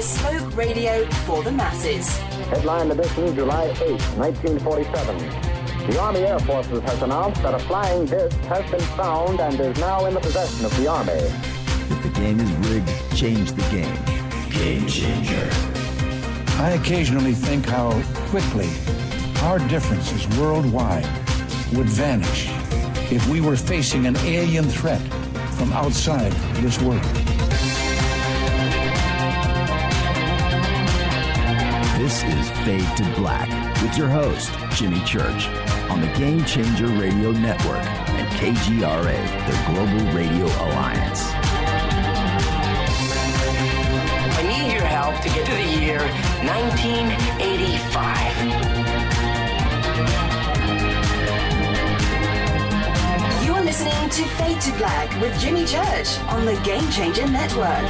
bespoke radio for the masses. Headline edition, July 8, 1947. The Army Air Forces has announced that a flying disc has been found and is now in the possession of the Army. If the game is rigged, change the game. Game changer. I occasionally think how quickly our differences worldwide would vanish if we were facing an alien threat from outside this world. This is Fade to Black with your host, Jimmy Church, on the Game Changer Radio Network and KGRA, the Global Radio Alliance. I need your help to get to the year 1985. You're listening to Fade to Black with Jimmy Church on the Game Changer Network.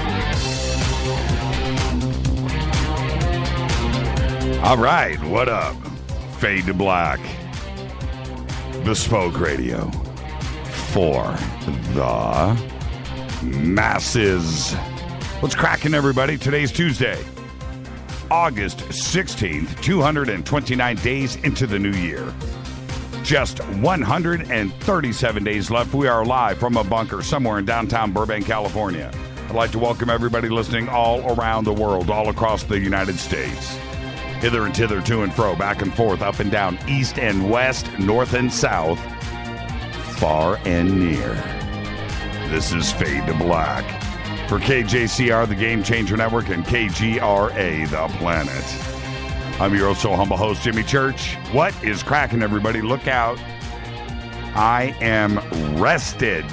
All right, what up? Fade to Black. Bespoke radio for the masses. What's cracking, everybody? Today's Tuesday, August 16th, 229 days into the new year. Just 137 days left. We are live from a bunker somewhere in downtown Burbank, California. I'd like to welcome everybody listening all around the world, all across the United States. Hither and thither, to and fro, back and forth, up and down, east and west, north and south, far and near. This is Fade to Black for KJCR, the Game Changer Network, and KGRA, the planet. I'm your so humble host, Jimmy Church. What is cracking, everybody? Look out. I am rested.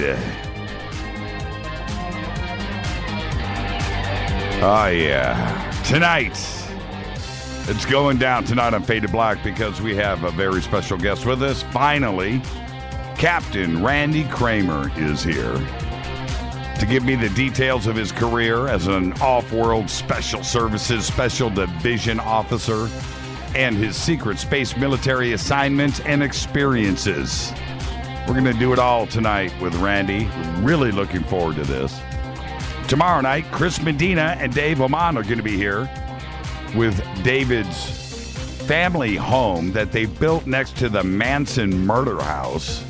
Oh, yeah. Tonight, it's going down tonight on Fade to Black because we have a very special guest with us. Finally, Captain Randy Cramer is here to give me the details of his career as an off-world special services special division officer and his secret space military assignments and experiences. We're going to do it all tonight with Randy. Really looking forward to this. Tomorrow night, Chris Medina and Dave Oman are going to be here with David's family home that they built next to the Manson murder house.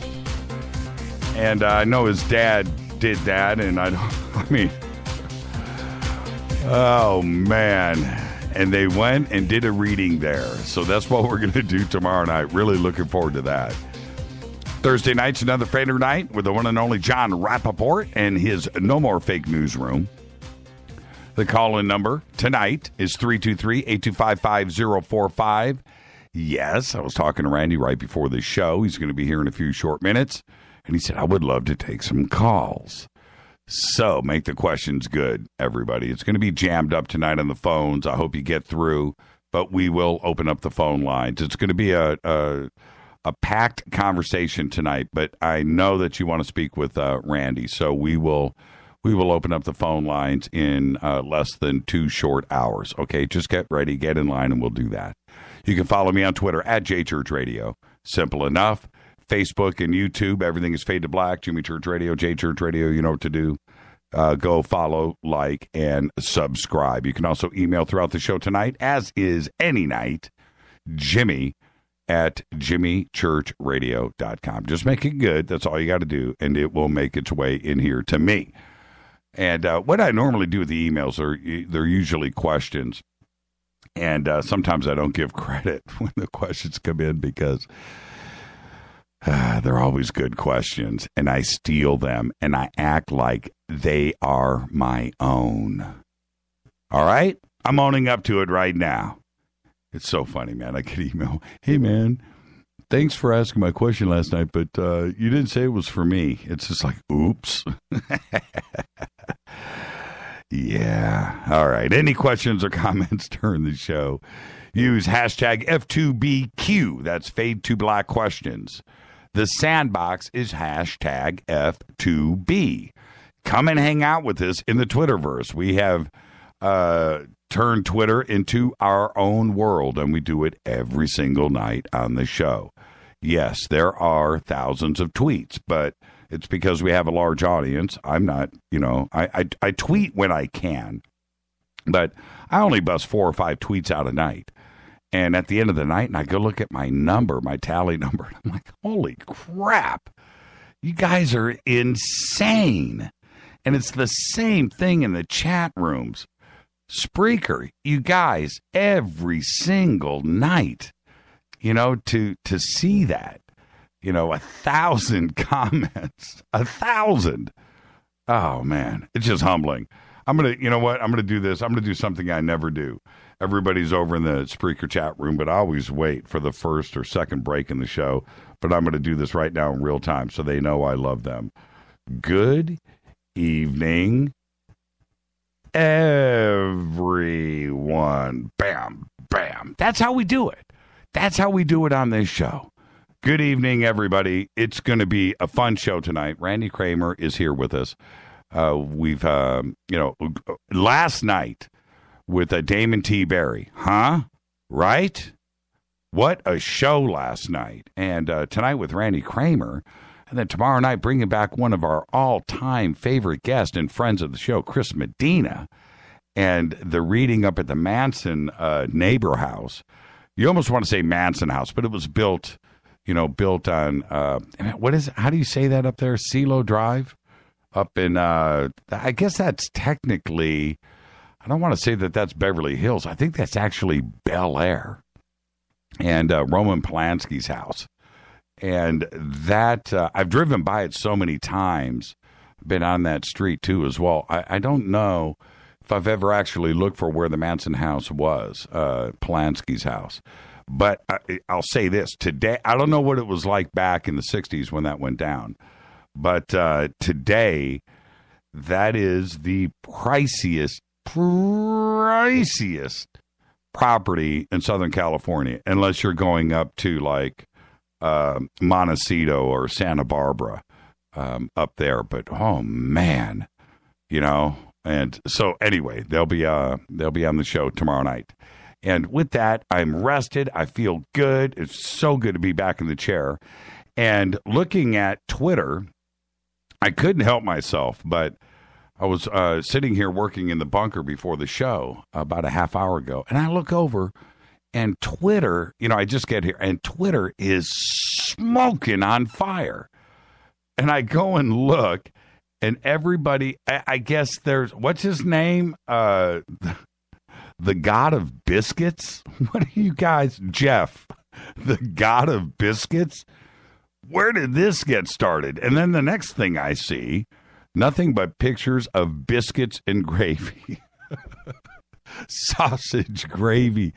And I know his dad did that, and I mean, oh, man. And they went and did a reading there. So that's what we're going to do tomorrow night. Really looking forward to that. Thursday night's another Fader night with the one and only John Rappaport and his No More Fake Newsroom. The call-in number tonight is 323-825-5045. Yes, I was talking to Randy right before the show. He's going to be here in a few short minutes. And he said, I would love to take some calls. So make the questions good, everybody. It's going to be jammed up tonight on the phones. I hope you get through. But we will open up the phone lines. It's going to be a packed conversation tonight. But I know that you want to speak with Randy. So we will open up the phone lines in less than 2 short hours. Okay, just get ready, get in line, and we'll do that. You can follow me on Twitter at JChurchRadio. Simple enough. Facebook and YouTube, everything is Fade to Black. Jimmy Church Radio, J Church Radio, you know what to do. Go follow, like, and subscribe. You can also email throughout the show tonight, as is any night, Jimmy at jimmychurchradio.com. Just make it good. That's all you got to do, and it will make its way in here to me. And what I normally do with the emails they're usually questions. And sometimes I don't give credit when the questions come in because they're always good questions. And I steal them and I act like they are my own. All right? I'm owning up to it right now. It's so funny, man. I get email. Hey, man, thanks for asking my question last night, but you didn't say it was for me. It's just like, oops. Yeah. All right. Any questions or comments during the show? Use hashtag F2BQ. That's Fade to Black Questions. The sandbox is hashtag F2B. Come and hang out with us in the Twitterverse. We have turned Twitter into our own world, and we do it every single night on the show. Yes, there are thousands of tweets, but it's because we have a large audience. I'm not, I tweet when I can. But I only bust 4 or 5 tweets out a night. And at the end of the night, and I go look at my number, my tally number, and I'm like, holy crap. You guys are insane. And it's the same thing in the chat rooms. Spreaker, you guys, every single night, to see that, 1,000 comments, 1,000. Oh, man, it's just humbling. I'm going to do this. I'm going to do something I never do. Everybody's over in the Spreaker chat room, but I always wait for the first or second break in the show. But I'm going to do this right now in real time so they know I love them. Good evening, everyone. Bam, bam. That's how we do it. That's how we do it on this show. Good evening, everybody. It's going to be a fun show tonight. Randy Cramer is here with us. We've, last night with Damon T. Berry. Huh? Right? What a show last night. And tonight with Randy Cramer. And then tomorrow night, bringing back one of our all-time favorite guests and friends of the show, Chris Medina. And the reading up at the Manson neighbor house. You almost want to say Manson house, but it was built on, what is it? How do you say that up there? CeeLo Drive? Up in, I guess that's technically, I don't want to say that that's Beverly Hills. I think that's actually Bel Air. And Roman Polanski's house. And that, I've driven by it so many times, been on that street too as well. I don't know if I've ever actually looked for where the Manson house was, Polanski's house. But I'll say this, today, I don't know what it was like back in the 60s when that went down. But today, that is the priciest property in Southern California, unless you're going up to like Montecito or Santa Barbara up there. But oh man, and so anyway, they'll be on the show tomorrow night. And with that, I'm rested. I feel good. It's so good to be back in the chair. And looking at Twitter, I couldn't help myself, but I was sitting here working in the bunker before the show about a half hour ago, and I look over, and Twitter, I just get here, and Twitter is smoking on fire. And I go and look, and everybody, I guess there's, what's his name? The God of Biscuits? What are you guys, Jeff, the God of Biscuits? Where did this get started? And then the next thing I see, nothing but pictures of biscuits and gravy. Sausage gravy.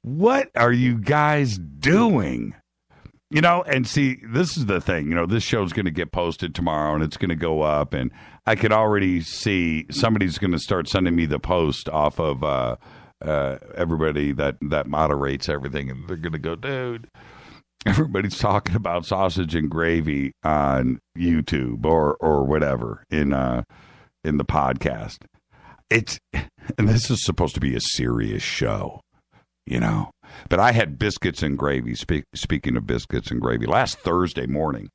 What are you guys doing? And see, this is the thing. This show's going to get posted tomorrow, and it's going to go up. And I could already see somebody's going to start sending me the post off of everybody that moderates everything. And they're going to go, dude, everybody's talking about sausage and gravy on YouTube or whatever in the podcast. And this is supposed to be a serious show, But I had biscuits and gravy. Speaking of biscuits and gravy, last Thursday morning.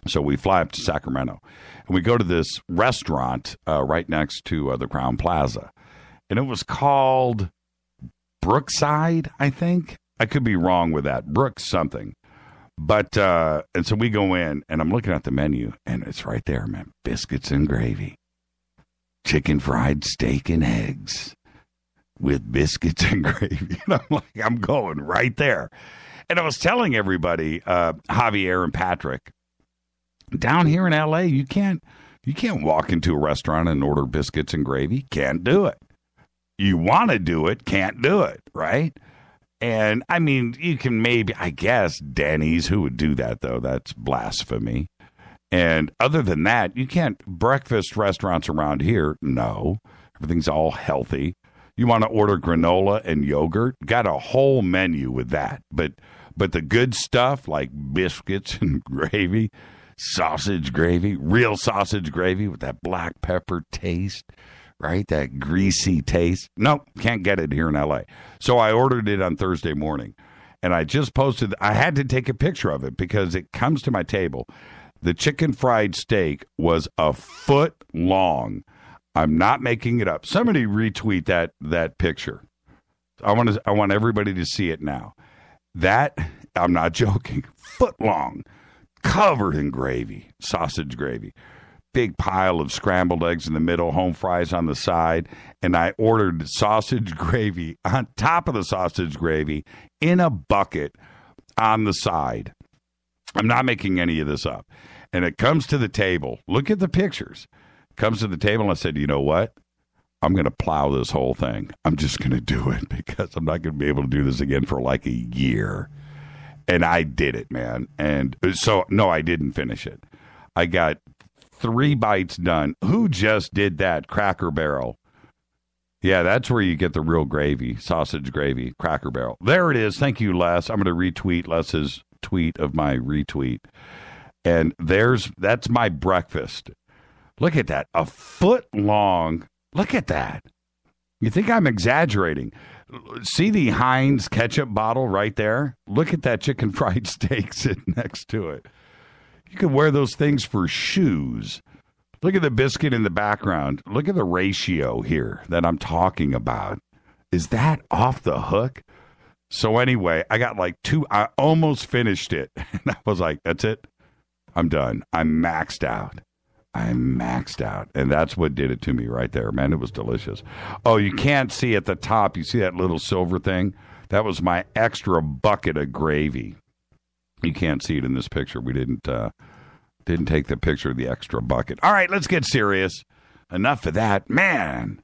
So we fly up to Sacramento, and we go to this restaurant right next to the Crowne Plaza, and it was called Brookside, I think. I could be wrong with that. Brooks something. But, and so we go in, and I'm looking at the menu, and it's right there, man. Biscuits and gravy. Chicken fried steak and eggs with biscuits and gravy. And I'm like, I'm going right there. And I was telling everybody, Javier and Patrick, down here in L.A., you can't walk into a restaurant and order biscuits and gravy. Can't do it. You want to do it, can't do it, right? And, I mean, you can maybe, I guess, Denny's, who would do that, though? That's blasphemy. And other than that, you can't, breakfast restaurants around here, no. Everything's all healthy. You want to order granola and yogurt? Got a whole menu with that. But the good stuff, like biscuits and gravy, sausage gravy, real sausage gravy with that black pepper taste, right? That greasy taste. Nope, can't get it here in L.A. So I ordered it on Thursday morning, and I just posted. I had to take a picture of it because it comes to my table. The chicken fried steak was a foot long I'm not making it up. Somebody retweet that picture. I want everybody to see it now. That, I'm not joking, foot long, covered in gravy, sausage gravy. Big pile of scrambled eggs in the middle, home fries on the side, and I ordered sausage gravy on top of the sausage gravy in a bucket on the side. I'm not making any of this up. And it comes to the table. Look at the pictures. Comes to the table, and I said, you know what? I'm going to plow this whole thing. I'm just going to do it because I'm not going to be able to do this again for like a year. And I did it, man. And so, no, I didn't finish it. I got 3 bites done. Who just did that? Cracker Barrel. Yeah, that's where you get the real gravy, sausage gravy, Cracker Barrel. There it is. Thank you, Les. I'm going to retweet Les's tweet of my retweet. And that's my breakfast. Look at that. A foot long. Look at that. You think I'm exaggerating? See the Heinz ketchup bottle right there? Look at that chicken fried steak sitting next to it. You could wear those things for shoes. Look at the biscuit in the background. Look at the ratio here that I'm talking about. Is that off the hook? So anyway, I got like 2. I almost finished it. And I was like, that's it. I'm done. I'm maxed out. And that's what did it to me right there, man. It was delicious. Oh, you can't see at the top. You see that little silver thing? That was my extra bucket of gravy. You can't see it in this picture. We didn't take the picture of the extra bucket. All right, let's get serious. Enough of that. Man,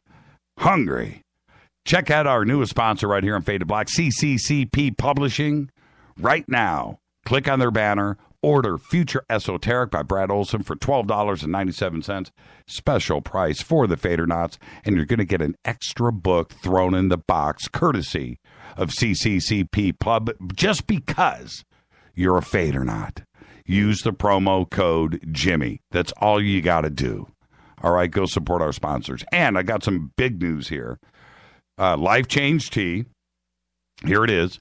hungry. Check out our newest sponsor right here on Fade to Black, CCCP Publishing. Right now, click on their banner. Order Future Esoteric by Brad Olson for $12.97. Special price for the Fadernauts. And you're going to get an extra book thrown in the box, courtesy of CCCP Pub, just because you're a Fadernaut. Use the promo code Jimmy. That's all you got to do. All right, go support our sponsors. And I got some big news here. Life Change Tea. Here it is.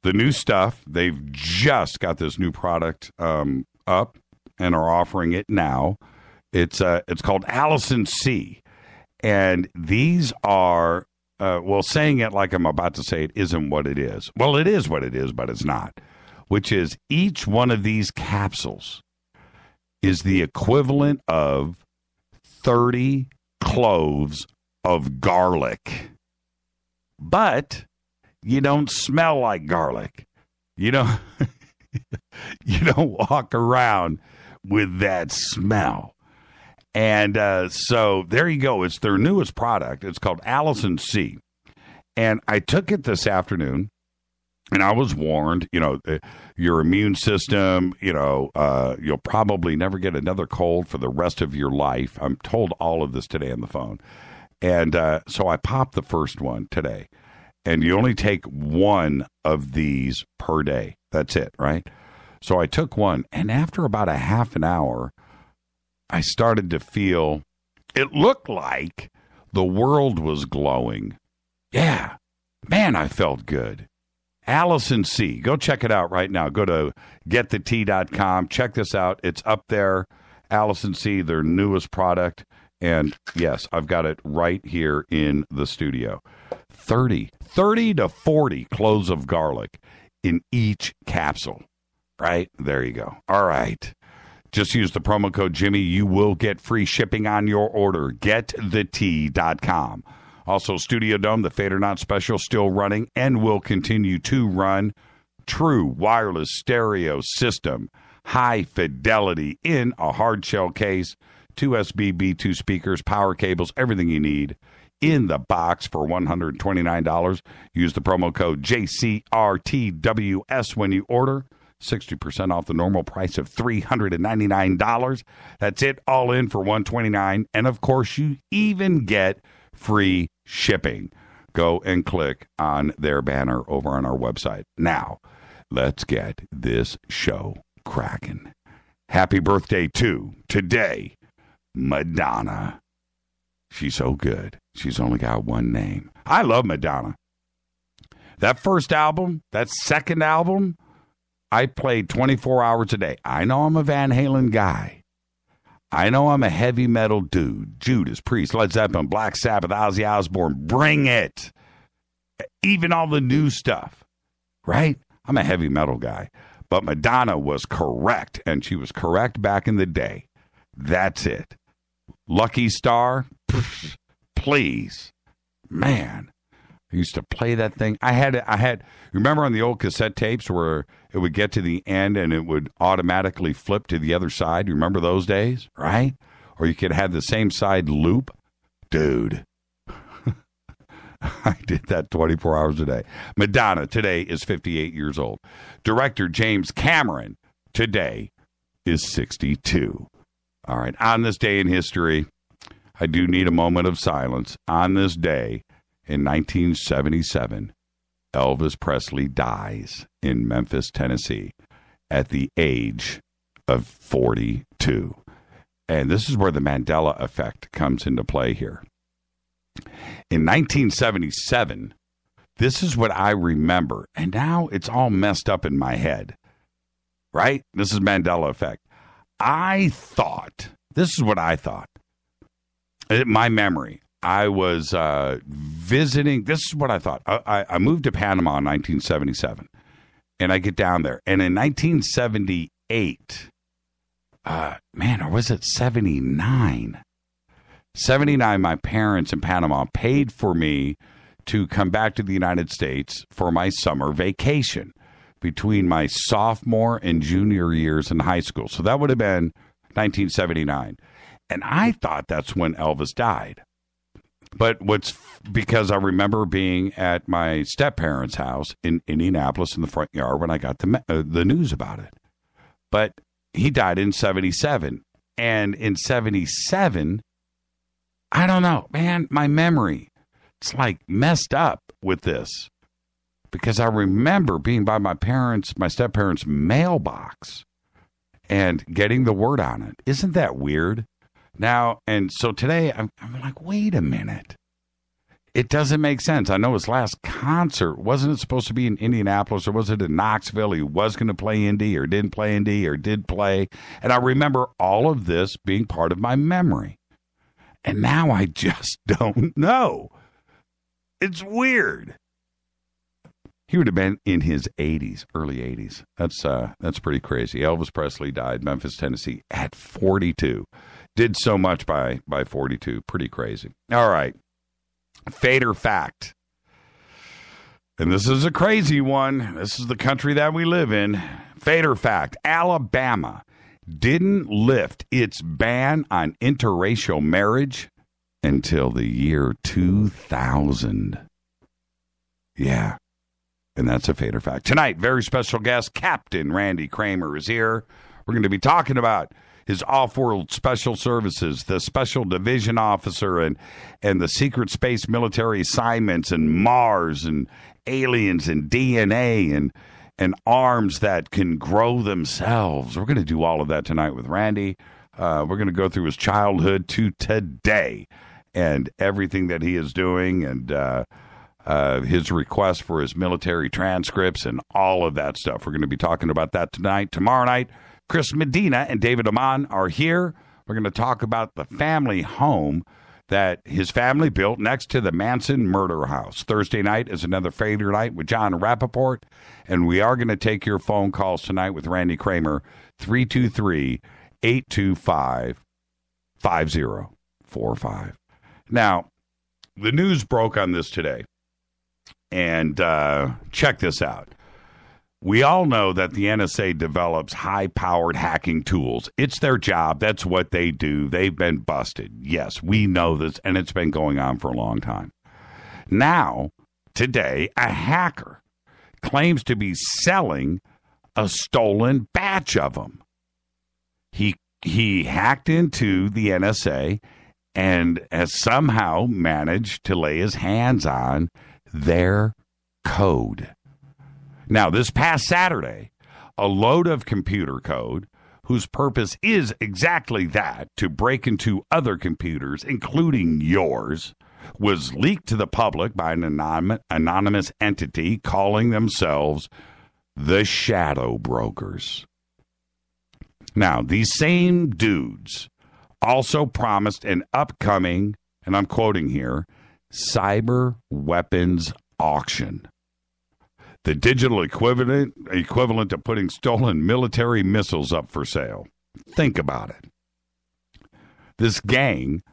The new stuff, they've just got this new product up and are offering it now. It's called Allison C. And these are, saying it like I'm about to say it isn't what it is. Well, it is what it is, but it's not. Which is each one of these capsules is the equivalent of 30 cloves of garlic. But you don't smell like garlic. You don't walk around with that smell. And so there you go. It's their newest product. It's called Allison C. And I took it this afternoon, and I was warned, your immune system, you'll probably never get another cold for the rest of your life. I'm told all of this today on the phone. And so I popped the first one today. And you only take one of these per day. That's it, right? So I took one, and after about a half an hour, I started to feel, it looked like the world was glowing. Yeah, man, I felt good. Allison C. Go check it out right now. Go to getthetea.com. Check this out. It's up there. Allison C., their newest product. And yes, I've got it right here in the studio. 30 to 40 cloves of garlic in each capsule. Right? There you go. All right. Just use the promo code Jimmy. You will get free shipping on your order. GetThetea.com. Also, Studio Dome, the Fadernaut special, still running and will continue to run. True wireless stereo system. High fidelity in a hard shell case. 2 SBB2 speakers, power cables, everything you need in the box for $129. Use the promo code JCRTWS when you order. 60% off the normal price of $399. That's it, all in for $129. And of course, you even get free shipping. Go and click on their banner over on our website. Now, let's get this show cracking. Happy birthday to today, Madonna. She's so good. She's only got one name. I love Madonna. That first album, that second album, I played 24 hours a day. I know I'm a Van Halen guy. I know I'm a heavy metal dude. Judas Priest, Led Zeppelin, Black Sabbath, Ozzy Osbourne. Bring it. Even all the new stuff, right? I'm a heavy metal guy. But Madonna was correct, and she was correct back in the day. That's it. Lucky Star, please. Man, I used to play that thing. I had, remember on the old cassette tapes where it would get to the end and it would automatically flip to the other side? You remember those days, right? Or you could have the same side loop? Dude. I did that 24 hours a day. Madonna today is 58 years old. Director James Cameron today is 62. All right. On this day in history, I do need a moment of silence. On this day in 1977, Elvis Presley dies in Memphis, Tennessee at the age of 42. And this is where the Mandela effect comes into play here. In 1977, this is what I remember, and now it's all messed up in my head, right? This is Mandela effect. This is what I thought. My memory, I was visiting, this is what I thought. I moved to Panama in 1977, and I get down there, and in 1978, or was it 79? 79, my parents in Panama paid for me to come back to the United States for my summer vacation between my sophomore and junior years in high school. So that would have been 1979. And I thought that's when Elvis died. But because I remember being at my step-parents' house in Indianapolis in the front yard when I got the news about it. But he died in 77. And in 77... I don't know, man, my memory, it's like messed up with this because I remember being by my step-parents' mailbox and getting the word on it. Isn't that weird? Now, and so today I'm like, wait a minute. It doesn't make sense. I know his last concert, wasn't it supposed to be in Indianapolis or was it in Knoxville? He was going to play Indy or didn't play Indy or did play. And I remember all of this being part of my memory. And now I just don't know. It's weird. He would have been in his 80s, early 80s. That's pretty crazy. Elvis Presley died, Memphis, Tennessee, at 42. Did so much by 42. Pretty crazy. All right. Fate or fact. And this is a crazy one. This is the country that we live in. Fate or fact. Alabama didn't lift its ban on interracial marriage until the year 2000. Yeah, and that's a fate or fact. Tonight, very special guest, Captain Randy Cramer is here. We're going to be talking about his off-world special services, the special division officer, and the secret space military assignments, and Mars, and aliens, and DNA, and arms that can grow themselves. We're going to do all of that tonight with Randy. We're going to go through his childhood to today and everything that he is doing and his request for his military transcripts and all of that stuff. We're going to be talking about that tonight. Tomorrow night, Chris Medina and David Amon are here. We're going to talk about the family home that his family built next to the Manson murder house. Thursday night is another favorite night with John Rappaport, and we are going to take your phone calls tonight with Randy Cramer, 323-825-5045. Now, the news broke on this today, and check this out. We all know that the NSA develops high-powered hacking tools. It's their job. That's what they do. They've been busted. Yes, we know this, and it's been going on for a long time. Now, today, a hacker claims to be selling a stolen batch of them. He hacked into the NSA and has somehow managed to lay his hands on their code. Now, this past Saturday, a load of computer code whose purpose is exactly that, to break into other computers, including yours, was leaked to the public by an anonymous entity calling themselves the Shadow Brokers. Now, these same dudes also promised an upcoming, and I'm quoting here, cyber weapons auction. The digital equivalent of putting stolen military missiles up for sale. Think about it. This gang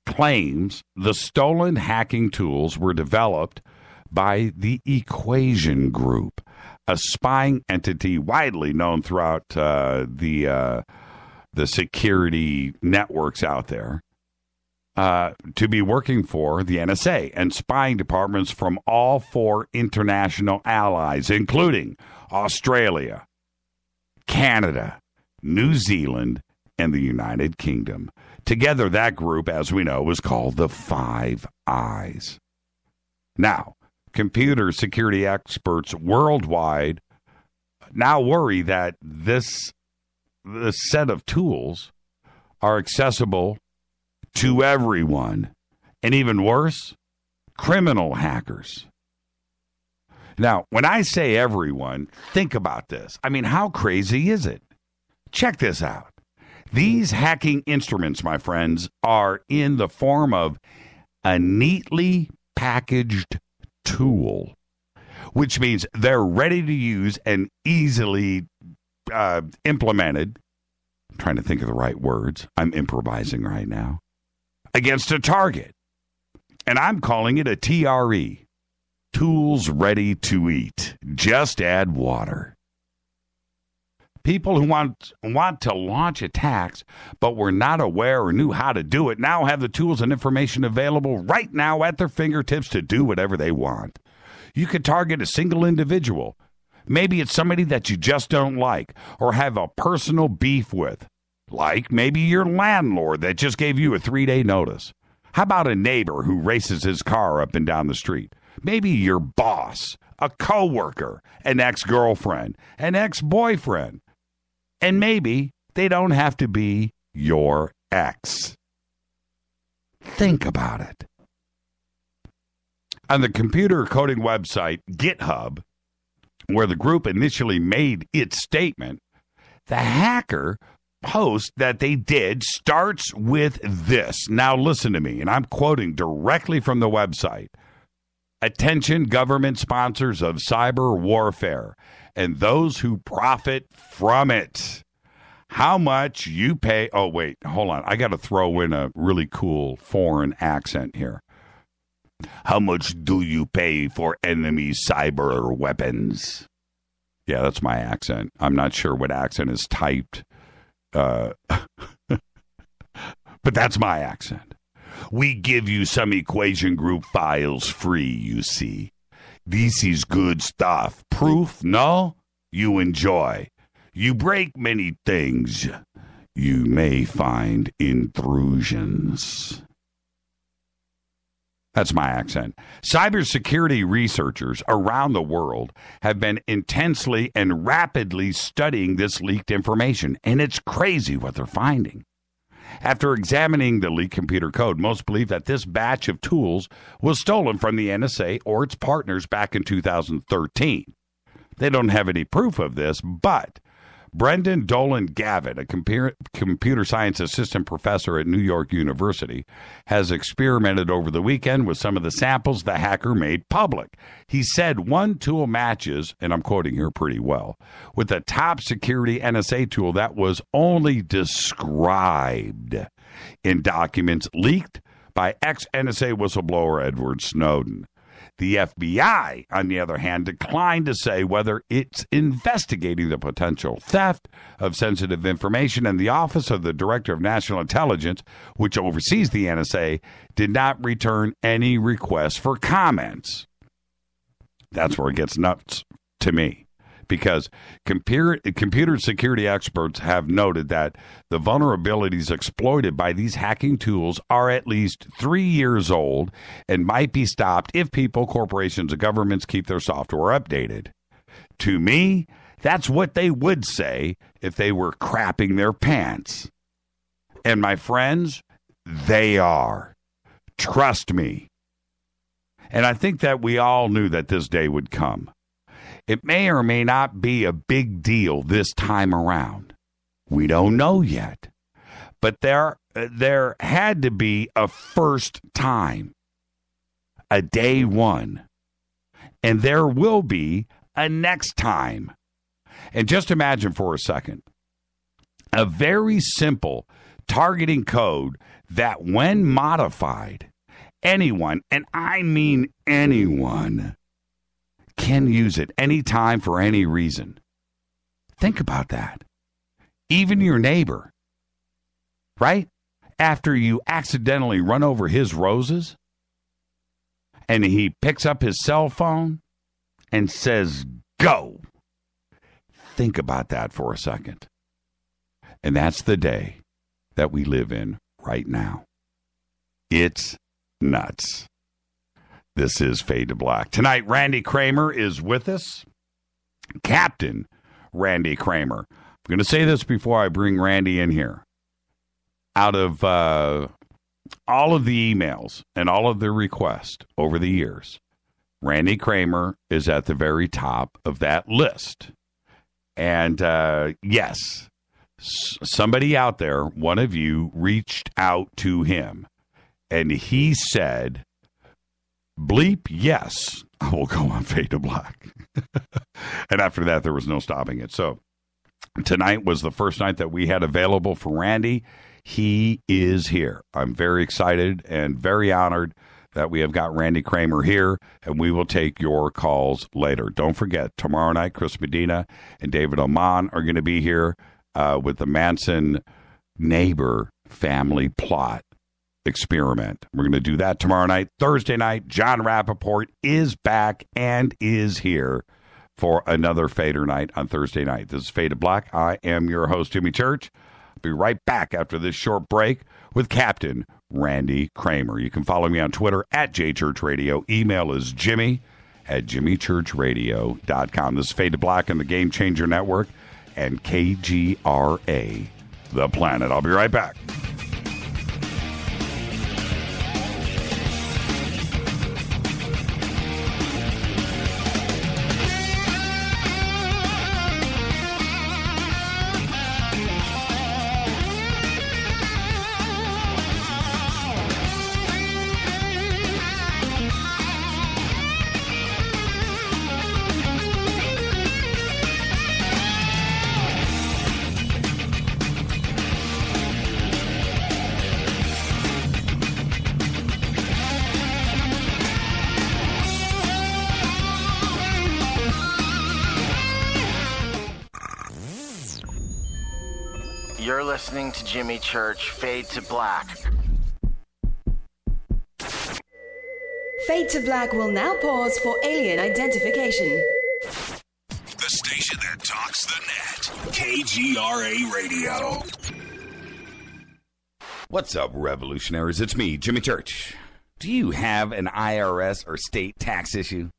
claims the stolen hacking tools were developed by the Equation Group, a spying entity widely known throughout the security networks out there, to be working for the NSA and spying departments from all 4 international allies, including Australia, Canada, New Zealand, and the United Kingdom. Together, that group, as we know, was called the Five Eyes. Now, computer security experts worldwide now worry that this set of tools are accessible to everyone, and even worse, criminal hackers. Now, when I say everyone, think about this. I mean, how crazy is it? Check this out. These hacking instruments, my friends, are in the form of a neatly packaged tool, which means they're ready to use and easily implemented. I'm trying to think of the right words. I'm improvising right now. Against a target. And I'm calling it a TRE. Tools ready to eat. Just add water. People who want to launch attacks but were not aware or knew how to do it now have the tools and information available right now at their fingertips to do whatever they want. You could target a single individual. Maybe it's somebody that you just don't like or have a personal beef with. Like maybe your landlord that just gave you a 3-day notice. How about a neighbor who races his car up and down the street? Maybe your boss, a coworker, an ex-girlfriend, an ex-boyfriend. And maybe they don't have to be your ex. Think about it. On the computer coding website GitHub, where the group initially made its statement, the hacker post that they did starts with this. Now listen to me, and I'm quoting directly from the website. Attention government sponsors of cyber warfare and those who profit from it. How much you pay. Oh, wait, hold on. I got to throw in a really cool foreign accent here. How much do you pay for enemy cyber weapons? Yeah, that's my accent. I'm not sure what accent is typed. But that's my accent. We give you some Equation Group files free, you see. This is good stuff. Proof? No? You enjoy. You break many things. You may find intrusions. That's my accent. Cybersecurity researchers around the world have been intensely and rapidly studying this leaked information, and it's crazy what they're finding. After examining the leaked computer code, most believe that this batch of tools was stolen from the NSA or its partners back in 2013. They don't have any proof of this, but Brendan Dolan Gavin, a computer science assistant professor at New York University, has experimented over the weekend with some of the samples the hacker made public. He said one tool matches, and I'm quoting here pretty well, with the top security NSA tool that was only described in documents leaked by ex-NSA whistleblower Edward Snowden. The FBI, on the other hand, declined to say whether it's investigating the potential theft of sensitive information, and the Office of the Director of National Intelligence, which oversees the NSA, did not return any requests for comments. That's where it gets nuts to me, because computer security experts have noted that the vulnerabilities exploited by these hacking tools are at least 3 years old and might be stopped if people, corporations, and governments keep their software updated. To me, that's what they would say if they were crapping their pants. And my friends, they are. Trust me. And I think that we all knew that this day would come. It may or may not be a big deal this time around. We don't know yet. But there had to be a first time, a day one, and there will be a next time. And just imagine for a second, a very simple targeting code that when modified, anyone, and I mean anyone, can use it anytime for any reason. Think about that. Even your neighbor, right? After you accidentally run over his roses and he picks up his cell phone and says, go. Think about that for a second. And that's the day that we live in right now. It's nuts. This is Fade to Black. Tonight, Randy Cramer is with us. Captain Randy Cramer. I'm going to say this before I bring Randy in here. Out of all of the emails and all of the requests over the years, Randy Cramer is at the very top of that list. And yes, somebody out there, one of you, reached out to him. And he said, bleep, yes, I will go on Fade to Black. And after that, there was no stopping it. So tonight was the first night that we had available for Randy. He is here. I'm very excited and very honored that we have got Randy Cramer here, and we will take your calls later. Don't forget, tomorrow night, Chris Medina and David Oman are going to be here with the Manson neighbor family plot experiment. We're going to do that tomorrow night. Thursday night, John Rappaport is back and is here for another Fader night on Thursday night. This is Fade to Black. I am your host, Jimmy Church. I'll be right back after this short break with Captain Randy Cramer. You can follow me on Twitter at JChurchRadio. Email is jimmy@jimmychurchradio.com. This is Fade to Black on the Game Changer Network and KGRA, The Planet. I'll be right back. You're listening to Jimmy Church, Fade to Black. Fade to Black will now pause for alien identification. The station that talks the net. KGRA Radio. What's up, revolutionaries? It's me, Jimmy Church. Do you have an IRS or state tax issue?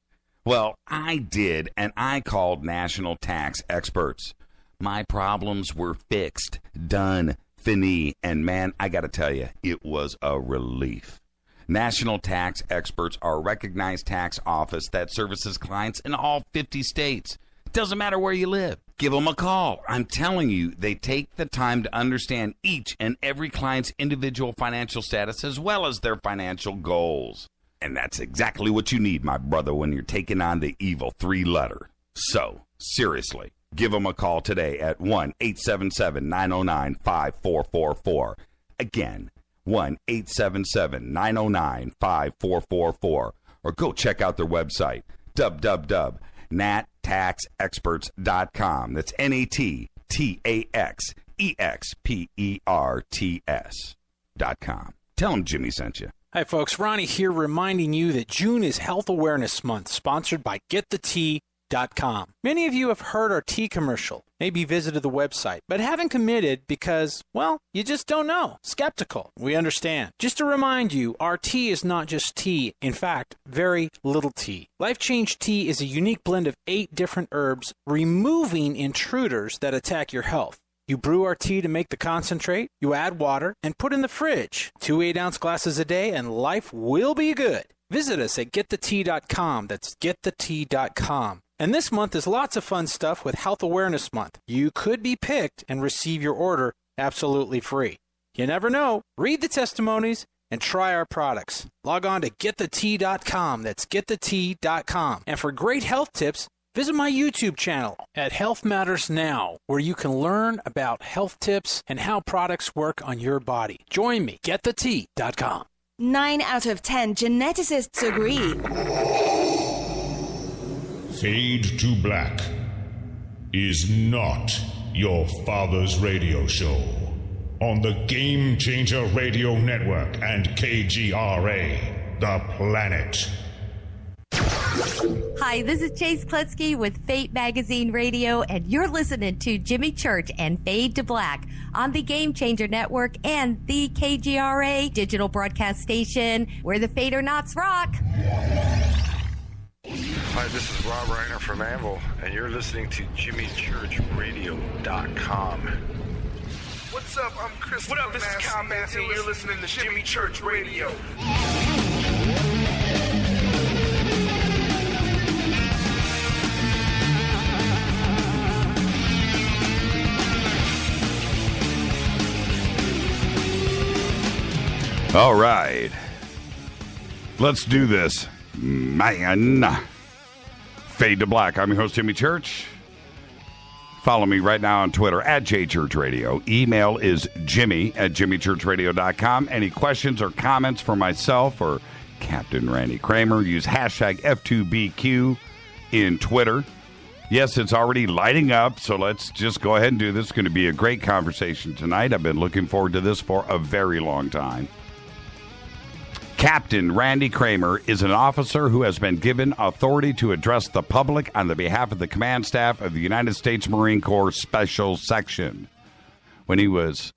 Well, I did, and I called national tax experts. My problems were fixed, done, fini, and man, I got to tell you, it was a relief. National Tax Experts are a recognized tax office that services clients in all 50 states. It doesn't matter where you live. Give them a call. I'm telling you, they take the time to understand each and every client's individual financial status as well as their financial goals. And that's exactly what you need, my brother, when you're taking on the evil three-letter. So, seriously. Give them a call today at 1-877-909-5444. Again, 1-877-909-5444. Or go check out their website, www.nattaxexperts.com. That's NATTAXEXPERTS.com. Tell them Jimmy sent you. Hi, folks. Ronnie here reminding you that June is Health Awareness Month, sponsored by GetTheT.com. Many of you have heard our tea commercial, maybe visited the website, but haven't committed because, well, you just don't know. Skeptical. We understand. Just to remind you, our tea is not just tea. In fact, very little tea. Life Change Tea is a unique blend of 8 different herbs, removing intruders that attack your health. You brew our tea to make the concentrate, you add water, and put in the fridge. 2 8-ounce glasses a day, and life will be good. Visit us at GetTheT.com. That's GetTheT.com. And this month is lots of fun stuff with Health Awareness Month. You could be picked and receive your order absolutely free. You never know. Read the testimonies and try our products. Log on to getthetea.com. That's getthetea.com. And for great health tips, visit my YouTube channel at Health Matters Now, where you can learn about health tips and how products work on your body. Join me, getthetea.com. 9 out of 10 geneticists agree. Fade to Black is not your father's radio show on the Game Changer Radio Network and KGRA, The Planet. Hi, this is Chase Kletsky with Fate Magazine Radio, and you're listening to Jimmy Church and Fade to Black on the Game Changer Network and the KGRA digital broadcast station, where the Fade or Nots rock. Hi, this is Rob Reiner from Anvil, and you're listening to JimmyChurchRadio.com. What's up? I'm Chris. What up? This is Capt, and you're listening to Jimmy Church Radio. All right. Let's do this, man. Fade to Black. I'm your host, Jimmy Church. Follow me right now on Twitter at JChurchRadio. Email is jimmy@jimmychurchradio.com. Any questions or comments for myself or Captain Randy Cramer, use hashtag F2BQ in Twitter. Yes, it's already lighting up, so let's just go ahead and do this. It's going to be a great conversation tonight. I've been looking forward to this for a very long time. Captain Randy Cramer is an officer who has been given authority to address the public on the behalf of the command staff of the United States Marine Corps Special Section. It was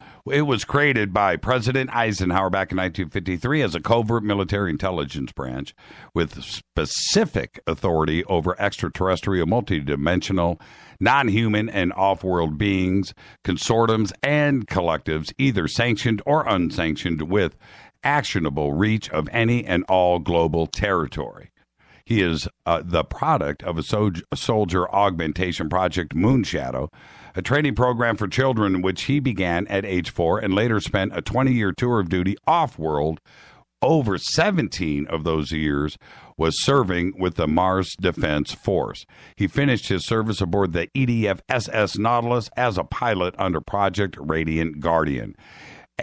created by President Eisenhower back in 1953 as a covert military intelligence branch with specific authority over extraterrestrial, multidimensional, non-human, and off-world beings, consortiums, and collectives, either sanctioned or unsanctioned, with actionable reach of any and all global territory. He is the product of a soldier augmentation project, Moonshadow, a training program for children which he began at age 4 and later spent a 20-year tour of duty off-world. Over 17 of those years was serving with the Mars Defense Force. He finished his service aboard the EDF SS Nautilus as a pilot under Project Radiant Guardian.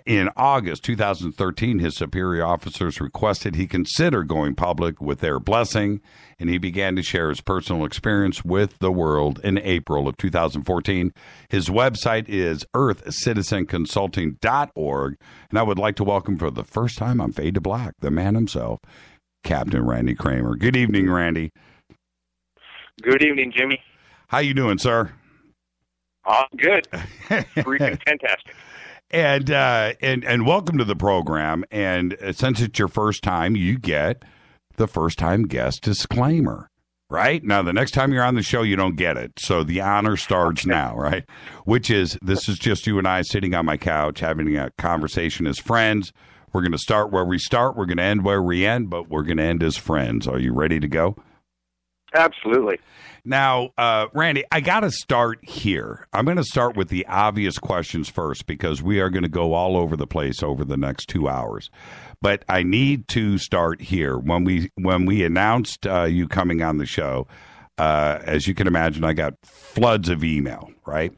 In August 2013, his superior officers requested he consider going public with their blessing, and he began to share his personal experience with the world in April of 2014. His website is earthcitizenconsulting.org, and I would like to welcome for the first time on Fade to Black, the man himself, Captain Randy Cramer. Good evening, Randy. Good evening, Jimmy. How you doing, sir? Good. Freaking fantastic. And welcome to the program. And since it's your first time, you get the first time guest disclaimer, right? Now, the next time you're on the show, you don't get it. So the honor starts now, right? This is just you and I sitting on my couch having a conversation as friends. We're going to start where we start. We're going to end where we end, but we're going to end as friends. Are you ready to go? Absolutely. Now, Randy, I got to start here. I'm going to start with the obvious questions first because we are going to go all over the place over the next 2 hours. But I need to start here. When we announced you coming on the show, as you can imagine, I got floods of email, right?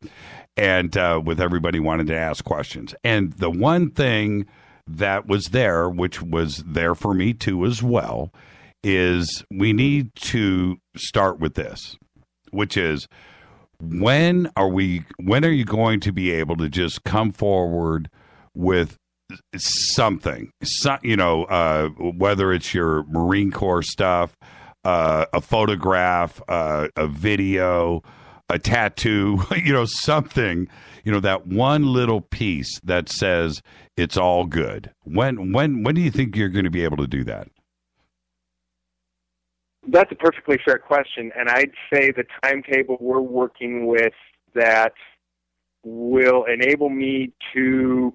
And with everybody wanting to ask questions. And the one thing that was there, which was there for me too as well, is we need to start with this, which is when are you going to be able to just come forward with something, whether it's your Marine Corps stuff, a photograph, a video, a tattoo, something, that one little piece that says it's all good. When do you think you're going to be able to do that? That's a perfectly fair question, and I'd say the timetable we're working with that will enable me to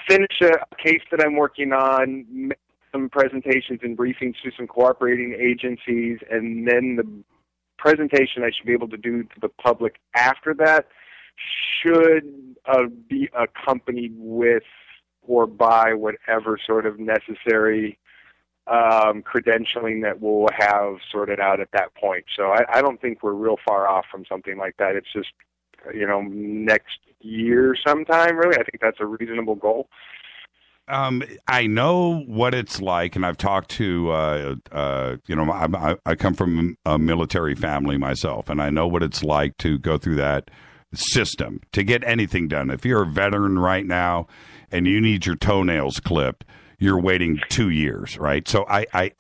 finish a case that I'm working on, make some presentations and briefings to some cooperating agencies, and then the presentation I should be able to do to the public after that should be accompanied with or by whatever sort of necessary credentialing that we'll have sorted out at that point. So I don't think we're real far off from something like that. It's just, next year sometime, really. I think that's a reasonable goal. I know what it's like, and I've talked to, I come from a military family myself, and I know what it's like to go through that system to get anything done. If you're a veteran right now and you need your toenails clipped, you're waiting 2 years, right? So I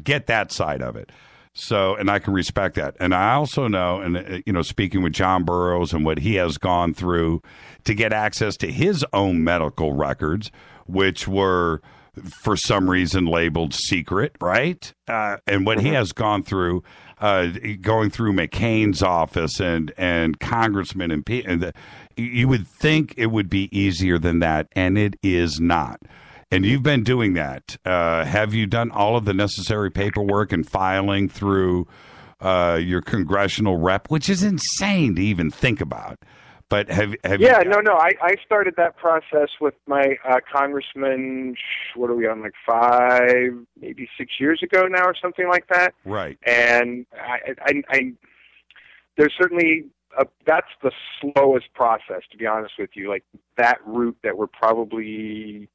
get that side of it. So, and I can respect that. And I also know, and speaking with John Burroughs and what he has gone through to get access to his own medical records, which were for some reason labeled secret, right? And what he has gone through, going through McCain's office and congressmen and you would think it would be easier than that, and it is not. And you've been doing that. Have you done all of the necessary paperwork and filing through your congressional rep, which is insane to even think about? But have yeah, you? No. I started that process with my congressman. What are we on? Like 5, maybe 6 years ago now, or something like that. Right. And I there's certainly that's the slowest process, to be honest with you. Like that route that we're probably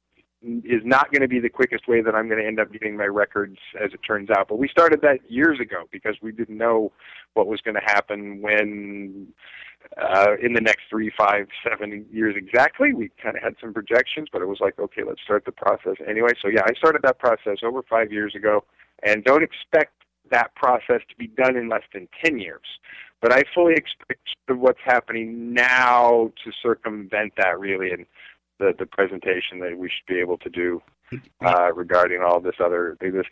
is not going to be the quickest way that I'm going to end up getting my records, as it turns out. But we started that years ago because we didn't know what was going to happen when in the next 3, 5, 7 years exactly. We kind of had some projections, but it was like, okay, let's start the process anyway. So yeah, I started that process over 5 years ago, and don't expect that process to be done in less than 10 years. But I fully expect what's happening now to circumvent that, really, and the presentation that we should be able to do regarding all this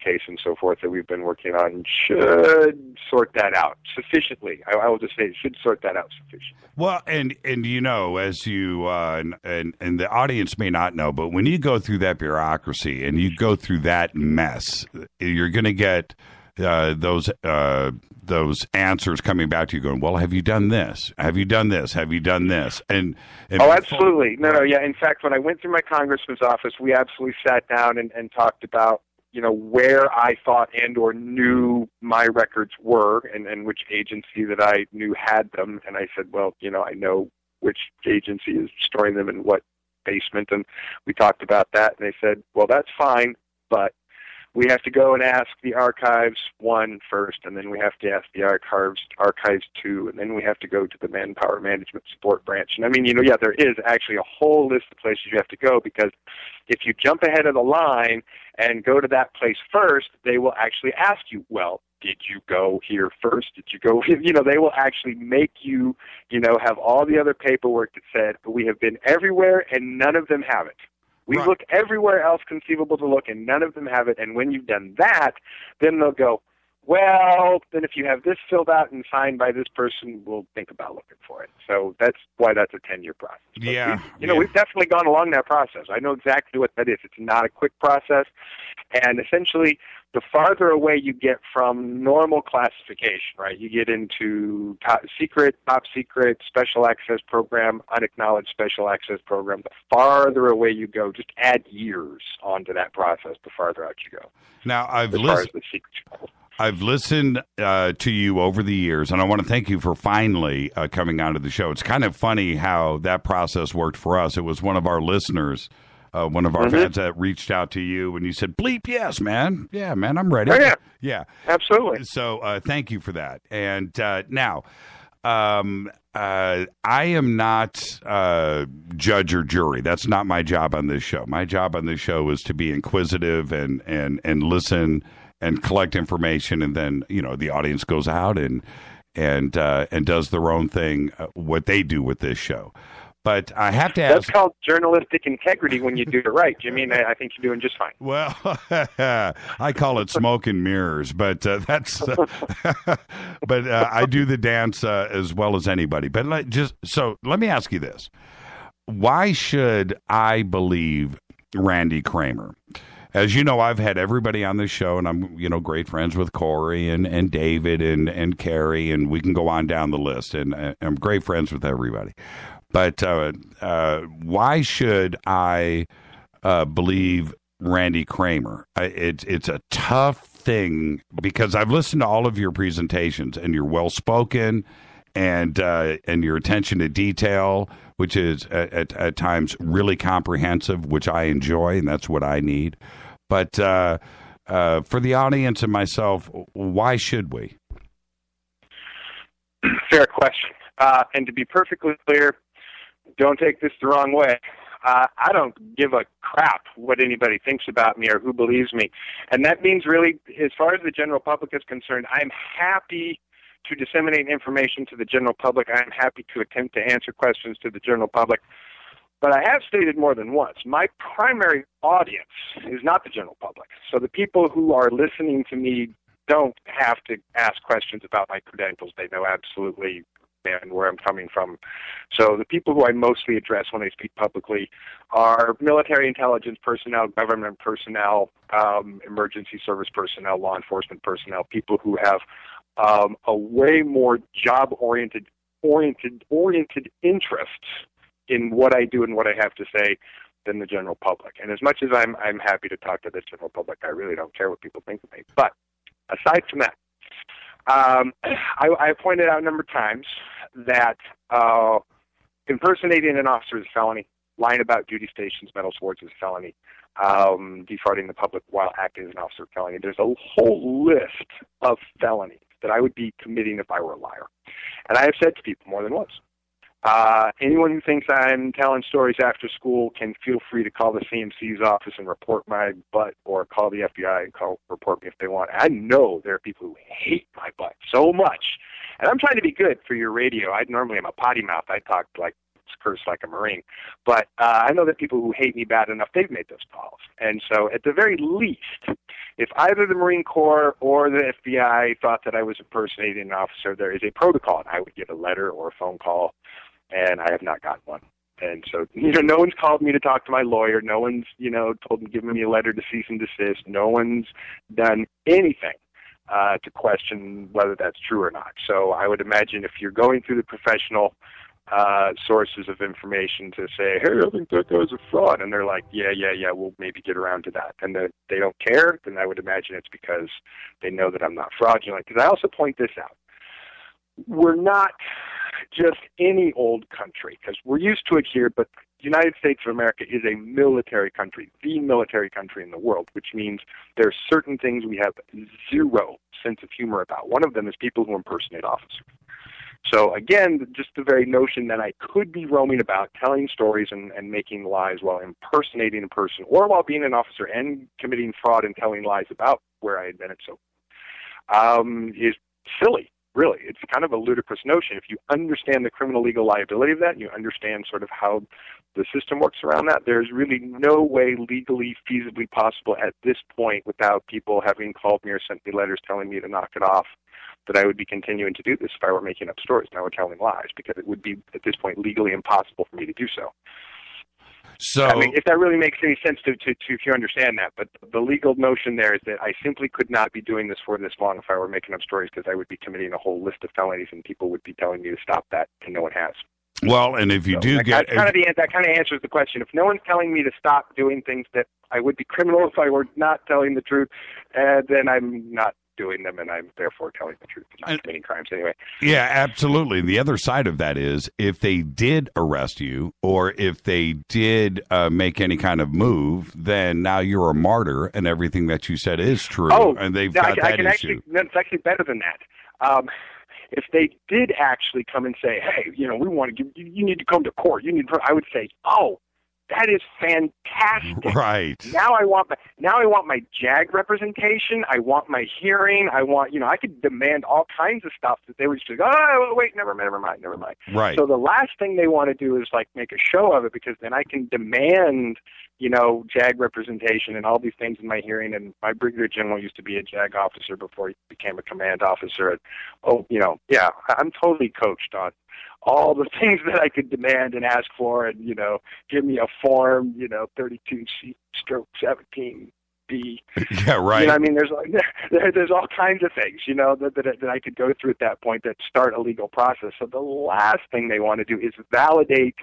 case and so forth that we've been working on should sort that out sufficiently. I will just say it should sort that out sufficiently. Well, and as you and the audience may not know, but when you go through that bureaucracy and you go through that mess, you're going to get those answers coming back to you going, well, have you done this? Have you done this? Have you done this? And oh, absolutely. No, yeah. In fact, when I went through my congressman's office, we absolutely sat down and talked about, where I thought and or knew my records were and which agency that I knew had them. And I said, well, I know which agency is storing them in what basement. And we talked about that. And they said, well, that's fine, but we have to go and ask the archives 1 first, and then we have to ask the archives 2, and then we have to go to the manpower management support branch. And I mean, there is actually a whole list of places you have to go, because if you jump ahead of the line and go to that place first, they will actually ask you, well, did you go here first? Did you go here? They will actually make you, have all the other paperwork that said, we have been everywhere and none of them have it. We look everywhere else conceivable to look, and none of them have it. And when you've done that, then they'll go, well, then if you have this filled out and signed by this person, we'll think about looking for it. So that's why that's a 10-year process. But yeah. We've definitely gone along that process. I know exactly what that is. It's not a quick process. And essentially, the farther away you get from normal classification, right, you get into top secret, special access program, unacknowledged special access program, the farther away you go, just add years onto that process, the farther out you go. Now, I've listened to you over the years, and I want to thank you for finally coming onto the show. It's kind of funny how that process worked for us. It was one of our listeners, one of our fans that reached out to you, and you said, bleep, yes, man. Yeah, man, I'm ready. Oh, yeah. Yeah. Absolutely. So thank you for that. And now, I am not judge or jury. That's not my job on this show. My job on this show is to be inquisitive and listen and collect information, and then the audience goes out and does their own thing, what they do with this show. But I have to ask. That's called journalistic integrity when you do it right, Jimmy. And I think you're doing just fine. Well, I call it smoke and mirrors, but that's. But I do the dance as well as anybody. But let me ask you this: why should I believe Randy Cramer? as you know, I've had everybody on this show, and I'm, great friends with Corey and David and Carrie, and we can go on down the list, and I'm great friends with everybody. But why should I believe Randy Cramer? It's a tough thing because I've listened to all of your presentations, and you're well spoken, and your attention to detail, which is at times really comprehensive, which I enjoy, and that's what I need. But for the audience and myself, why should we? Fair question. And to be perfectly clear, don't take this the wrong way. I don't give a crap what anybody thinks about me or who believes me. And that means really, as far as the general public is concerned, I'm happy to disseminate information to the general public. I'm happy to attempt to answer questions to the general public. But I have stated more than once, my primary audience is not the general public. So the people who are listening to me don't have to ask questions about my credentials. They know absolutely and where I'm coming from. So the people who I mostly address when I speak publicly are military intelligence personnel, government personnel, emergency service personnel, law enforcement personnel, people who have a way more job-oriented interests in what I do and what I have to say than the general public. And as much as I'm happy to talk to the general public, I really don't care what people think of me. But aside from that, I pointed out a number of times that impersonating an officer is a felony, lying about duty stations, medal swords is a felony, defrauding the public while acting as an officer is a felony. There's a whole list of felonies that I would be committing if I were a liar. And I have said to people more than once, anyone who thinks I'm telling stories after school can feel free to call the CMC's office and report my butt, or call the FBI and report me if they want. I know there are people who hate my butt so much. And I'm trying to be good for your radio. I normally am a potty mouth. I talk curse like a Marine. But I know that people who hate me bad enough, they've made those calls. And so at the very least, if either the Marine Corps or the FBI thought that I was impersonating an officer, there is a protocol. And I would get a letter or a phone call, and I have not gotten one. And so, no one's called me to talk to my lawyer. No one's, given me a letter to cease and desist. No one's done anything to question whether that's true or not. So I would imagine if you're going through the professional sources of information to say, hey, I think that guy's a fraud, and they're like, yeah, we'll maybe get around to that, and they don't care, then I would imagine it's because they know that I'm not fraudulent. Because I also point this out. We're not just any old country, because we're used to it here, but the United States of America is a military country, the military country in the world, which means there are certain things we have zero sense of humor about. One of them is people who impersonate officers. So again, just the very notion that I could be roaming about telling stories and making lies while impersonating a person, or while being an officer and committing fraud and telling lies about where I had been and so is silly. Really, it's kind of a ludicrous notion. If you understand the criminal legal liability of that, and you understand sort of how the system works around that, there's really no way legally, feasibly possible at this point, without people having called me or sent me letters telling me to knock it off, that I would be continuing to do this if I were making up stories and I were telling lies, because it would be, at this point, legally impossible for me to do so. So, I mean, if that really makes any sense to if you understand that, but the legal notion there is that I simply could not be doing this for this long if I were making up stories, because I would be committing a whole list of felonies, and people would be telling me to stop that, and no one has. Well, and if you that kind of answers the question. If no one's telling me to stop doing things that I would be criminal if I were not telling the truth, then I'm not doing them, and I'm therefore telling the truth and not committing crimes anyway. Yeah, absolutely. The other side of that is, if they did arrest you, or if they did make any kind of move, then now you're a martyr, and everything that you said is true. Oh, and they've got that issue. It's actually better than that. If they did actually come and say, hey, we want to give you need to come to court, I would say, oh, that is fantastic. Right. Now I want my JAG representation. I want my hearing. I want, I could demand all kinds of stuff that they would just go, oh, wait, never mind. Right. So the last thing they want to do is make a show of it, because then I can demand, JAG representation and all these things in my hearing. And my brigadier general used to be a JAG officer before he became a command officer. And, I'm totally coached on all the things that I could demand and ask for, and, give me a form, 32 stroke 17 be. Yeah, right. You know, I mean, there's all kinds of things, you know, that I could go through at that point that start a legal process. So the last thing they want to do is validate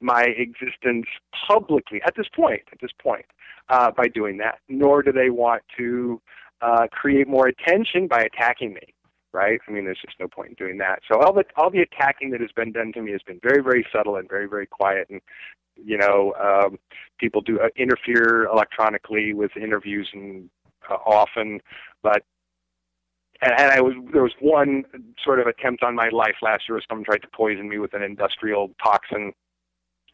my existence publicly at this point, by doing that. Nor do they want to create more attention by attacking me. Right? I mean, there's just no point in doing that. So all the attacking that has been done to me has been very, very subtle and very, very quiet. And you know, people do interfere electronically with interviews and often, but there was one sort of attempt on my life last year where someone tried to poison me with an industrial toxin,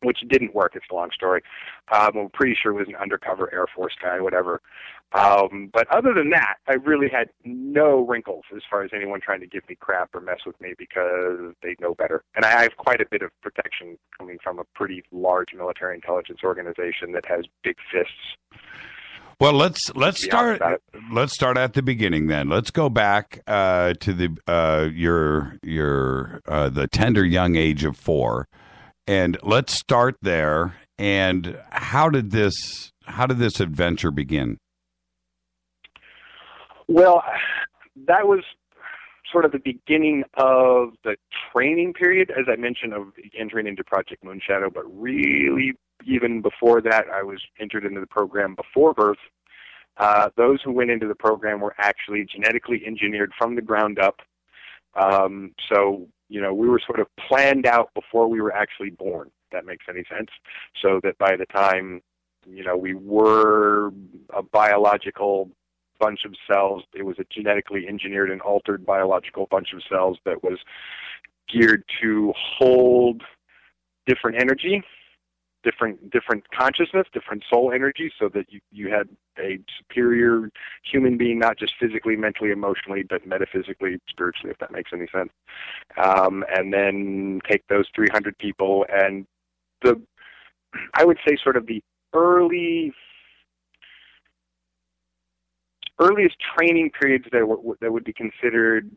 which didn't work. It's a long story. I'm pretty sure it was an undercover Air Force guy, whatever. But other than that, I really had no wrinkles as far as anyone trying to give me crap or mess with me because they know better. And I have quite a bit of protection coming from a pretty large military intelligence organization that has big fists. Well, let's start at the beginning then. Let's go back to the the tender young age of 4. And let's start there. And how did this adventure begin? Well, that was sort of the beginning of the training period, as I mentioned, of entering into Project Moonshadow. But really, even before that, I was entered into the program before birth. Those who went into the program were actually genetically engineered from the ground up. So, you know, we were sort of planned out before we were actually born, if that makes any sense. So that by the time, you know, we were a biological bunch of cells, it was a genetically engineered and altered biological bunch of cells that was geared to hold different energy, different consciousness, different soul energy, so that you had a superior human being, not just physically, mentally, emotionally, but metaphysically, spiritually, if that makes any sense. And then take those 300 people, and I would say sort of the earliest training periods that would be considered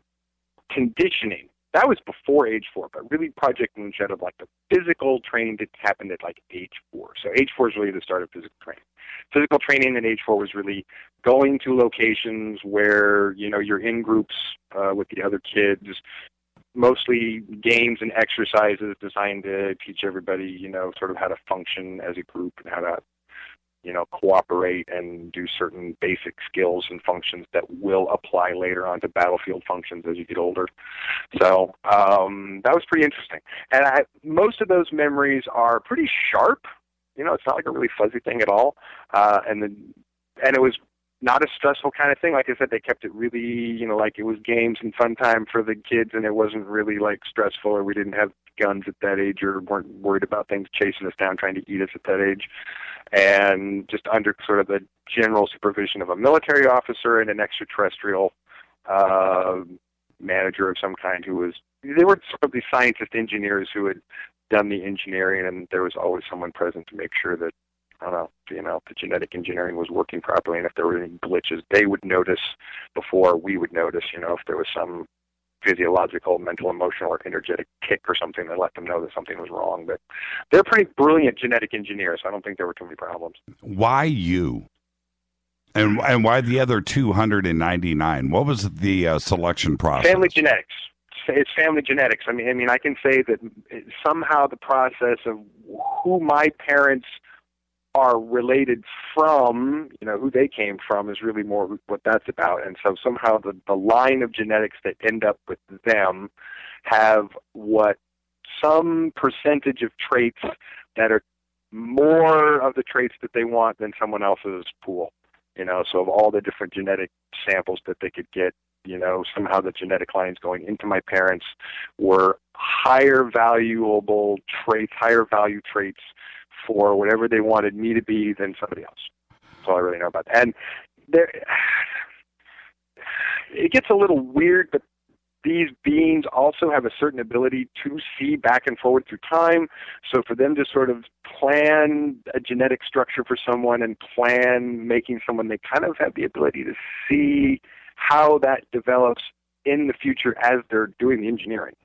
conditioning. That was before age 4, but really Project Moonshadow, like the physical training that happened at like age 4. So age 4 is really the start of physical training. Physical training at age 4 was really going to locations where, you know, you're in groups with the other kids, mostly games and exercises designed to teach everybody, you know, sort of how to function as a group and how to, you know, cooperate and do certain basic skills and functions that will apply later on to battlefield functions as you get older. So that was pretty interesting. And most of those memories are pretty sharp. You know, it's not like a really fuzzy thing at all. And it was not a stressful kind of thing. Like I said, they kept it really, you know, like it was games and fun time for the kids, and it wasn't really like stressful, or we didn't have guns at that age or weren't worried about things chasing us down, trying to eat us at that age. And just under sort of the general supervision of a military officer and an extraterrestrial manager of some kind they were sort of the scientist engineers who had done the engineering, and there was always someone present to make sure that, I don't know, you know, the genetic engineering was working properly, and if there were any glitches, they would notice before we would notice, you know, if there was some physiological, mental, emotional, or energetic kick or something that let them know that something was wrong. But they're pretty brilliant genetic engineers, so I don't think there were too many problems. Why you? And why the other 299? What was the selection process? Family genetics. It's family genetics. I mean, I can say that somehow the process of who my parents are related from, you know, who they came from is really more what that's about. And so somehow the line of genetics that end up with them have some percentage of traits that are more of the traits that they want than someone else's pool. You know, so of all the different genetic samples that they could get, you know, somehow the genetic lines going into my parents were higher value traits for whatever they wanted me to be than somebody else. That's all I really know about that. And it gets a little weird, but these beings also have a certain ability to see back and forward through time. So for them to sort of plan a genetic structure for someone and plan making someone, they kind of have the ability to see how that develops in the future as they're doing the engineering.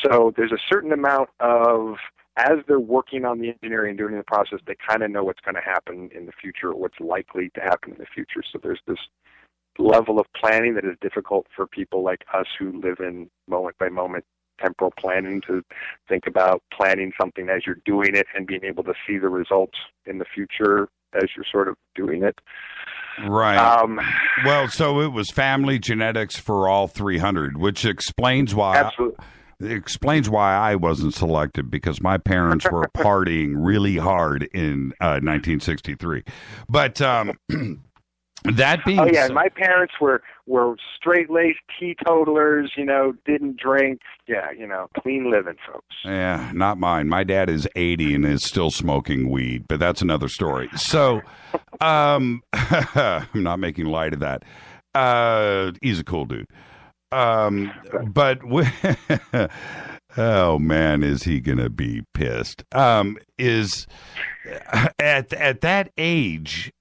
So there's a certain amount of as they're working on the engineering and doing the process, they kind of know what's going to happen in the future or what's likely to happen in the future. So there's this level of planning that is difficult for people like us who live in moment-by-moment temporal planning to think about planning something as you're doing it and being able to see the results in the future as you're sort of doing it. Right. Well, so it was family genetics for all 300, which explains why. Absolutely. It explains why I wasn't selected, because my parents were partying really hard in 1963. But that being said, my parents were straight-laced teetotalers, didn't drink. Yeah, clean living, folks. Yeah, not mine. My dad is 80 and is still smoking weed, but that's another story. So I'm not making light of that. He's a cool dude. But oh man, is he gonna be pissed? Is at that age,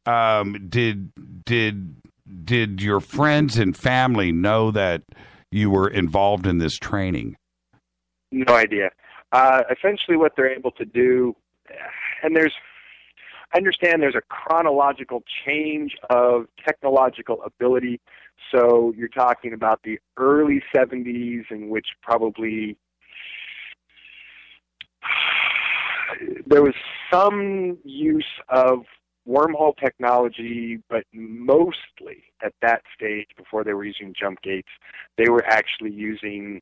did your friends and family know that you were involved in this training? No idea. Essentially, what they're able to do, and I understand there's a chronological change of technological ability. So you're talking about the early 70s, in which probably there was some use of wormhole technology, but mostly at that stage, before they were using jump gates, they were actually using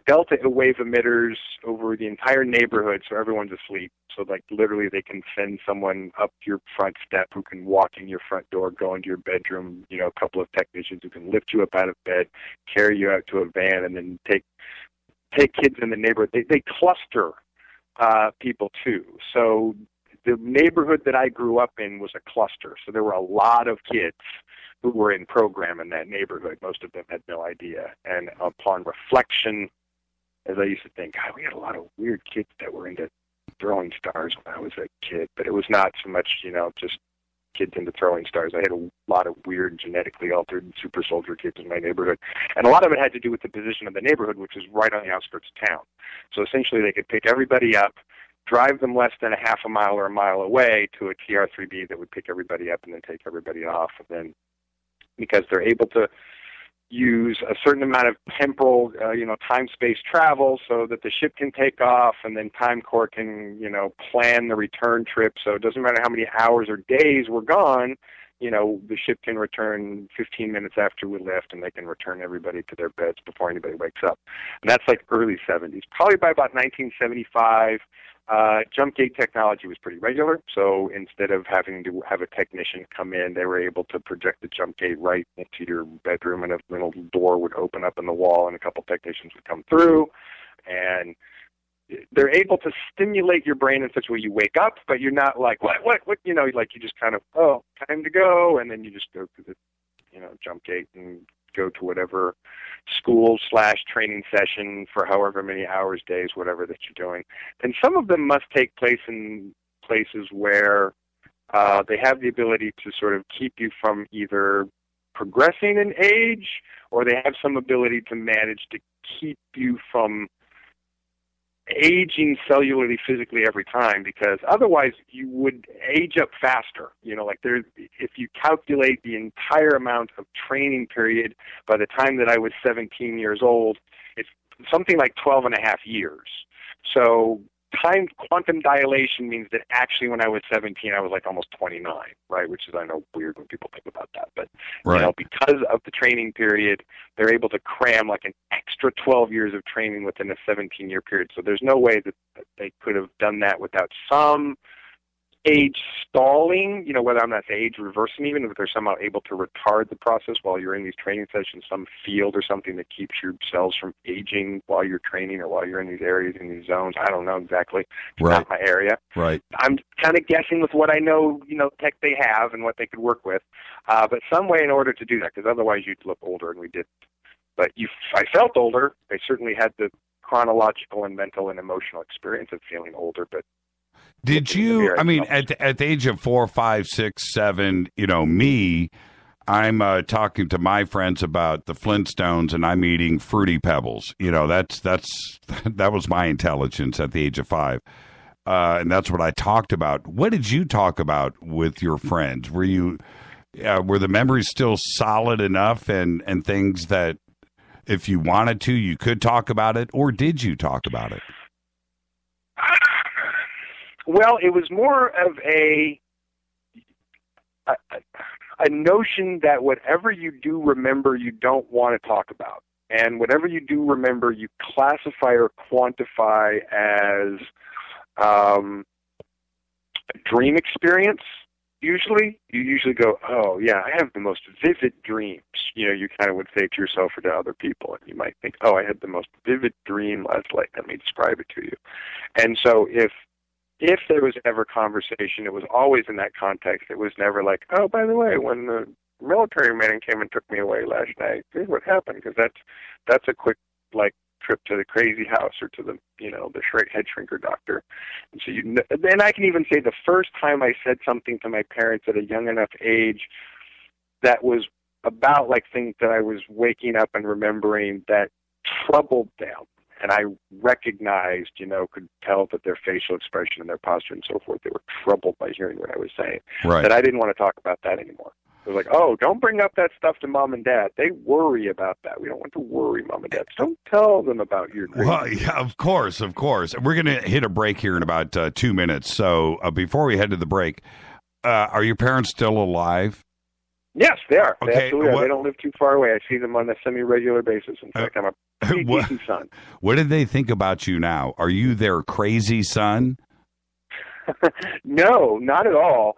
delta wave emitters over the entire neighborhood, so everyone's asleep. So, like, literally they can send someone up your front step who can walk in your front door, go into your bedroom, a couple of technicians who can lift you up out of bed, carry you out to a van, and then take kids in the neighborhood. They cluster people, too. So the neighborhood that I grew up in was a cluster. So there were a lot of kids who were in program in that neighborhood. Most of them had no idea. And upon reflection, as I used to think, God, we had a lot of weird kids that were into throwing stars when I was a kid. But it was not so much, just kids into throwing stars. I had a lot of weird genetically altered super soldier kids in my neighborhood. And a lot of it had to do with the position of the neighborhood, which was right on the outskirts of town. So essentially they could pick everybody up, drive them less than a half a mile or a mile away to a TR-3B that would pick everybody up and then take everybody off. And then, because they're able to use a certain amount of temporal, time-space travel so that the ship can take off, and then Time Corps can, plan the return trip. So it doesn't matter how many hours or days we're gone, the ship can return 15 minutes after we left, and they can return everybody to their beds before anybody wakes up. And that's like early 70s. Probably by about 1975, jump gate technology was pretty regular, so instead of having to have a technician come in, they were able to project the jump gate right into your bedroom, and a little door would open up in the wall, and a couple technicians would come through, and they're able to stimulate your brain in such a way you wake up, but you're not like, what, like you just kind of, time to go, and then you just go through the, jump gate and go to whatever school/training session for however many hours, days, whatever that you're doing. And some of them must take place in places where they have the ability to sort of keep you from either progressing in age, or they have some ability to manage to keep you from aging cellularly, physically every time, because otherwise you would age up faster. If you calculate the entire amount of training period by the time that I was 17 years old, it's something like 12 and a half years. So quantum dilation means that actually when I was 17, I was like almost 29, right? Which is, I know, weird when people think about that. But, right. Because of the training period, they're able to cram like an extra 12 years of training within a 17-year period. So there's no way that they could have done that without some age stalling, whether I'm not saying age reversing, even if they're somehow able to retard the process while you're in these training sessions, some field or something that keeps your cells from aging while you're training or while you're in these areas, in these zones. I don't know exactly. It's not my area. Right. I'm kind of guessing with what I know, tech they have and what they could work with. But some way in order to do that, because otherwise you'd look older, and we didn't. But I felt older. I certainly had the chronological and mental and emotional experience of feeling older, but did you, at the age of 4, 5, 6, 7, me, I'm talking to my friends about the Flintstones, and I'm eating Fruity Pebbles. You know, that was my intelligence at the age of 5. And that's what I talked about. What did you talk about with your friends? Were the memories still solid enough and things that if you wanted to, you could talk about it, or did you talk about it? Well, it was more of a notion that whatever you do remember, you don't want to talk about. And whatever you do remember, you classify or quantify as a dream experience. Usually, you usually go, oh, yeah, I have the most vivid dreams. You know, you kind of would say to yourself or to other people, and you might think, oh, I had the most vivid dream last night. Let me describe it to you. And so if there was ever conversation, it was always in that context. It was never like, oh, by the way, when the military man came and took me away last night, here's what happened, because that's a quick, like, trip to the crazy house or to the, you know, the head shrinker doctor. And so then I can even say the first time I said something to my parents at a young enough age that was about like things that I was waking up and remembering that troubled them. And I recognized, you know, could tell that their facial expression and their posture and so forth, they were troubled by hearing what I was saying. Right. That I didn't want to talk about that anymore. It was like, oh, don't bring up that stuff to Mom and Dad. They worry about that. We don't want to worry Mom and Dad. Don't tell them about your dreams. Well, yeah, of course. We're going to hit a break here in about 2 minutes. So before we head to the break, are your parents still alive? Yes, they are. Okay, they absolutely are. They don't live too far away. I see them on a semi-regular basis. In fact, I'm a pretty decent son. What did they think about you now? Are you their crazy son? No, not at all.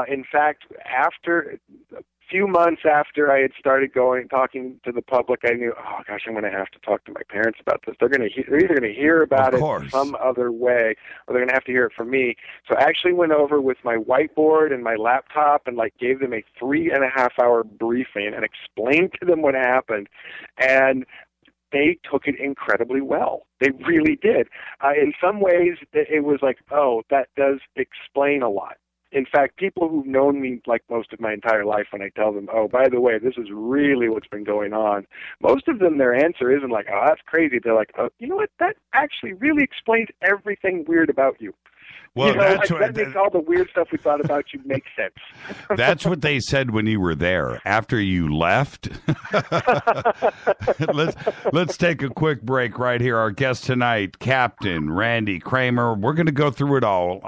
In fact, after a few months after I had started talking to the public, I knew, oh gosh, I'm going to have to talk to my parents about this. They're either going to hear about it some other way, or they're going to have to hear it from me. So I actually went over with my whiteboard and my laptop and like gave them a 3.5-hour briefing and explained to them what happened. And they took it incredibly well. They really did. In some ways, it was like, oh, that does explain a lot. In fact, people who've known me like most of my entire life, when I tell them, oh, by the way, this is really what's been going on, most of them, their answer isn't like, oh, that's crazy. They're like, oh, you know what? That actually really explains everything weird about you. Well, you know, that makes all the weird stuff we thought about you make sense. That's what they said when you were there. After you left, let's take a quick break right here. Our guest tonight, Captain Randy Cramer. We're going to go through it all.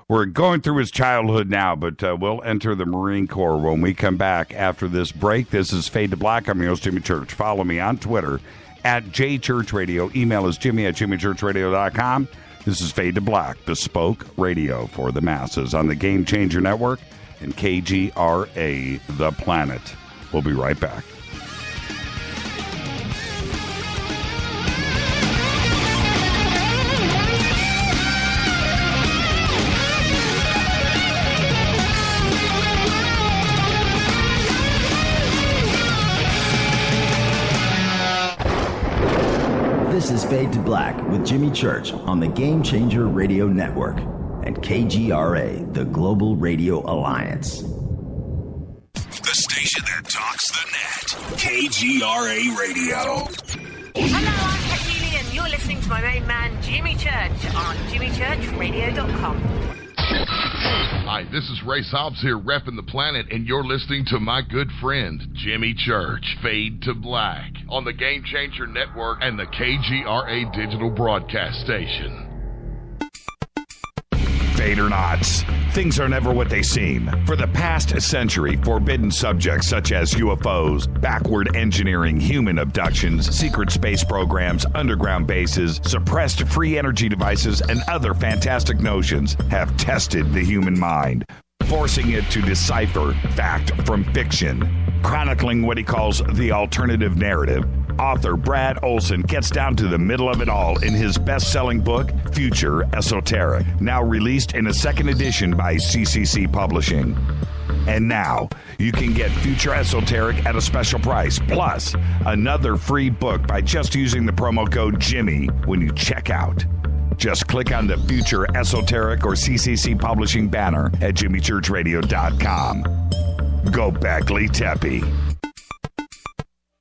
We're going through his childhood now, but we'll enter the Marine Corps when we come back after this break. This is Fade to Black. I'm your host, Jimmy Church. Follow me on Twitter at JChurchRadio. Email is Jimmy@JimmyChurchRadio.com. This is Fade to Black, bespoke radio for the masses on the Game Changer Network and KGRA, The Planet. We'll be right back. This is Fade to Black with Jimmy Church on the Game Changer Radio Network and KGRA, the Global Radio Alliance. The station that talks the net. KGRA Radio. Hello, I'm Kathleen, and you're listening to my main man, Jimmy Church, on JimmyChurchRadio.com. Hi, this is Ray Hobbs here, repping the planet, and you're listening to my good friend, Jimmy Church, Fade to Black, on the Game Changer Network and the KGRA digital broadcast station. Fade or not, things are never what they seem. For the past century, forbidden subjects such as UFOs, backward engineering, human abductions, secret space programs, underground bases, suppressed free energy devices, and other fantastic notions have tested the human mind, forcing it to decipher fact from fiction. Chronicling what he calls the alternative narrative, author Brad Olson gets down to the middle of it all in his best-selling book, Future Esoteric, now released in a second edition by CCC Publishing. And now, you can get Future Esoteric at a special price, plus another free book by just using the promo code Jimmy when you check out. Just click on the Future Esoteric or CCC Publishing banner at JimmyChurchRadio.com. Go Beckley Tepe.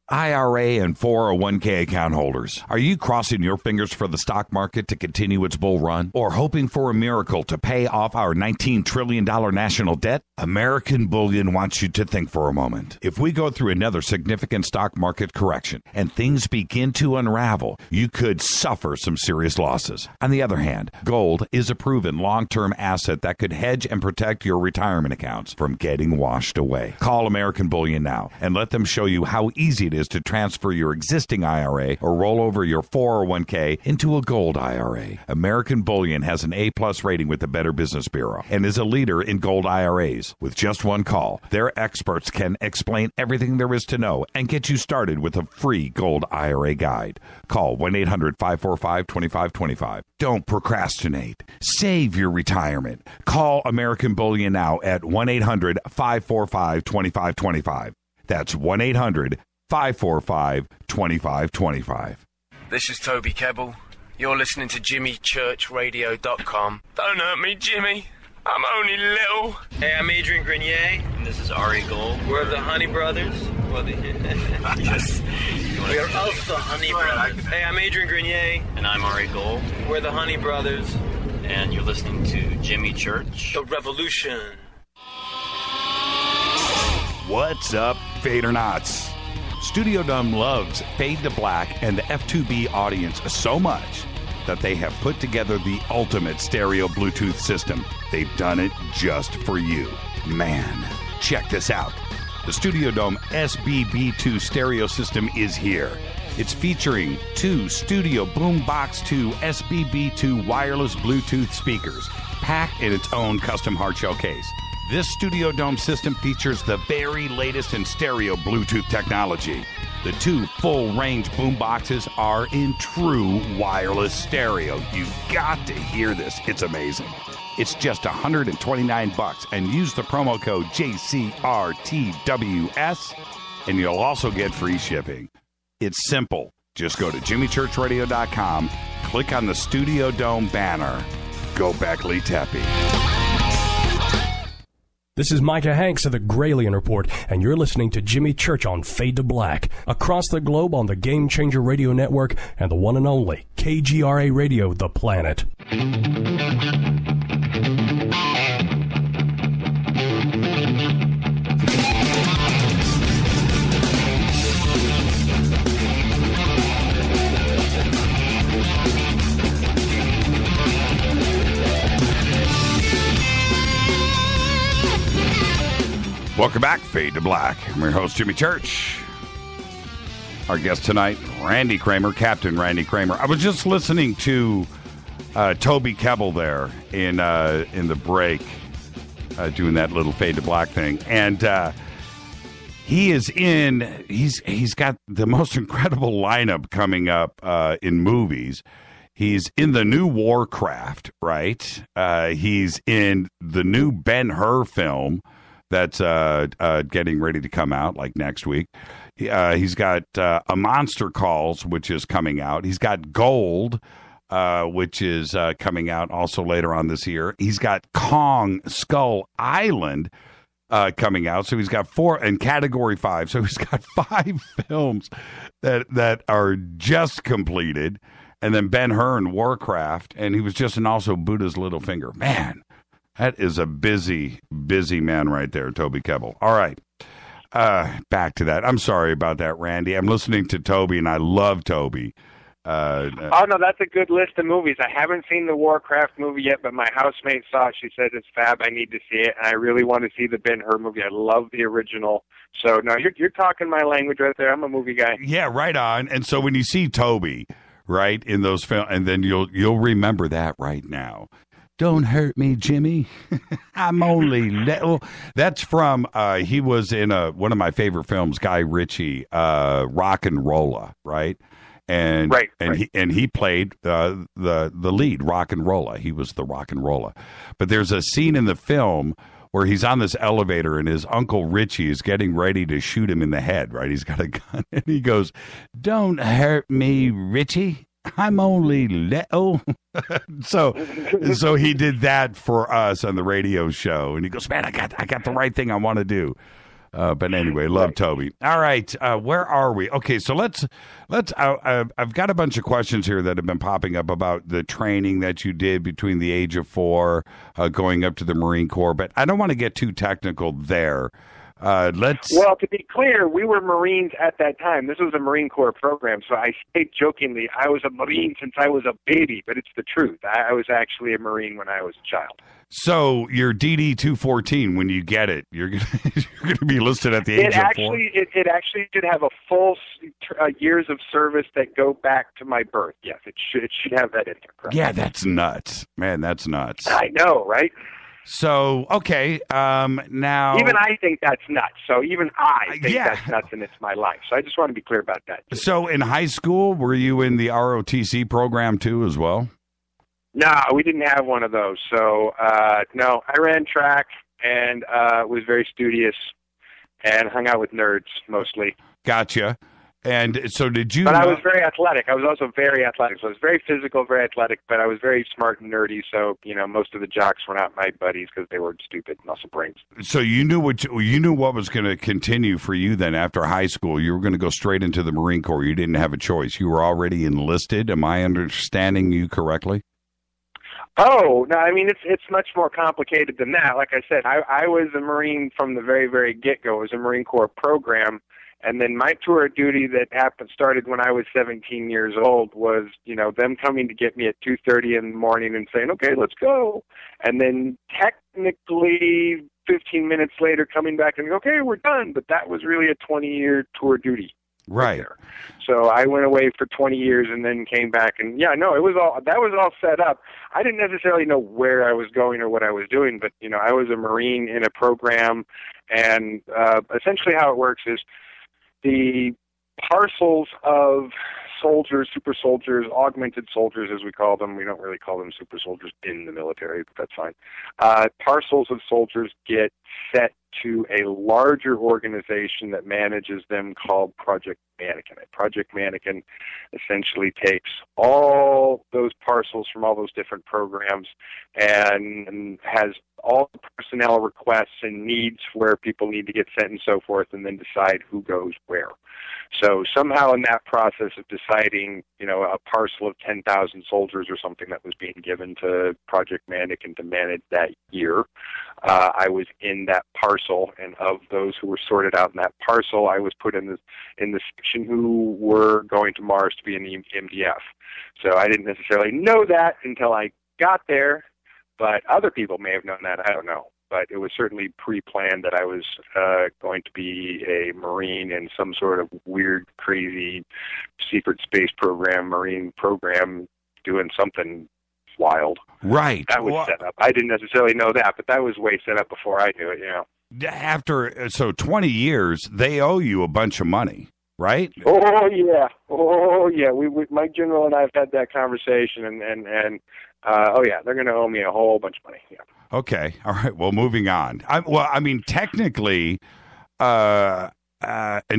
IRA and 401k account holders, are you crossing your fingers for the stock market to continue its bull run? Or hoping for a miracle to pay off our $19 trillion national debt? American Bullion wants you to think for a moment. If we go through another significant stock market correction and things begin to unravel, you could suffer some serious losses. On the other hand, gold is a proven long-term asset that could hedge and protect your retirement accounts from getting washed away. Call American Bullion now and let them show you how easy it is to transfer your existing IRA or roll over your 401k into a gold IRA. American Bullion has an A-plus rating with the Better Business Bureau and is a leader in gold IRAs. With just one call, their experts can explain everything there is to know and get you started with a free gold IRA guide. Call 1-800-545-2525. Don't procrastinate. Save your retirement. Call American Bullion now at 1-800-545-2525. That's 1-800-545-2525. This is Toby Kebbell. You're listening to JimmyChurchRadio.com. Don't hurt me, Jimmy. I'm only little. Hey, I'm Adrian Grenier. And this is Ari Gold. We're the Honey Brothers. Yes. We are of the Honey Brothers. Hey, I'm Adrian Grenier. And I'm Ari Gold. We're the Honey Brothers. And you're listening to Jimmy Church. The Revolution. What's up, Fadernauts? Studio Dome loves Fade to Black and the F2B audience so much that they have put together the ultimate stereo Bluetooth system. They've done it just for you. Man, check this out. The Studio Dome SBB2 stereo system is here. It's featuring two Studio Boombox 2 SBB2 wireless Bluetooth speakers, packed in its own custom hardshell case. This Studio Dome system features the very latest in stereo Bluetooth technology. The two full-range boomboxes are in true wireless stereo. You've got to hear this. It's amazing. It's just $129 and use the promo code JCRTWS and you'll also get free shipping. It's simple. Just go to JimmyChurchRadio.com, click on the Studio Dome banner. Go Beckley Tepe. This is Micah Hanks of the Gralien Report, and you're listening to Jimmy Church on Fade to Black, across the globe on the Game Changer Radio Network and the one and only KGRA Radio, The Planet. Welcome back, Fade to Black. I'm your host, Jimmy Church. Our guest tonight, Randy Cramer, Captain Randy Cramer. I was just listening to Toby Kebbell there in the break, doing that little Fade to Black thing, and he's got the most incredible lineup coming up in movies. He's in the new Warcraft, right? He's in the new Ben-Hur film that's getting ready to come out like next week. He's got A Monster Calls, which is coming out. He's got Gold, which is coming out also later on this year. He's got Kong Skull Island coming out. So he's got 4 and Category 5. So he's got 5 films that are just completed. And then Ben-Hur and Warcraft. And he was just in also Buddha's Little Finger. Man, that is a busy, busy man right there, Toby Kebbell. All right. Back to that. I'm sorry about that, Randy. I'm listening to Toby, and I love Toby. Oh, no, that's a good list of movies. I haven't seen the Warcraft movie yet, but my housemate saw it. She said it's fab. I need to see it, and I really want to see the Ben-Hur movie. I love the original. So, no, you're talking my language right there. I'm a movie guy. Yeah, right on. And so when you see Toby, right, in those films, and then you'll remember that right now. Don't hurt me, Jimmy. I'm only little. That's from, he was in one of my favorite films, Guy Ritchie, Rock and Rolla, right? And right. He played the lead, Rock and Rolla. He was the Rock and Rolla. But there's a scene in the film where he's on this elevator and his Uncle Richie is getting ready to shoot him in the head, right? He's got a gun and he goes, "Don't hurt me, Richie. I'm only little." So he did that for us on the radio show, and he goes, "Man, I got the right thing I want to do." But anyway, love Toby. All right, where are we? Okay, so let's. I've got a bunch of questions here that have been popping up about the training that you did between the age of 4, going up to the Marine Corps. But I don't want to get too technical there. Well, to be clear, we were Marines at that time. This was a Marine Corps program, so I say jokingly, I was a Marine since I was a baby, but it's the truth. I was actually a Marine when I was a child. So your DD 214, when you get it, you're going to be listed at the age of 4? It actually should have a full years of service that go back to my birth. Yes, it should have that in there. Correct? Yeah, that's nuts. Man, that's nuts. I know, right? So, okay, now... Even I think that's nuts. So even I think that's nuts, and it's my life. So I just want to be clear about that. So in high school, were you in the ROTC program too as well? No, we didn't have one of those. So, no, I ran track and was very studious and hung out with nerds mostly. Gotcha. And so did you... But I was very athletic. I was also very athletic. So I was very physical, very athletic, but I was very smart and nerdy. So, most of the jocks were not my buddies because they were stupid muscle brains. So you knew what was going to continue for you then after high school. You were going to go straight into the Marine Corps. You didn't have a choice. You were already enlisted. Am I understanding you correctly? Oh, no, I mean, it's much more complicated than that. Like I said, I was a Marine from the very, very get-go. It was a Marine Corps program. And then my tour of duty that started when I was 17 years old was, them coming to get me at 2:30 in the morning and saying, okay, let's go. And then technically 15 minutes later coming back and okay, we're done. But that was really a 20-year tour of duty. Right. So I went away for 20 years and then came back and that was all set up. I didn't necessarily know where I was going or what I was doing, but I was a Marine in a program, and essentially how it works is the parcels of soldiers, super soldiers, augmented soldiers as we call them. We don't really call them super soldiers in the military, but that's fine. Parcels of soldiers get set to a larger organization that manages them called Project Mannequin. Project Mannequin essentially takes all those parcels from all those different programs and has all the personnel requests and needs where people need to get sent and so forth, and then decide who goes where. So somehow in that process of deciding, a parcel of 10,000 soldiers or something that was being given to Project Mannequin to manage that year, I was in that parcel, and of those who were sorted out in that parcel, I was put in the section who were going to Mars to be in the MDF. So I didn't necessarily know that until I got there, but other people may have known that. I don't know. But it was certainly pre-planned that I was going to be a Marine in some sort of weird, crazy secret space program, Marine program, doing something wild. Right. That was set up. I didn't necessarily know that, but that was way set up before I knew it, After 20 years, they owe you a bunch of money, right? Oh, yeah. My general and I have had that conversation, and they're going to owe me a whole bunch of money, yeah. Okay. All right. Well, moving on. Technically, and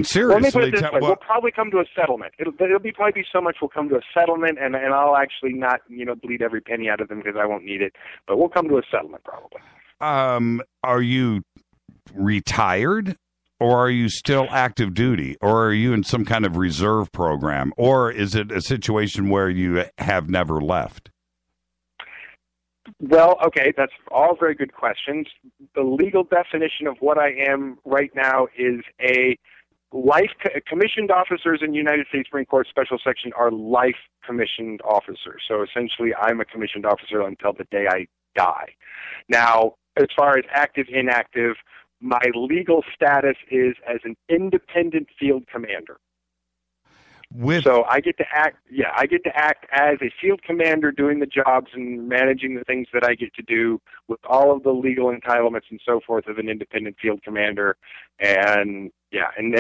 seriously, let me put it this way. We'll probably come to a settlement. It'll probably be so much we'll come to a settlement, and I'll actually not, bleed every penny out of them because I won't need it. But we'll come to a settlement probably. Are you retired, or are you still active duty, or are you in some kind of reserve program, or is it a situation where you have never left? Well, okay, that's all very good questions. The legal definition of what I am right now is a life commissioned officers in United States Marine Corps Special Section are life commissioned officers. So essentially, I'm a commissioned officer until the day I die. Now, as far as active, inactive, my legal status is as an independent field commander. So I get to act. Yeah, I get to act as a field commander, doing the jobs and managing the things that I get to do with all of the legal entitlements and so forth of an independent field commander. And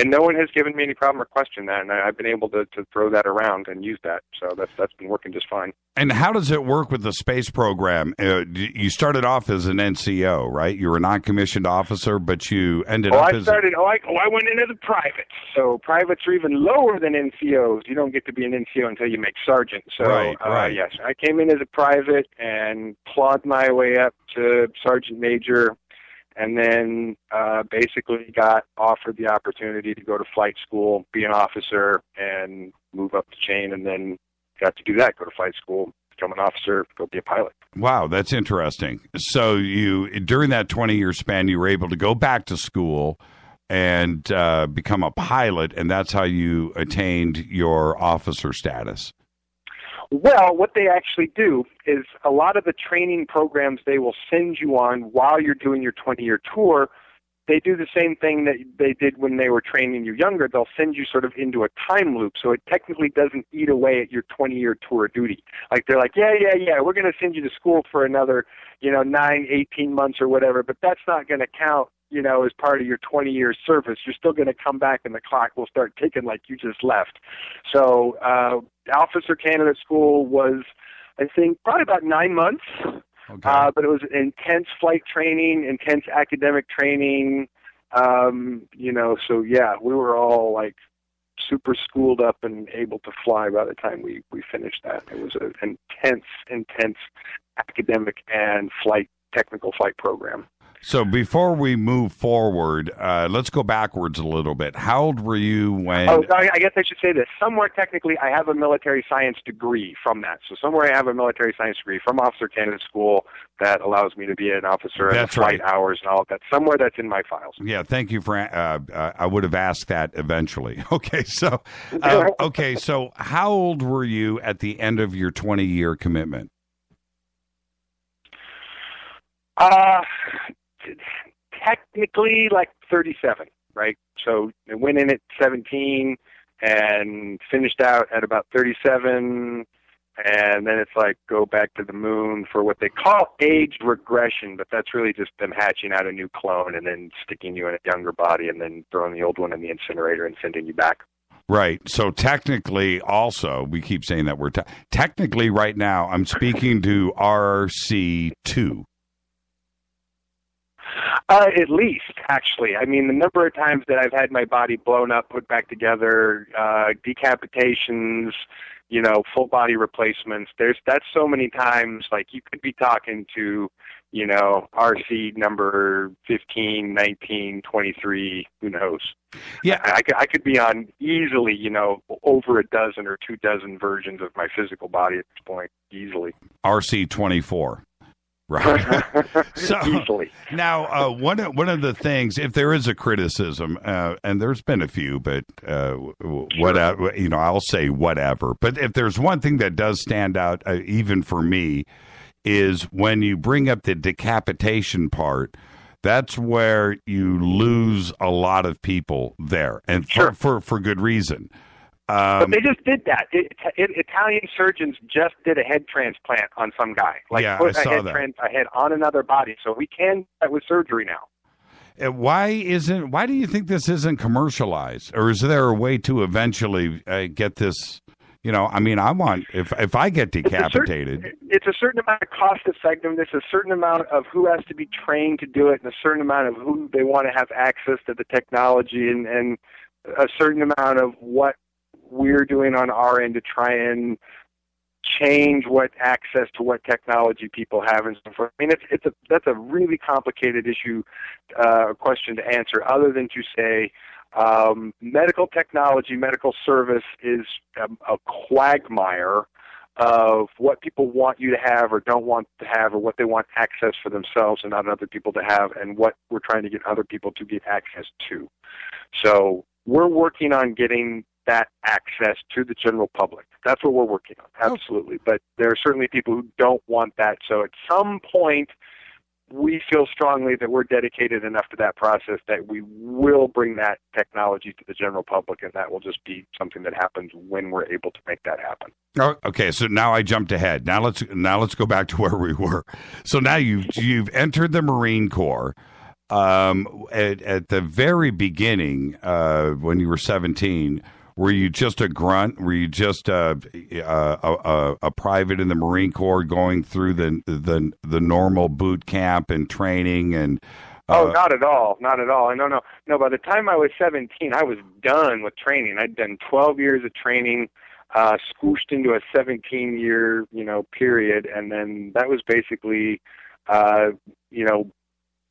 no one has given me any problem or questioned that, and I've been able to throw that around and use that. So that's been working just fine. And how does it work with the space program? You started off as an NCO, right? You were a non-commissioned officer, but you ended up as... I went into the privates. So privates are even lower than NCOs. You don't get to be an NCO until you make sergeant. So, right. Yes, I came in as a private and clawed my way up to sergeant major, and then basically got offered the opportunity to go to flight school, be an officer, and move up the chain, and then got to do that, go to flight school, become an officer, go be a pilot. Wow, that's interesting. So you, during that 20-year span, you were able to go back to school and become a pilot, and that's how you attained your officer status. Well, what they actually do is a lot of the training programs they will send you on while you're doing your 20-year tour, they do the same thing that they did when they were training you younger. They'll send you sort of into a time loop, so it technically doesn't eat away at your 20-year tour duty. Like, they're like, yeah, we're going to send you to school for another, 9, 18 months or whatever, but that's not going to count, as part of your 20-year service. You're still going to come back and the clock will start ticking like you just left. So officer candidate school was, I think, probably about 9 months. Okay. But it was intense flight training, intense academic training, so yeah, we were all like super schooled up and able to fly by the time we finished that. It was an intense academic and technical flight program. So before we move forward, let's go backwards a little bit. How old were you when... Oh, I guess I should say this. Somewhere, technically, I have a military science degree from that. So somewhere I have a military science degree from Officer Candidate School that allows me to be an officer and the flight hours and all of that. Somewhere that's in my files. Yeah, thank you for... I would have asked that eventually. Okay, so how old were you at the end of your 20-year commitment? Technically, like 37, right? So I went in at 17 and finished out at about 37, and then it's like go back to the moon for what they call age regression, but that's really just them hatching out a new clone and then sticking you in a younger body and then throwing the old one in the incinerator and sending you back. Right. So technically, also, we keep saying that we're technically right now, I'm speaking to RC2. At least, actually. I mean, the number of times that I've had my body blown up, put back together, decapitations, full body replacements. That's so many times, like you could be talking to, RC number 15, 19, 23, who knows? Yeah. I could be on easily, over a dozen or 24 versions of my physical body at this point, easily. RC 24. Right. So easily. Now, one of the things, if there is a criticism, and there's been a few, but whatever, I'll say whatever. But if there's one thing that does stand out, even for me, is when you bring up the decapitation part. That's where you lose a lot of people there, and for good reason. But they just did that. Italian surgeons just did a head transplant on some guy. Put a head on another body. So we can do that with surgery now. Why do you think this isn't commercialized? Or is there a way to eventually get this? I want, if I get decapitated. It's a certain amount of cost effectiveness, a certain amount of who has to be trained to do it, and a certain amount of who they want to have access to the technology, and a certain amount of what we're doing on our end to try and change what access to what technology people have and so forth. I mean, that's a really complicated question to answer, other than to say medical technology, medical service is a quagmire of what people want you to have or don't want to have, or what they want access for themselves and not other people to have, and what we're trying to get other people to get access to. So we're working on getting that access to the general public. That's what we're working on, absolutely. But there are certainly people who don't want that. So at some point, we feel strongly that we're dedicated enough to that process that we will bring that technology to the general public, and that will just be something that happens when we're able to make that happen. Oh, okay, so now I jumped ahead. Now let's go back to where we were. So now you've entered the Marine Corps. At the very beginning, when you were 17. Were you just a grunt? Were you just a private in the Marine Corps going through the normal boot camp and training and? Not at all. Not at all. No. By the time I was 17, I was done with training. I'd done 12 years of training, squooshed into a 17-year period, and then that was basically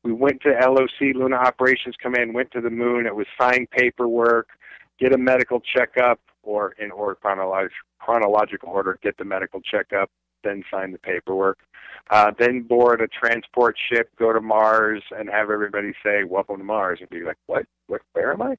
We went to LOC, Lunar Operations Command, went to the moon. It was sign paperwork, get a medical checkup, or in chronological order, get the medical checkup, then sign the paperwork. Then board a transport ship, go to Mars, and have everybody say, "Welcome to Mars," and be like, "What? Where am I?"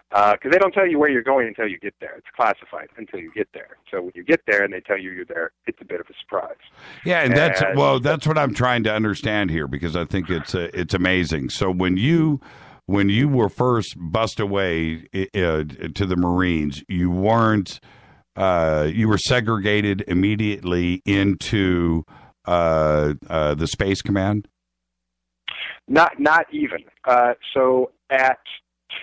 Because they don't tell you where you're going until you get there. It's classified until you get there. So when you get there and they tell you you're there, it's a bit of a surprise. Yeah, and that's what I'm trying to understand here, because I think it's amazing. So when you were first bussed away to the Marines, you weren't you were segregated immediately into the Space Command? Not even. So at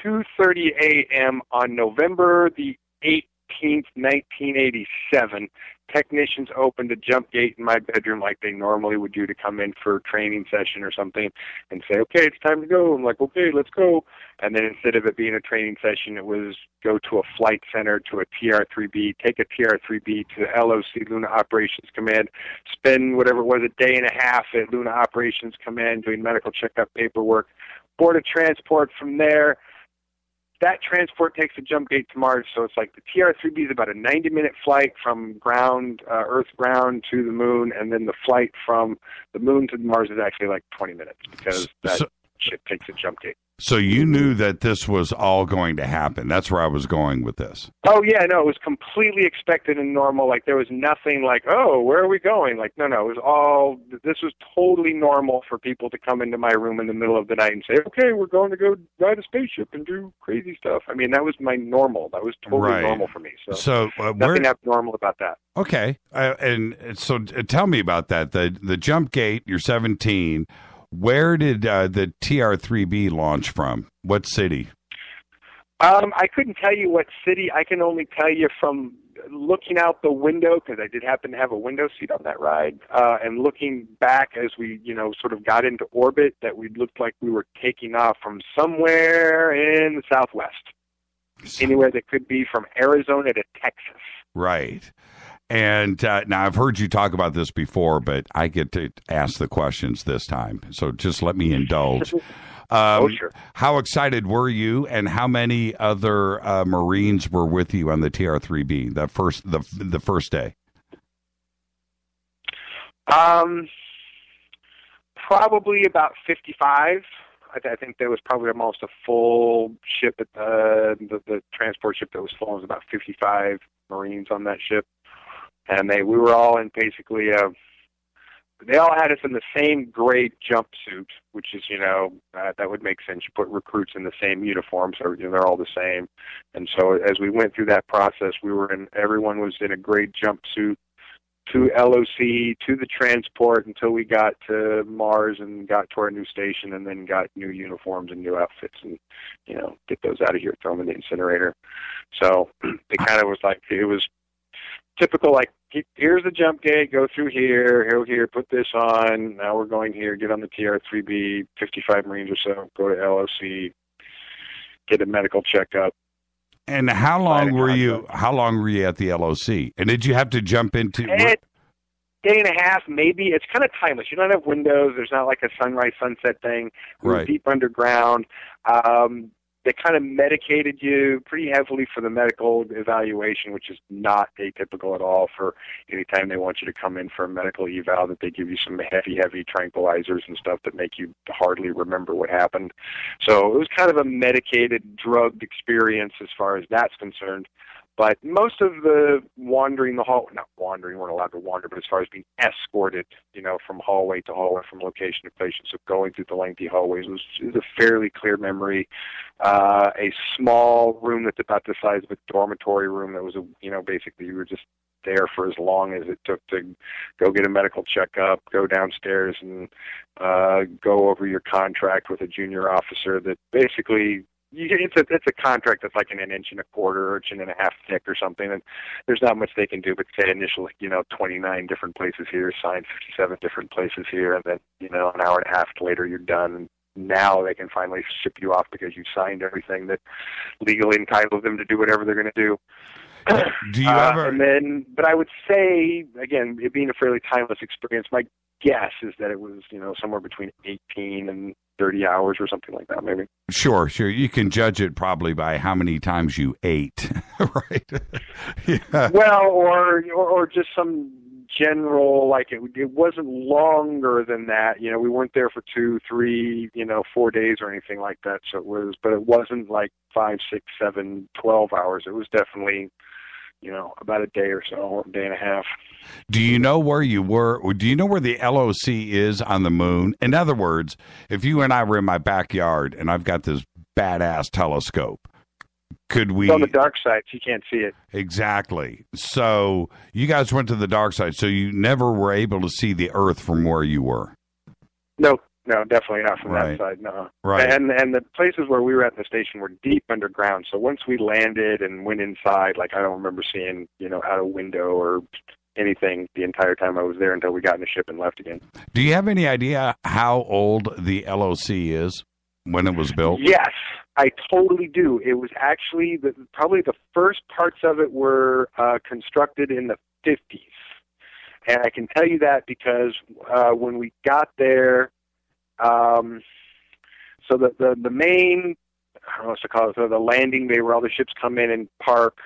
2:30 a.m. on November the 18th, 1987, technicians opened a jump gate in my bedroom like they normally would do to come in for a training session or something and say, "Okay, it's time to go." I'm like, "Okay, let's go." And then instead of it being a training session, it was go to a flight center, to a TR-3B, take a TR-3B to LOC, Lunar Operations Command, spend whatever it was, a day and a half at Lunar Operations Command doing medical checkup paperwork, board a transport from there. That transport takes a jump gate to Mars, so it's like the TR-3B is about a 90-minute flight from ground, Earth ground to the moon, and then the flight from the moon to Mars is actually like 20 minutes because that ship takes a jump gate. So you knew that this was all going to happen. That's where I was going with this. Oh, yeah, no, it was completely expected and normal. Like, there was nothing like, "Oh, where are we going?" Like, no, it was this was totally normal for people to come into my room in the middle of the night and say, "Okay, we're going to go ride a spaceship and do crazy stuff." I mean, that was my normal. That was totally normal for me. So nothing abnormal about that. Okay. And so tell me about that. The jump gate, you're 17. Where did the TR-3B launch from? What city? I couldn't tell you what city. I can only tell you from looking out the window, because I did happen to have a window seat on that ride, and looking back as we, sort of got into orbit, that we looked like we were taking off from somewhere in the Southwest. Anywhere that could be from Arizona to Texas. Right. And now I've heard you talk about this before, but I get to ask the questions this time. So just let me indulge. Sure. How excited were you, and how many other Marines were with you on the TR-3B the first day? Probably about 55. I think there was probably almost a full ship at the transport ship that was full. It was about 55 Marines on that ship. And we were all in basically they all had us in the same gray jumpsuit, which is, that would make sense. You put recruits in the same uniform, so they're all the same. And so as we went through that process, everyone was in a gray jumpsuit to LOC, to the transport, until we got to Mars and got to our new station, and then got new uniforms and new outfits, and, get those out of here, throw them in the incinerator. So it kind of was like, it was typical, like, here's the jump gate, go through here, put this on, now we're going here, get on the TR-3B, 55 Marines or so, go to LOC, get a medical checkup. And how long were you at the LOC? And did you have to jump into... Day and a half, maybe. It's kind of timeless. You don't have windows. There's not like a sunrise, sunset thing. We're deep underground. They kind of medicated you pretty heavily for the medical evaluation, which is not atypical at all for any time they want you to come in for a medical eval, that they give you some heavy tranquilizers and stuff that make you hardly remember what happened. So it was kind of a medicated, drugged experience as far as that's concerned. But most of the wandering the hall, not wandering, we're not allowed to wander, but as far as being escorted, from hallway to hallway, from location to location, so going through the lengthy hallways was a fairly clear memory. A small room that's about the size of a dormitory room that was, basically you were just there for as long as it took to go get a medical checkup, go downstairs and go over your contract with a junior officer that basically... It's a contract that's like an inch and a quarter or inch and a half thick or something, and there's not much they can do but say initially, 29 different places here, sign 57 different places here, and then, an hour and a half later you're done. And now they can finally ship you off because you signed everything that legally entitles them to do whatever they're going to do. Do you ever? But I would say, again, it being a fairly timeless experience, my guess is that it was, somewhere between 18 and 30 hours or something like that, maybe. Sure. You can judge it probably by how many times you ate, right? Yeah. Well, or just some general, like it wasn't longer than that. We weren't there for 2, 3, 4 days or anything like that. So but it wasn't like 5, 6, 7, 12 hours. It was definitely, about a day or so, or a day and a half. Do you know where you were? Do you know where the LOC is on the moon? In other words, if you and I were in my backyard and I've got this badass telescope, could we? It's on the dark side, so you can't see it. Exactly. So you guys went to the dark side, so you never were able to see the Earth from where you were. No, definitely not from that side. No. Right. And the places where we were at the station were deep underground. So once we landed and went inside, like I don't remember seeing, out a window or anything the entire time I was there until we got in the ship and left again. Do you have any idea how old the LOC is when it was built? Yes, I totally do. It was actually probably the first parts of it were constructed in the 50s. And I can tell you that because when we got there, so the main, I don't know what to call it, so the landing bay where all the ships come in and park,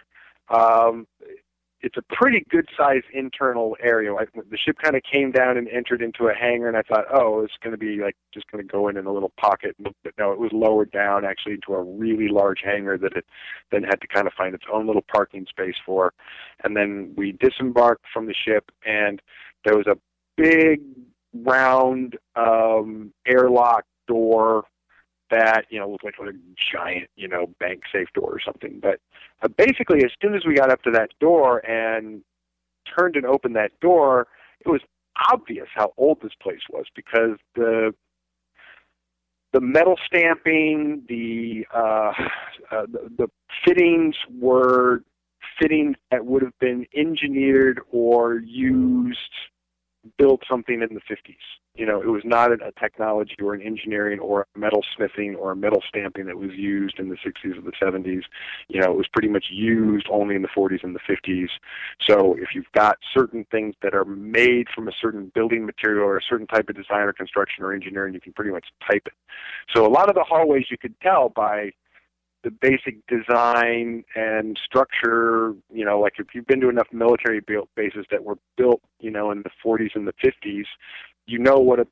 it's a pretty good-sized internal area. Like the ship kind of came down and entered into a hangar, and I thought, it's going to be like just going to go in a little pocket. But no, it was lowered down actually into a really large hangar that it then had to kind of find its own little parking space for. And then we disembarked from the ship, and there was a big, round airlock door that looked like a giant bank safe door or something. But basically, as soon as we got up to that door and turned and opened that door, it was obvious how old this place was because the metal stamping, the fittings were fittings that would have been engineered or built something in the 50s. It was not a technology or an engineering or a metal smithing or a metal stamping that was used in the 60s or the 70s. It was pretty much used only in the 40s and the 50s. So if you've got certain things that are made from a certain building material or a certain type of design or construction or engineering, you can pretty much type it. So a lot of the hallways you could tell by the basic design and structure, like if you've been to enough military bases that were built, in the 40s and the 50s, what a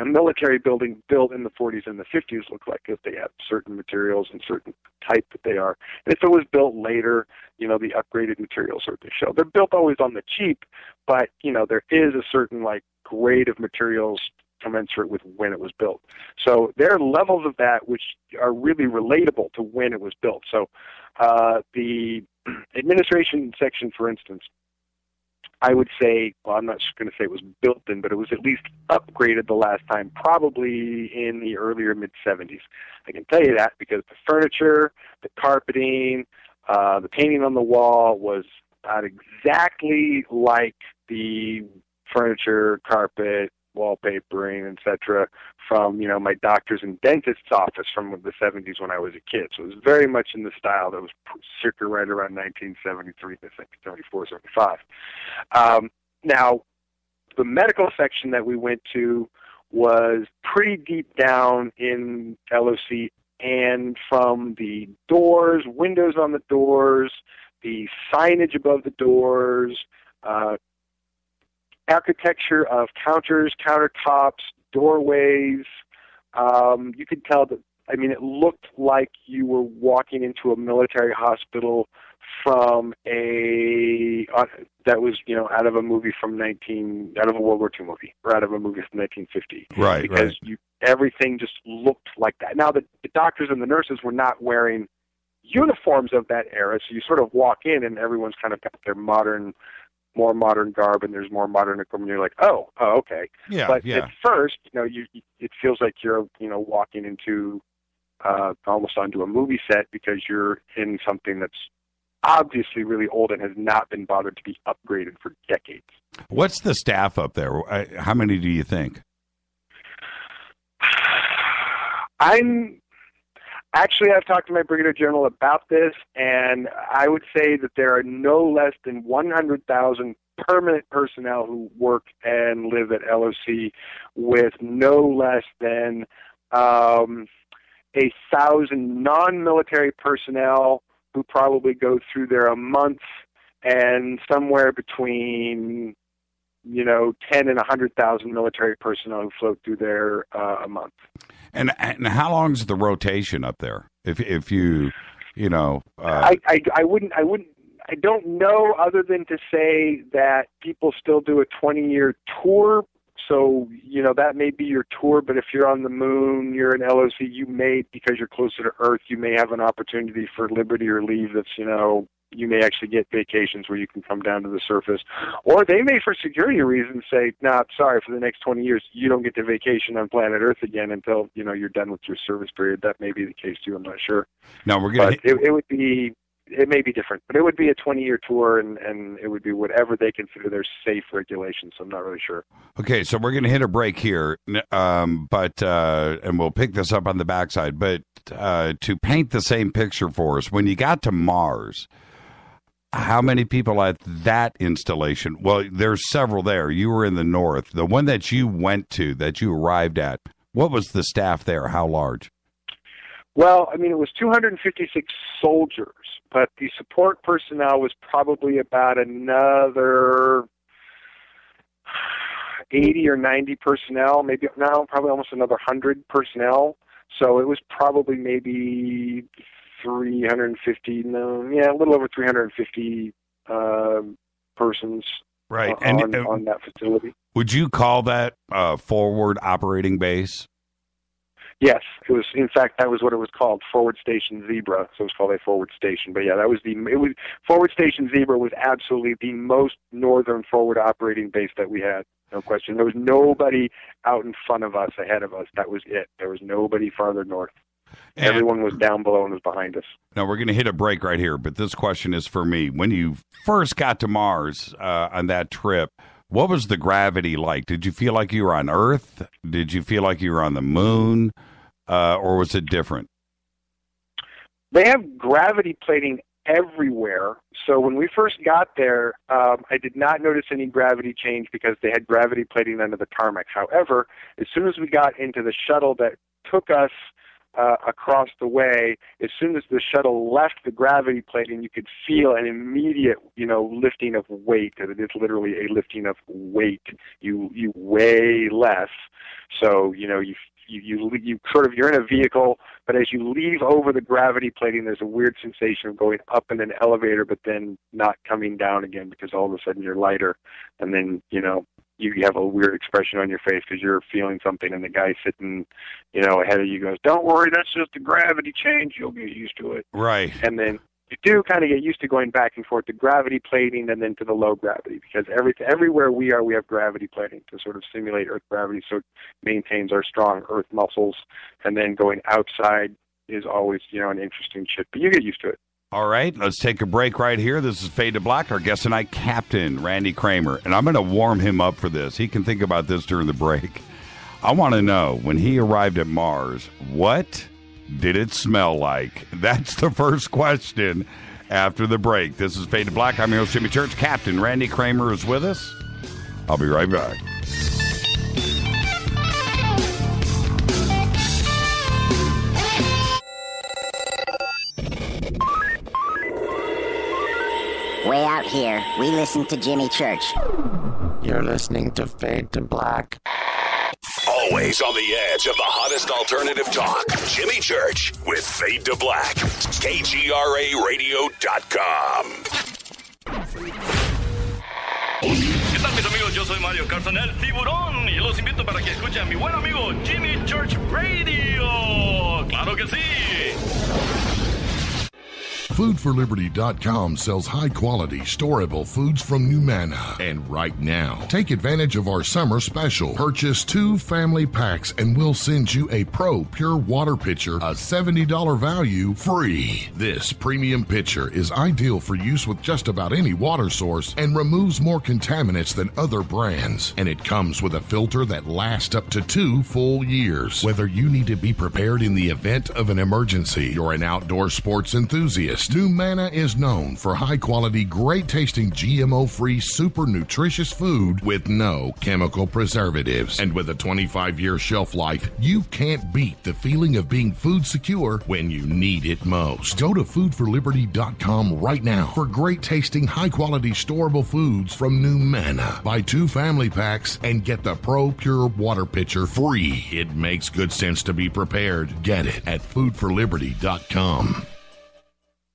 military building built in the 40s and the 50s looked like if they have certain materials and certain type that they are. And if it was built later, the upgraded materials are to show. They're built always on the cheap, but, there is a certain grade of materials commensurate with when it was built. So there are levels of that which are really relatable to when it was built. So the administration section, for instance, I would say, well, I'm not going to say it was built in, but it was at least upgraded the last time, probably in the earlier mid-70s. I can tell you that because the furniture, the carpeting, the painting on the wall was not exactly like the furniture, carpet, wallpapering, etc., from my doctor's and dentist's office from the 70s when I was a kid. So it was very much in the style that was circa right around 1973, I think, 74, 75. Now, the medical section that we went to was pretty deep down in LOC, and from the doors, windows on the doors, the signage above the doors, architecture of counters, countertops, doorways. You could tell that, it looked like you were walking into a military hospital from that was, out of a movie out of a World War II movie, or out of a movie from 1950. Right, because everything just looked like that. Now, the doctors and the nurses were not wearing uniforms of that era, so you sort of walk in and everyone's kind of got their more modern garb, and there's more modern equipment. You're like, oh, okay. Yeah, but at first, it feels like you're, walking into almost onto a movie set because you're in something that's obviously really old and has not been bothered to be upgraded for decades. What's the staff up there? How many do you think? I've talked to my brigadier general about this, and I would say that there are no less than 100,000 permanent personnel who work and live at LOC with no less than 1,000 non-military personnel who probably go through there a month, and somewhere between 10 and 100,000 military personnel who float through there a month. And how long is the rotation up there? If you I don't know, other than to say that people still do a 20-year tour. So, that may be your tour, but if you're on the moon, you're in LOC, you may, because you're closer to Earth, you may have an opportunity for liberty or leave that's, you may actually get vacations where you can come down to the surface. Or they may, for security reasons, say, sorry, for the next 20 years, you don't get to vacation on planet Earth again until, you're done with your service period. That may be the case, too. I'm not sure. No, we're going to... It may be different, but it would be a 20-year tour, and it would be whatever they consider their safe regulations. So I'm not really sure. Okay, so we're going to hit a break here, and we'll pick this up on the backside. But to paint the same picture for us, when you got to Mars, how many people at that installation? Well, there's several there. You were in the north. The one that you went to, that you arrived at, what was the staff there? How large? Well, it was 256 soldiers, but the support personnel was probably about another 80 or 90 personnel, maybe now probably almost another 100 personnel. So it was probably maybe 350, a little over 350 persons right. on that facility. Would you call that a forward operating base? Yes, it was. In fact, that was what it was called, Forward Station Zebra. So it was called a forward station. But yeah, Forward Station Zebra was absolutely the most northern forward operating base that we had. No question. There was nobody out in front of us, ahead of us. That was it. There was nobody farther north. And everyone was down below and was behind us. Now, we're going to hit a break right here, but this question is for me. When you first got to Mars on that trip, what was the gravity like? Did you feel like you were on Earth? Did you feel like you were on the moon? Or was it different? They have gravity plating everywhere. So when we first got there, I did not notice any gravity change because they had gravity plating under the tarmac. However, as soon as we got into the shuttle that took us across the way, as soon as the shuttle left the gravity plating, you could feel an immediate, lifting of weight. It is literally a lifting of weight. You weigh less, so you sort of, you're in a vehicle, but as you leave over the gravity plating, there's a weird sensation of going up in an elevator, but then not coming down again because all of a sudden you're lighter, and then you have a weird expression on your face because you're feeling something, and the guy sitting, ahead of you goes, "Don't worry, that's just the gravity change. You'll get used to it." Right. And then you do kind of get used to going back and forth to gravity plating and then to the low gravity, because everywhere we are, we have gravity plating to sort of simulate Earth gravity, so it maintains our strong Earth muscles. And then going outside is always, an interesting shit, but you get used to it. All right, let's take a break right here. This is Fade to Black. Our guest tonight, Captain Randy Cramer. And I'm going to warm him up for this. He can think about this during the break. I want to know, when he arrived at Mars, what did it smell like? That's the first question after the break. This is Fade to Black. I'm your host, Jimmy Church. Captain Randy Cramer is with us. I'll be right back. Way out here, we listen to Jimmy Church. You're listening to Fade to Black. Always on the edge of the hottest alternative talk. Jimmy Church with Fade to Black. KGRARadio.com. ¿Qué tal, mis amigos? Yo soy Mario Carson, el tiburón, y los invito para que escuchen a mi buen amigo Jimmy Church Radio. ¡Claro que sí! FoodForLiberty.com sells high-quality, storable foods from Humana. And right now, take advantage of our summer special. Purchase 2 family packs and we'll send you a Pro Pure Water Pitcher, a $70 value, free. This premium pitcher is ideal for use with just about any water source and removes more contaminants than other brands. And it comes with a filter that lasts up to 2 full years. Whether you need to be prepared in the event of an emergency, you're an outdoor sports enthusiast, foods. New Manna is known for high-quality, great-tasting, GMO-free, super nutritious food with no chemical preservatives. And with a 25-year shelf life, you can't beat the feeling of being food secure when you need it most. Go to foodforliberty.com right now for great-tasting, high-quality, storable foods from New Manna. Buy 2 family packs and get the Pro Pure water pitcher free. It makes good sense to be prepared. Get it at foodforliberty.com.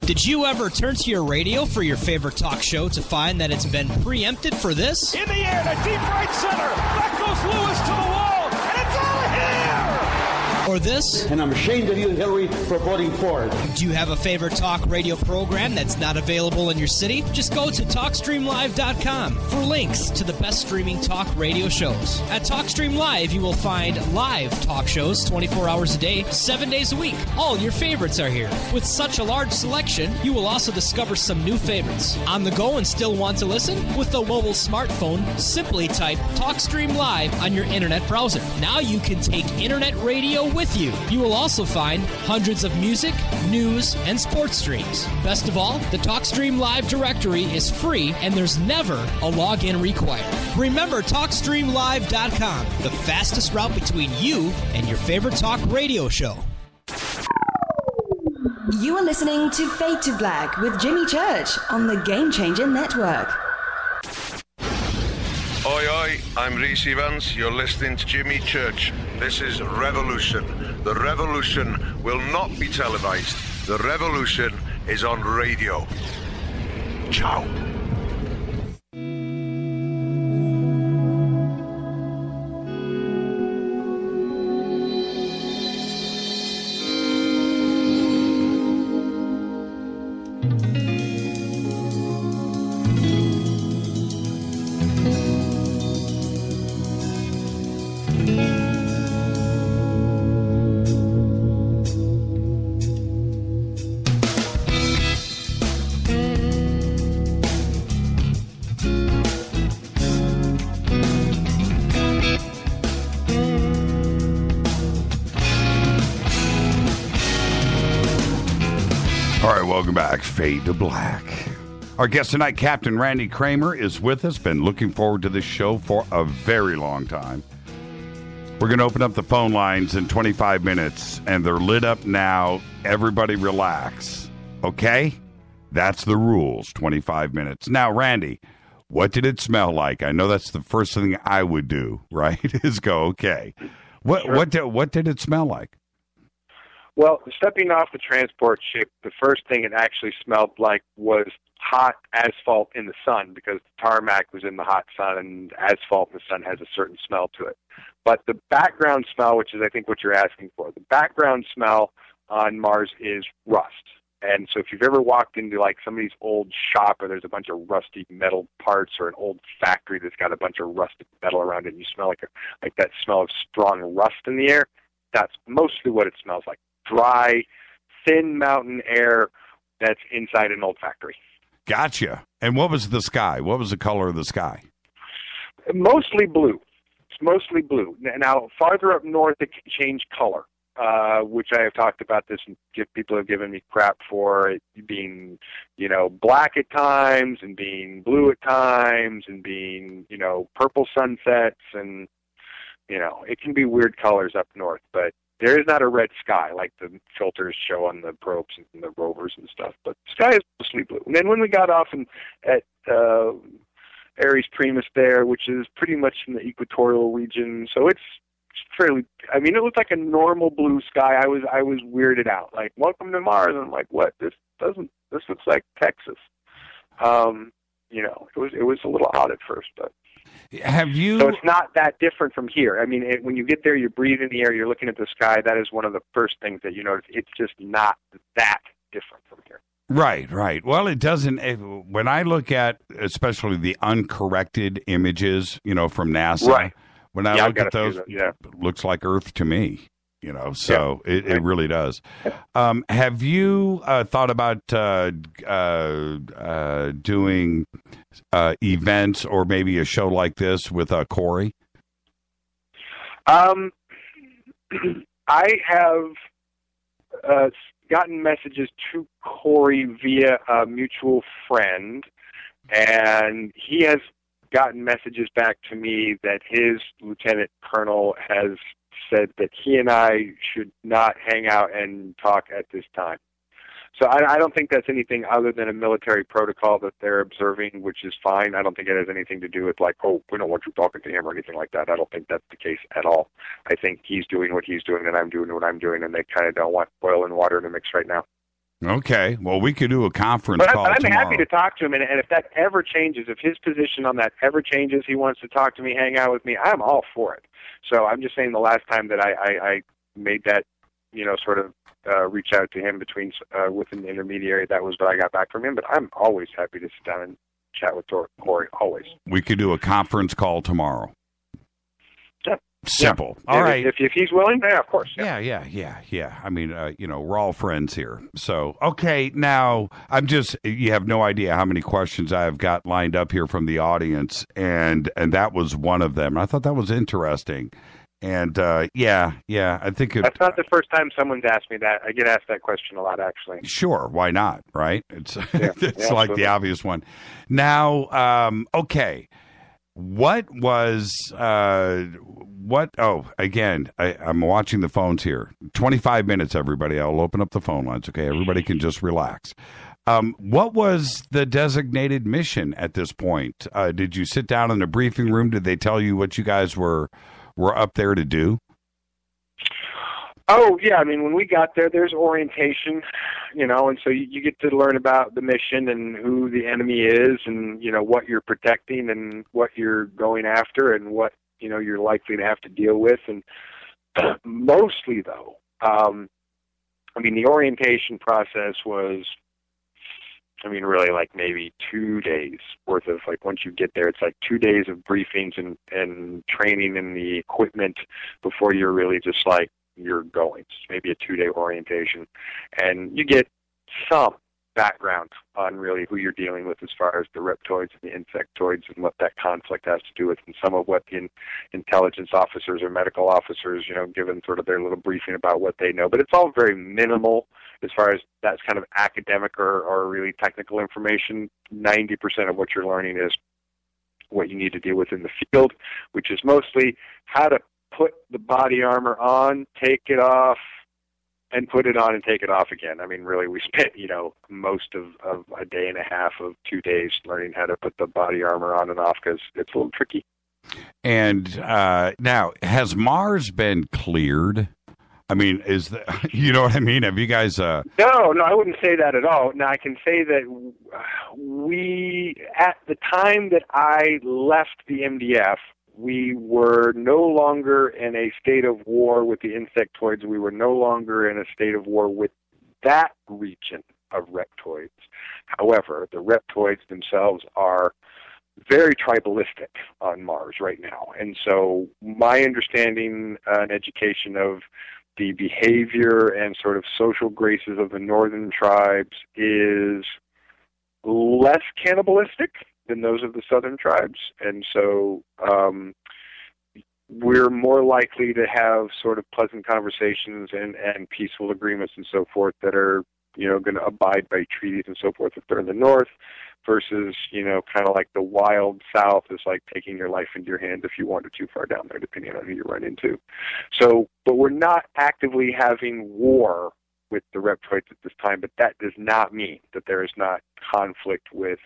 Did you ever turn to your radio for your favorite talk show to find that it's been preempted for this? In the air to deep right center. Back goes Lewis to the wall, and it's out of here! Or this? And I'm ashamed of you, Hillary, for voting for it. Do you have a favorite talk radio program that's not available in your city? Just go to TalkStreamLive.com for links to the best streaming talk radio shows. At TalkStream Live, you will find live talk shows 24 hours a day, 7 days a week. All your favorites are here. With such a large selection, you will also discover some new favorites. On the go and still want to listen? With a mobile smartphone, simply type TalkStream Live on your internet browser. Now you can take internet radio with you. You will also find hundreds of music, news, and sports streams. Best of all, the TalkStream Live directory is free and there's never a login required. Remember TalkStreamLive.com, the fastest route between you and your favorite talk radio show. You are listening to Fade to Black with Jimmy Church on the Game Changer Network. Oi, oi, I'm Reese Evans. You're listening to Jimmy Church. This is Revolution. The revolution will not be televised. The revolution is on radio. Ciao. Welcome back, Fade to Black. Our guest tonight, Captain Randy Cramer, is with us. Been looking forward to this show for a very long time. We're going to open up the phone lines in 25 minutes, and they're lit up now. Everybody relax, okay? That's the rules, 25 minutes. Now, Randy, what did it smell like? I know that's the first thing I would do, right, is go, okay. What did it smell like? Well, stepping off the transport ship, the first thing it actually smelled like was hot asphalt in the sun, because the tarmac was in the hot sun, and asphalt in the sun has a certain smell to it. But the background smell, which is I think what you're asking for, the background smell on Mars is rust. And so if you've ever walked into like somebody's old shop where there's a bunch of rusty metal parts, or an old factory that's got a bunch of rusted metal around it, and you smell like that smell of strong rust in the air, that's mostly what it smells like. Dry, thin mountain air that's inside an old factory. Gotcha. And what was the sky? What was the color of the sky? Mostly blue. It's mostly blue. Now, farther up north, it can change color, which I have talked about this, and people have given me crap for it being, black at times, and being blue at times, and being, purple sunsets, and, it can be weird colors up north, but there is not a red sky like the filters show on the probes and the rovers and stuff, but the sky is mostly blue. And then when we got off at Aries Primus there, which is pretty much in the equatorial region, so it's fairly, it looked like a normal blue sky. I was weirded out. Like, welcome to Mars. And I'm like, what? This looks like Texas. It was a little odd at first, but. So it's not that different from here. When you get there, you breathe in the air, you're looking at the sky. That is one of the first things that you notice. It's just not that different from here. Right. Well, it doesn't. When I look at, especially the uncorrected images, from NASA, right. When I look at those, it looks like Earth to me. So it really does. Have you thought about doing events or maybe a show like this with Corey? I have gotten messages to Corey via a mutual friend, and he has gotten messages back to me that his lieutenant colonel has said that he and I should not hang out and talk at this time. So I don't think that's anything other than a military protocol that they're observing, which is fine. I don't think it has anything to do with like, oh, we don't want you talking to him or anything like that. I don't think that's the case at all. I think he's doing what he's doing and I'm doing what I'm doing, and they kind of don't want oil and water in the mix right now. Okay. Well, we could do a conference call I'm tomorrow. happy to talk to him, and if that ever changes, if his position on that ever changes, he wants to talk to me, hang out with me, I'm all for it. So I'm just saying the last time that I made that, sort of reach out to him with an intermediary, that was what I got back from him. But I'm always happy to sit down and chat with Corey, always. We could do a conference call tomorrow. Yeah. Simple. Yeah. All right. If he's willing, yeah, of course. Yeah. I mean, we're all friends here. So, okay, now you have no idea how many questions I've got lined up here from the audience, and that was one of them. I thought that was interesting. And, I think that's not the first time someone's asked me that. I get asked that question a lot, actually. Sure, why not, right? It's it's yeah, like the obvious one. Now, okay. What was again, I'm watching the phones here. 25 minutes, everybody. I'll open up the phone lines, okay? Everybody can just relax. What was the designated mission at this point? Did you sit down in the briefing room? Did they tell you what you guys were up there to do? Oh, yeah. I mean, when we got there, there's orientation, and so you get to learn about the mission and who the enemy is and, what you're protecting and what you're going after and what, you're likely to have to deal with. And mostly, though, the orientation process was, really like maybe 2 days worth of, like, once you get there, it's like 2 days of briefings and training in the equipment before you're really just like, you're going. It's maybe a 2-day orientation. And you get some background on really who you're dealing with as far as the reptoids and the insectoids and what that conflict has to do with, and some of what the intelligence officers or medical officers, given sort of their little briefing about what they know. But it's all very minimal as far as that's kind of academic or really technical information. 90% of what you're learning is what you need to deal with in the field, which is mostly how to put the body armor on, take it off, and put it on and take it off again. Really, we spent, most of a day and a half of 2 days learning how to put the body armor on and off because it's a little tricky. And now, has Mars been cleared? You know what I mean? Have you guys... No, I wouldn't say that at all. Now, I can say that at the time that I left the MDF, we were no longer in a state of war with the insectoids. We were no longer in a state of war with that region of reptoids. However, the reptoids themselves are very tribalistic on Mars right now. And so my understanding and education of the behavior and sort of social graces of the northern tribes is less cannibalistic than those of the southern tribes. And so we're more likely to have sort of pleasant conversations and peaceful agreements and so forth that are, going to abide by treaties and so forth if they're in the north versus, kind of like the wild south is like taking your life into your hands if you wander too far down there, depending on who you run into. So, but we're not actively having war with the reptoids at this time, but that does not mean that there is not conflict with,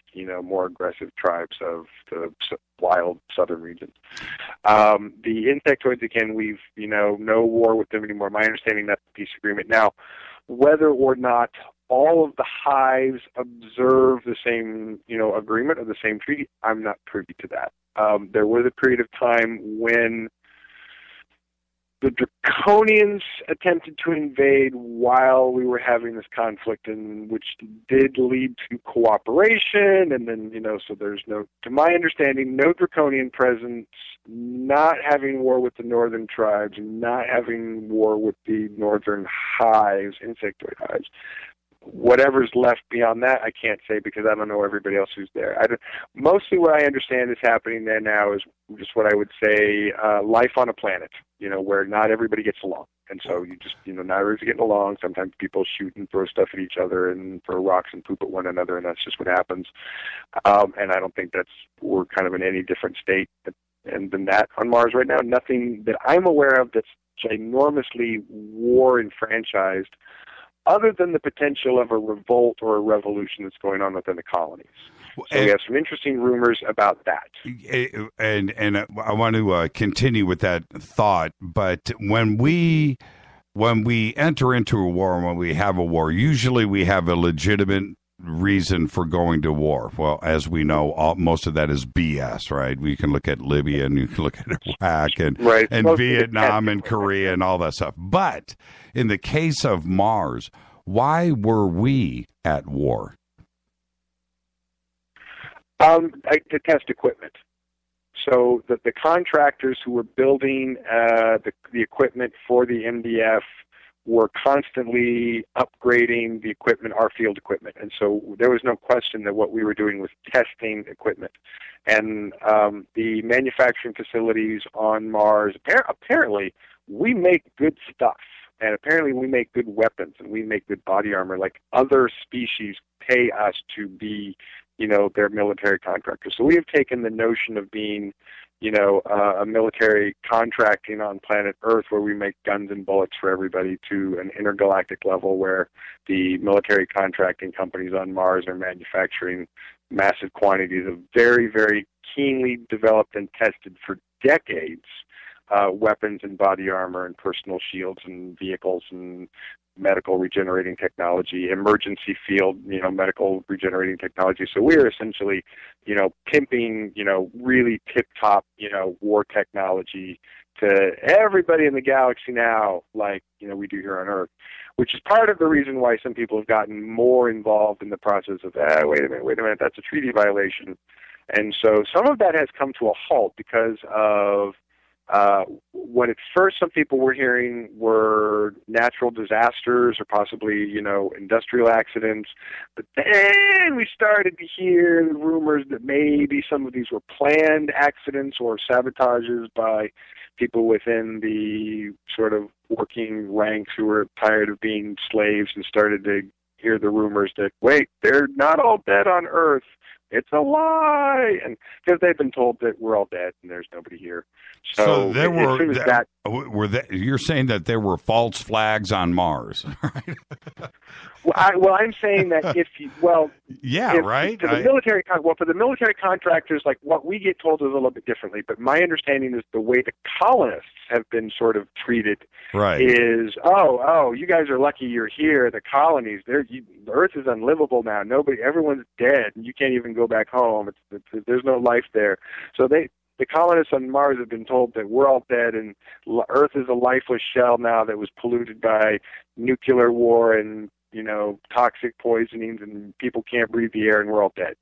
more aggressive tribes of the wild southern regions. The insectoids, again, we've, no war with them anymore. My understanding, that's the peace agreement. Now, whether or not all of the hives observe the same, agreement or the same treaty, I'm not privy to that. There was a period of time when the Draconians attempted to invade while we were having this conflict, and which did lead to cooperation, and then, so there's no, to my understanding, no Draconian presence, not having war with the northern tribes, not having war with the northern hives, insectoid hives. whatever's left beyond that, I can't say because I don't know everybody else who's there. Mostly what I understand is happening there now is just what I would say life on a planet, where not everybody gets along. And so you just, not everybody's getting along. Sometimes people shoot and throw stuff at each other and throw rocks and poop at one another, and that's just what happens. And I don't think we're kind of in any different state than that on Mars right now. Nothing that I'm aware of that's ginormously war enfranchised, other than the potential of a revolt or a revolution that's going on within the colonies. So we have some interesting rumors about that. And I want to continue with that thought, but when we enter into a war, when we have a war, usually we have a legitimate reason for going to war. Well, as we know, most of that is BS, right? We can look at Libya and you can look at Iraq and Vietnam and Korea and all that stuff. But in the case of Mars, why were we at war? To test equipment. So the contractors who were building the equipment for the MDF were constantly upgrading the equipment, our field equipment. And so there was no question that what we were doing was testing equipment. And the manufacturing facilities on Mars, apparently we make good stuff. And apparently we make good weapons and we make good body armor. Like other species pay us to be, their military contractors. So we have taken the notion of being, a military contracting on planet Earth where we make guns and bullets for everybody to an intergalactic level where the military contracting companies on Mars are manufacturing massive quantities of very, very keenly developed and tested for decades weapons and body armor and personal shields and vehicles and medical regenerating technology, emergency field, medical regenerating technology. So we're essentially, pimping, really tip-top, war technology to everybody in the galaxy now, like, we do here on Earth, which is part of the reason why some people have gotten more involved in the process of, wait a minute, that's a treaty violation. And so some of that has come to a halt because of what at first some people were hearing were natural disasters or possibly, industrial accidents. But then we started to hear the rumors that maybe some of these were planned accidents or sabotages by people within the sort of working ranks who were tired of being slaves and started to hear the rumors that, wait, they're not all dead on Earth. It's a lie, and because they've been told that we're all dead and there's nobody here. So there you're saying that there were false flags on Mars, right? I'm saying that for the military contractors, like what we get told is a little bit differently. But my understanding is the way the colonists have been sort of treated is, you guys are lucky you're here. The colonies, the Earth is unlivable now. Everyone's dead, and you can't even go back home. There's no life there. So the colonists on Mars have been told that we're all dead and Earth is a lifeless shell now that was polluted by nuclear war and, toxic poisonings and people can't breathe the air and we're all dead,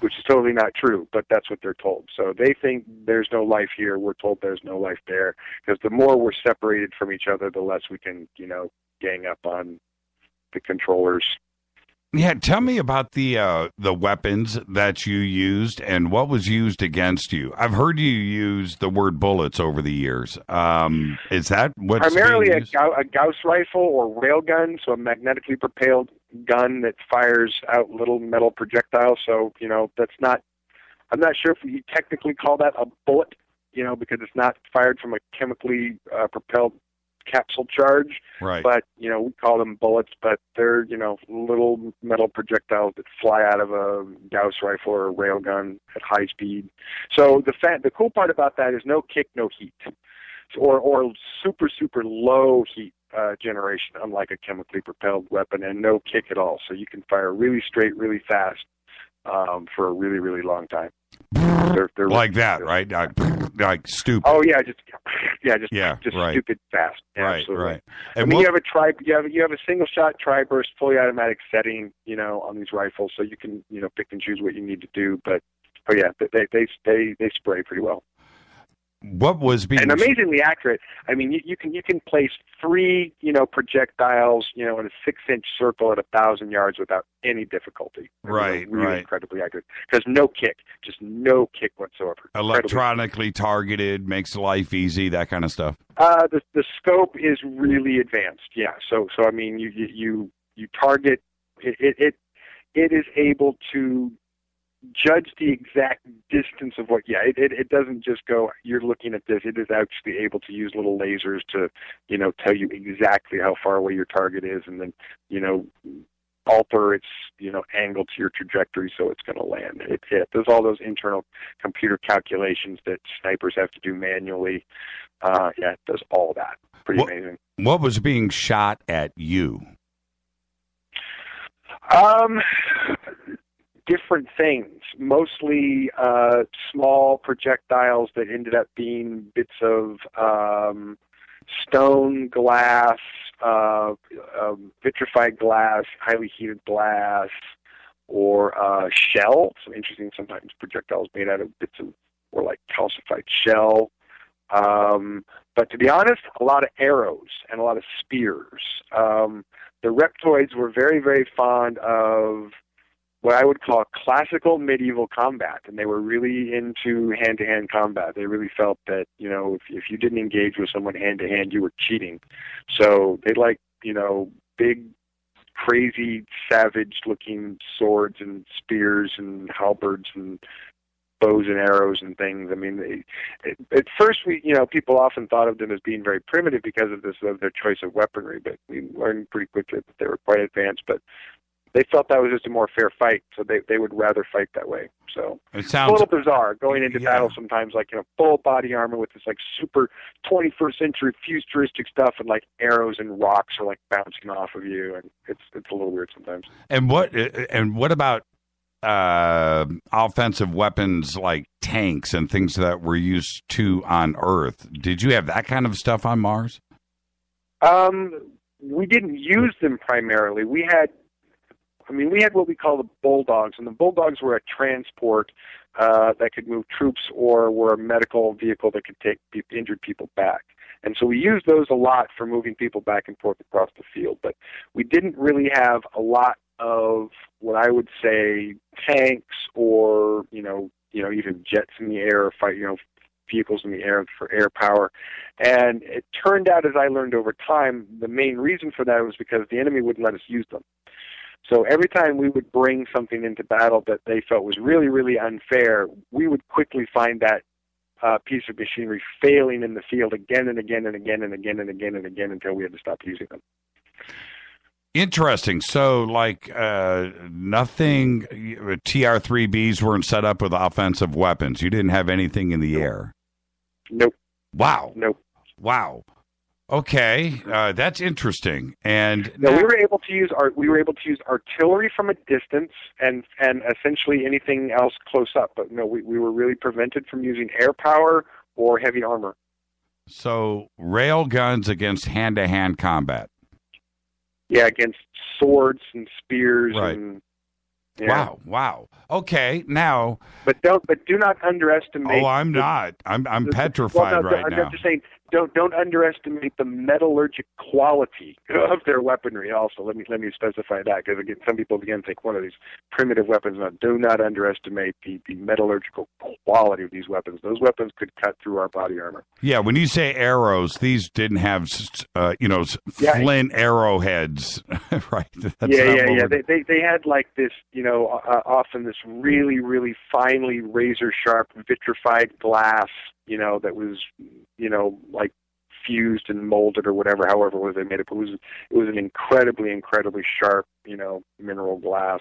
which is totally not true, but that's what they're told. So they think there's no life here. We're told there's no life there because the more we're separated from each other, the less we can, gang up on the controllers. Yeah, tell me about the weapons that you used and what was used against you. I've heard you use the word bullets over the years. Is that what's primarily being used? a Gauss rifle or railgun, so a magnetically propelled gun that fires out little metal projectiles. So that's not. I'm not sure if you technically call that a bullet, because it's not fired from a chemically propelled capsule charge, right? But we call them bullets, but they're little metal projectiles that fly out of a Gauss rifle or a railgun at high speed. So the cool part about that is no kick, no heat, or super low heat generation, unlike a chemically propelled weapon, and no kick at all. So you can fire really straight, really fast for a really, really long time. They're like that, right? Like stupid. Oh yeah, just right. stupid fast. Yeah, right, absolutely. right. And you have a single shot tri-burst, fully automatic setting, on these rifles, so you can pick and choose what you need to do. But they spray pretty well. What was being and amazingly accurate. I mean, you can place 3 projectiles in a 6-inch circle at 1,000 yards without any difficulty. Right, really incredibly accurate because just no kick whatsoever. Electronically targeted, makes life easy, that kind of stuff. The scope is really advanced. Yeah. So I mean, you target it is able to judge the exact distance of what. Yeah, it doesn't just go. You're looking at this. It is actually able to use little lasers to tell you exactly how far away your target is, and then alter its angle to your trajectory so it's going to land. It does all those internal computer calculations that snipers have to do manually. It does all that. Pretty amazing. What was being shot at you? Different things, mostly small projectiles that ended up being bits of stone, glass, vitrified glass, highly heated glass, or shell. Some interesting, sometimes projectiles made out of bits of, or like calcified shell. But to be honest, a lot of arrows and a lot of spears. The reptoids were very, very fond of what I would call classical medieval combat, and they were really into hand-to-hand combat. They really felt that, if you didn't engage with someone hand-to-hand, you were cheating. So they liked, big, crazy, savage-looking swords and spears and halberds and bows and arrows and things. I mean, at first, people often thought of them as being very primitive because of their choice of weaponry, but we learned pretty quickly that they were quite advanced. But they felt that was just a more fair fight, so they would rather fight that way. So it sounds a little bizarre going into battle sometimes, like full body armor with this like super 21st century futuristic stuff, and like arrows and rocks are like bouncing off of you, and it's a little weird sometimes. And what about offensive weapons like tanks and things that we're used to on Earth? Did you have that kind of stuff on Mars? We didn't use them primarily. We had what we call the bulldogs, and the bulldogs were a transport that could move troops or were a medical vehicle that could take injured people back. And so we used those a lot for moving people back and forth across the field. But we didn't really have a lot of what I would say tanks or even jets in the air or vehicles in the air for air power. And it turned out, as I learned over time, the main reason for that was because the enemy wouldn't let us use them. So every time we would bring something into battle that they felt was really, really unfair, we would quickly find that piece of machinery failing in the field again and again and again and again and again and again until we had to stop using them. Interesting. So, nothing, TR-3Bs weren't set up with offensive weapons. You didn't have anything in the air. Nope. Wow. Nope. Wow. Okay, that's interesting. And we were able to use artillery from a distance and essentially anything else close up. But no, we were really prevented from using air power or heavy armor. So rail guns against hand-to-hand combat. Yeah, against swords and spears. Right. And yeah. Wow. Okay, now. But do not underestimate. Oh, I'm not. I'm petrified right now. I'm just saying. Don't underestimate the metallurgic quality of their weaponry. Also, let me specify that, because again, some people think one of these primitive weapons. No, do not underestimate the metallurgical quality of these weapons. Those weapons could cut through our body armor. Yeah, when you say arrows, these didn't have flint arrowheads, right? They had like this, often this really, really finely razor sharp vitrified glass, that was, like fused and molded or whatever, however was they made it. It was an incredibly, incredibly sharp, mineral glass.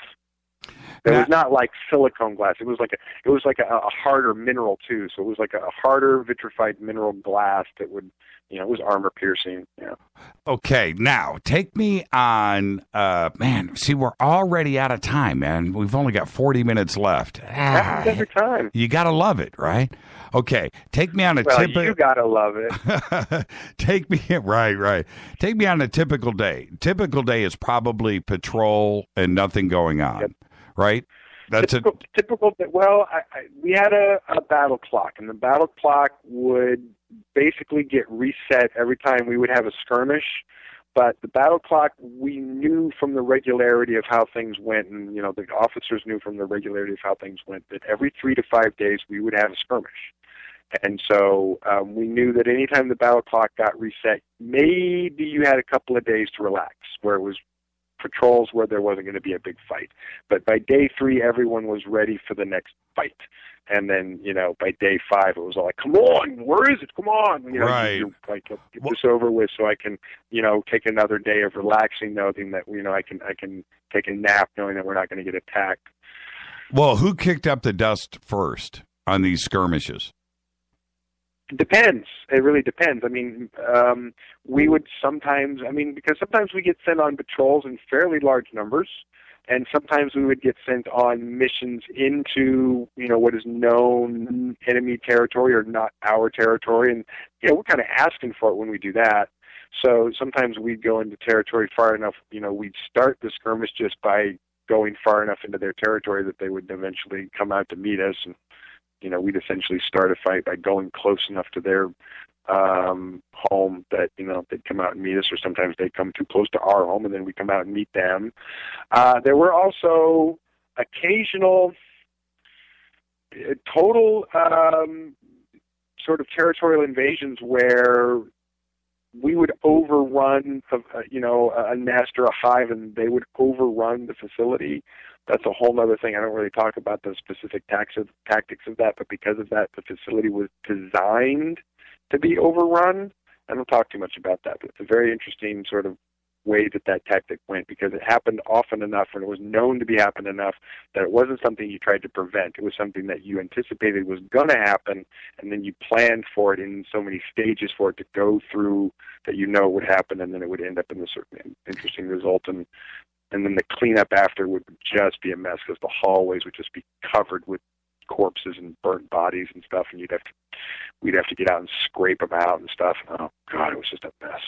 It was not like silicone glass. It was like a harder mineral too. So it was like a harder vitrified mineral glass that would, it was armor piercing. Yeah. Okay, now take me on. Man, see, we're already out of time, man. We've only got 40 minutes left. Happens every time. You gotta love it, right? Okay, take me on a typical. You gotta love it. Take me right. Take me on a typical day. Typical day is probably patrol and nothing going on, right? That's typical. Well, we had a battle clock, and the battle clock would basically get reset every time we would have a skirmish. But the battle clock, we knew from the regularity of how things went, and the officers knew from the regularity of how things went, that every 3 to 5 days we would have a skirmish. And so we knew that anytime the battle clock got reset, maybe you had a couple of days to relax, where it was patrols where there wasn't going to be a big fight. But by day 3, everyone was ready for the next fight. And then, by day 5, it was all like, come on, where is it? Come on. Right. You're like, get this over with so I can, take another day of relaxing, knowing that, I can take a nap knowing that we're not going to get attacked. Well, who kicked up the dust first on these skirmishes? Depends. It really depends. I mean, we would sometimes, because sometimes we get sent on patrols in fairly large numbers, and sometimes we would get sent on missions into, what is known enemy territory or not our territory, and, we're kind of asking for it when we do that. So sometimes we'd go into territory far enough, we'd start the skirmish just by going far enough into their territory that they would eventually come out to meet us, and we'd essentially start a fight by going close enough to their home that, they'd come out and meet us, or sometimes they'd come too close to our home and then we come out and meet them. There were also occasional total sort of territorial invasions where we would overrun a nest or a hive, and they would overrun the facility. That's a whole other thing. I don't really talk about the specific tactics of that, but because of that, the facility was designed to be overrun. I don't talk too much about that, but it's a very interesting sort of way that tactic went, because it happened often enough, and it was known to be happening enough that it wasn't something you tried to prevent. It was something that you anticipated was going to happen, and then you planned for it in so many stages for it to go through that it would happen, and then it would end up in a certain interesting result. And then the cleanup after would just be a mess, because the hallways would just be covered with corpses and burnt bodies and stuff, and we'd have to get out and scrape them out and stuff. Oh God, it was just a mess.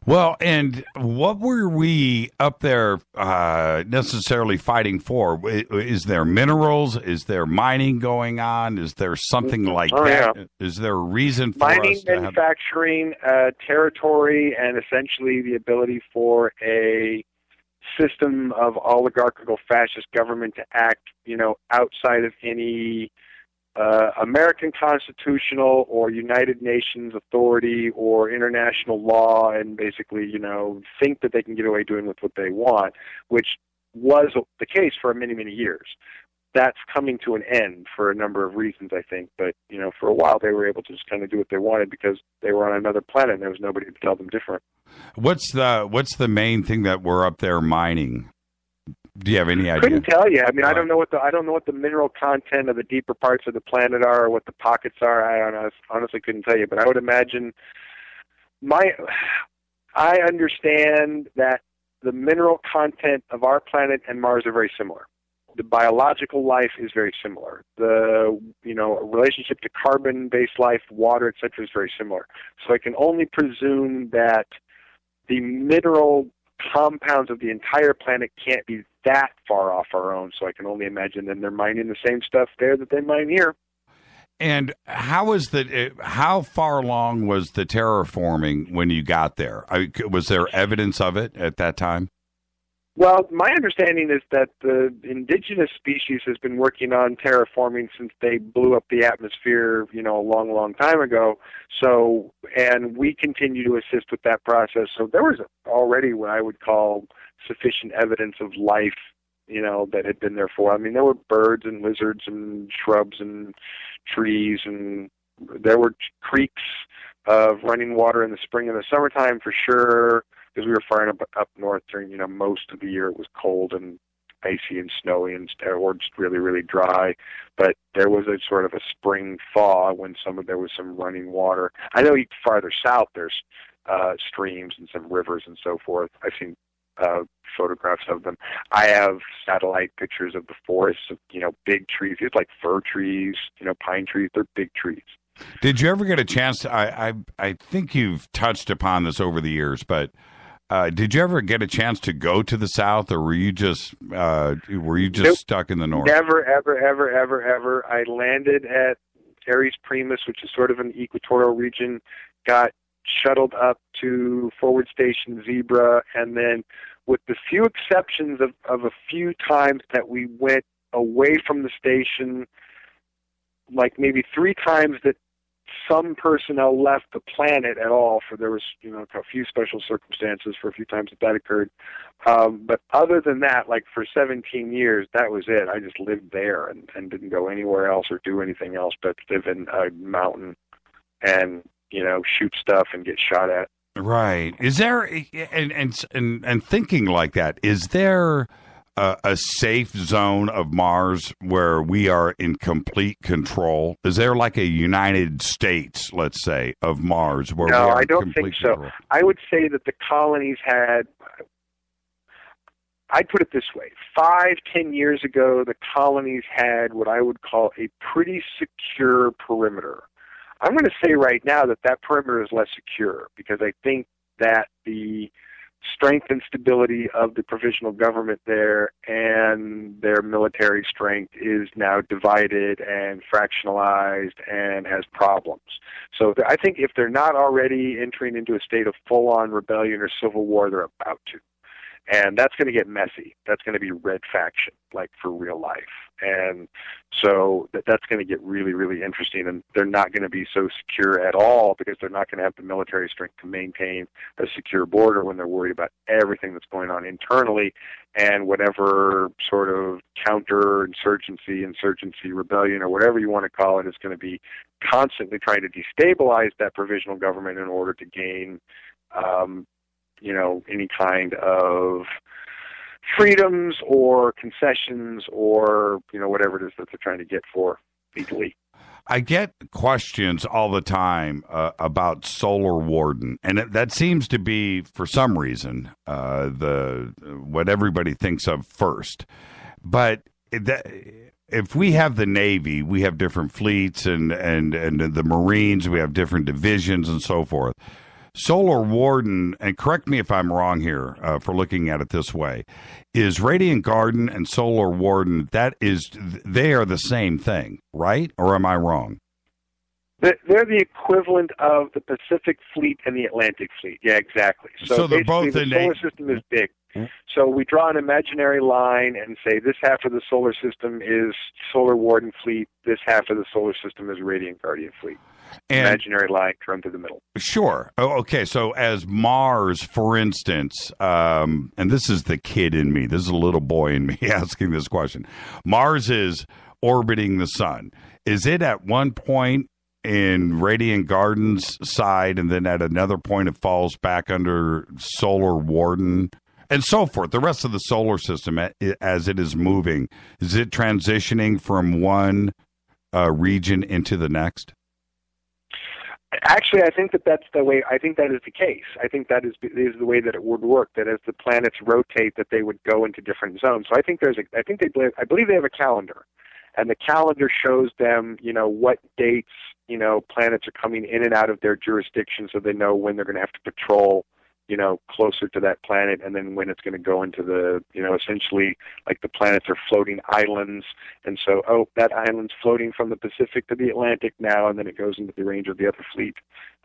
Well, and what were we up there necessarily fighting for? Is there minerals? Is there mining going on? Is there something like that? Yeah. Is there a reason for mining, us to manufacturing, territory, and essentially the ability for a system of oligarchical fascist government to act, outside of any American constitutional or United Nations authority or international law, and basically, think that they can get away doing with what they want, which was the case for many, many years. That's coming to an end for a number of reasons, I think. But, for a while they were able to just kind of do what they wanted because they were on another planet and there was nobody to tell them different. What's the main thing that we're up there mining? Do you have any idea? Couldn't tell you. I don't know what the mineral content of the deeper parts of the planet are, or what the pockets are. I honestly couldn't tell you. But I would imagine I understand that the mineral content of our planet and Mars are very similar. The biological life is very similar. The relationship to carbon-based life, water, etc., is very similar. So I can only presume that the mineral compounds of the entire planet can't be that far off our own. So I can only imagine that they're mining the same stuff there that they mine here. And how far along was the terraforming when you got there? Was there evidence of it at that time? Well, my understanding is that the indigenous species has been working on terraforming since they blew up the atmosphere, a long, long time ago. So, and we continue to assist with that process. So there was already what I would call sufficient evidence of life, that had been there for. There were birds and lizards and shrubs and trees, and there were creeks of running water in the spring and the summertime for sure, because we were far enough up north during, most of the year it was cold and icy and snowy and or just really, really dry. But there was a sort of a spring thaw when there was some running water. I know farther south there's streams and some rivers and so forth. I've seen photographs of them. I have satellite pictures of the forests of, big trees. It's like fir trees, pine trees. They're big trees. Did you ever get a chance to, I think you've touched upon this over the years, but Did you ever get a chance to go to the South, or were you just Nope. stuck in the North? Never, ever. I landed at Aries Primus, which is sort of an equatorial region, got shuttled up to Forward Station Zebra, and then with the few exceptions of a few times that we went away from the station, like maybe 3 times that some personnel left the planet at all, for there was, a few special circumstances for a few times that occurred. But other than that, like for 17 years, that was it. I just lived there and didn't go anywhere else or do anything else but live in a mountain and, shoot stuff and get shot at. Right. Is there, and thinking like that, is there a safe zone of Mars where we are in complete control? Is there like a United States, let's say, of Mars where we are I don't in complete think so. control? I would say that the colonies had, I'd put it this way, 5-10 years ago, the colonies had what I would call a pretty secure perimeter. I'm going to say right now that perimeter is less secure, because I think that the strength and stability of the provisional government there and their military strength is now divided and fractionalized and has problems. So I think if they're not already entering into a state of full-on rebellion or civil war, they're about to. And that's going to get messy. That's going to be red faction, like for real life. And so that's going to get really, really interesting. And they're not going to be so secure at all, because they're not going to have the military strength to maintain a secure border when they're worried about everything that's going on internally, and whatever sort of counter-insurgency, rebellion, or whatever you want to call it, is going to be constantly trying to destabilize that provisional government in order to gain any kind of freedoms or concessions or, whatever it is that they're trying to get for legally. I get questions all the time about Solar Warden, and that seems to be, for some reason, what everybody thinks of first. But if we have the Navy, we have different fleets, and the Marines, we have different divisions and so forth. Solar Warden, and correct me if I'm wrong here for looking at it this way, is Radiant Garden and Solar Warden, they are the same thing, right? Or am I wrong? They're the equivalent of the Pacific Fleet and the Atlantic Fleet. Yeah, exactly. So they're both the solar system is big. So we draw an imaginary line and say this half of the solar system is Solar Warden Fleet, this half of the solar system is Radiant Guardian Fleet. And imaginary line run through the middle. Sure. Oh, okay. So as Mars, for instance, and this is the kid in me, this is a little boy in me asking this question. Mars is orbiting the sun. Is it at one point in Radiant Garden's side, and then at another point it falls back under Solar Warden, and so forth? The rest of the solar system, as it is moving, is it transitioning from one region into the next? Actually, I think that's the way. I think that is the case. I think that is the way that it would work. That as the planets rotate, that they would go into different zones. So I think I believe they have a calendar, and the calendar shows them, what dates, planets are coming in and out of their jurisdiction, so they know when they're going to have to patrol, closer to that planet, and then when it's going to go into the, essentially, like the planets are floating islands, and so, that island's floating from the Pacific to the Atlantic now, and then it goes into the range of the other fleet,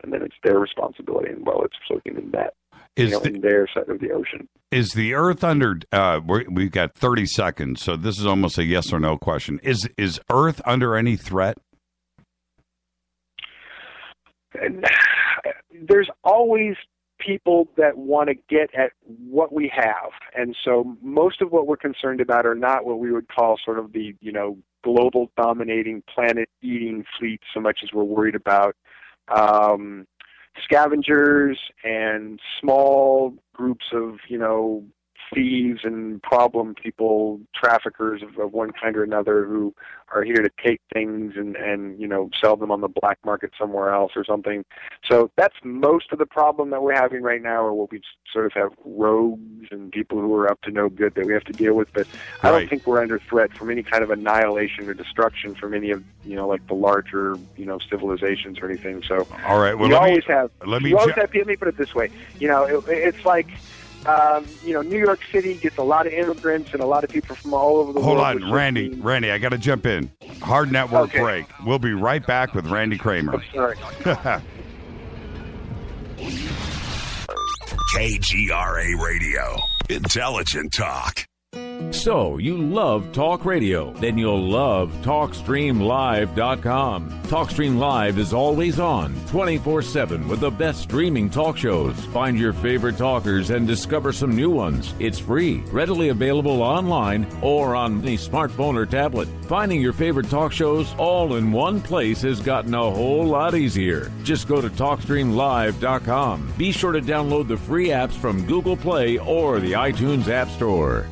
and then it's their responsibility, and while it's floating in that, in their side of the ocean. Is the Earth under, we've got 30 seconds, so this is almost a yes or no question. Is Earth under any threat? There's always people that want to get at what we have, and so most of what we're concerned about are not what we would call sort of the global dominating planet eating fleet, so much as we're worried about scavengers and small groups of thieves and problem people, traffickers of one kind or another, who are here to take things and sell them on the black market somewhere else or something. So that's most of the problem that we're having right now, or what we sort of have rogues and people who are up to no good that we have to deal with. But I don't think we're under threat from any kind of annihilation or destruction from any of like the larger civilizations or anything. So all right, well, let me put it this way. It's like New York City gets a lot of immigrants and a lot of people from all over the world. Hold on, Randy, I got to jump in. Hard network break. We'll be right back with Randy Cramer. Sorry. KGRA Radio. Intelligent talk. So, you love talk radio? Then you'll love TalkStreamLive.com. TalkStream Live is always on, 24/7, with the best streaming talk shows. Find your favorite talkers and discover some new ones. It's free, readily available online or on any smartphone or tablet. Finding your favorite talk shows all in one place has gotten a whole lot easier. Just go to TalkStreamLive.com. Be sure to download the free apps from Google Play or the iTunes App Store.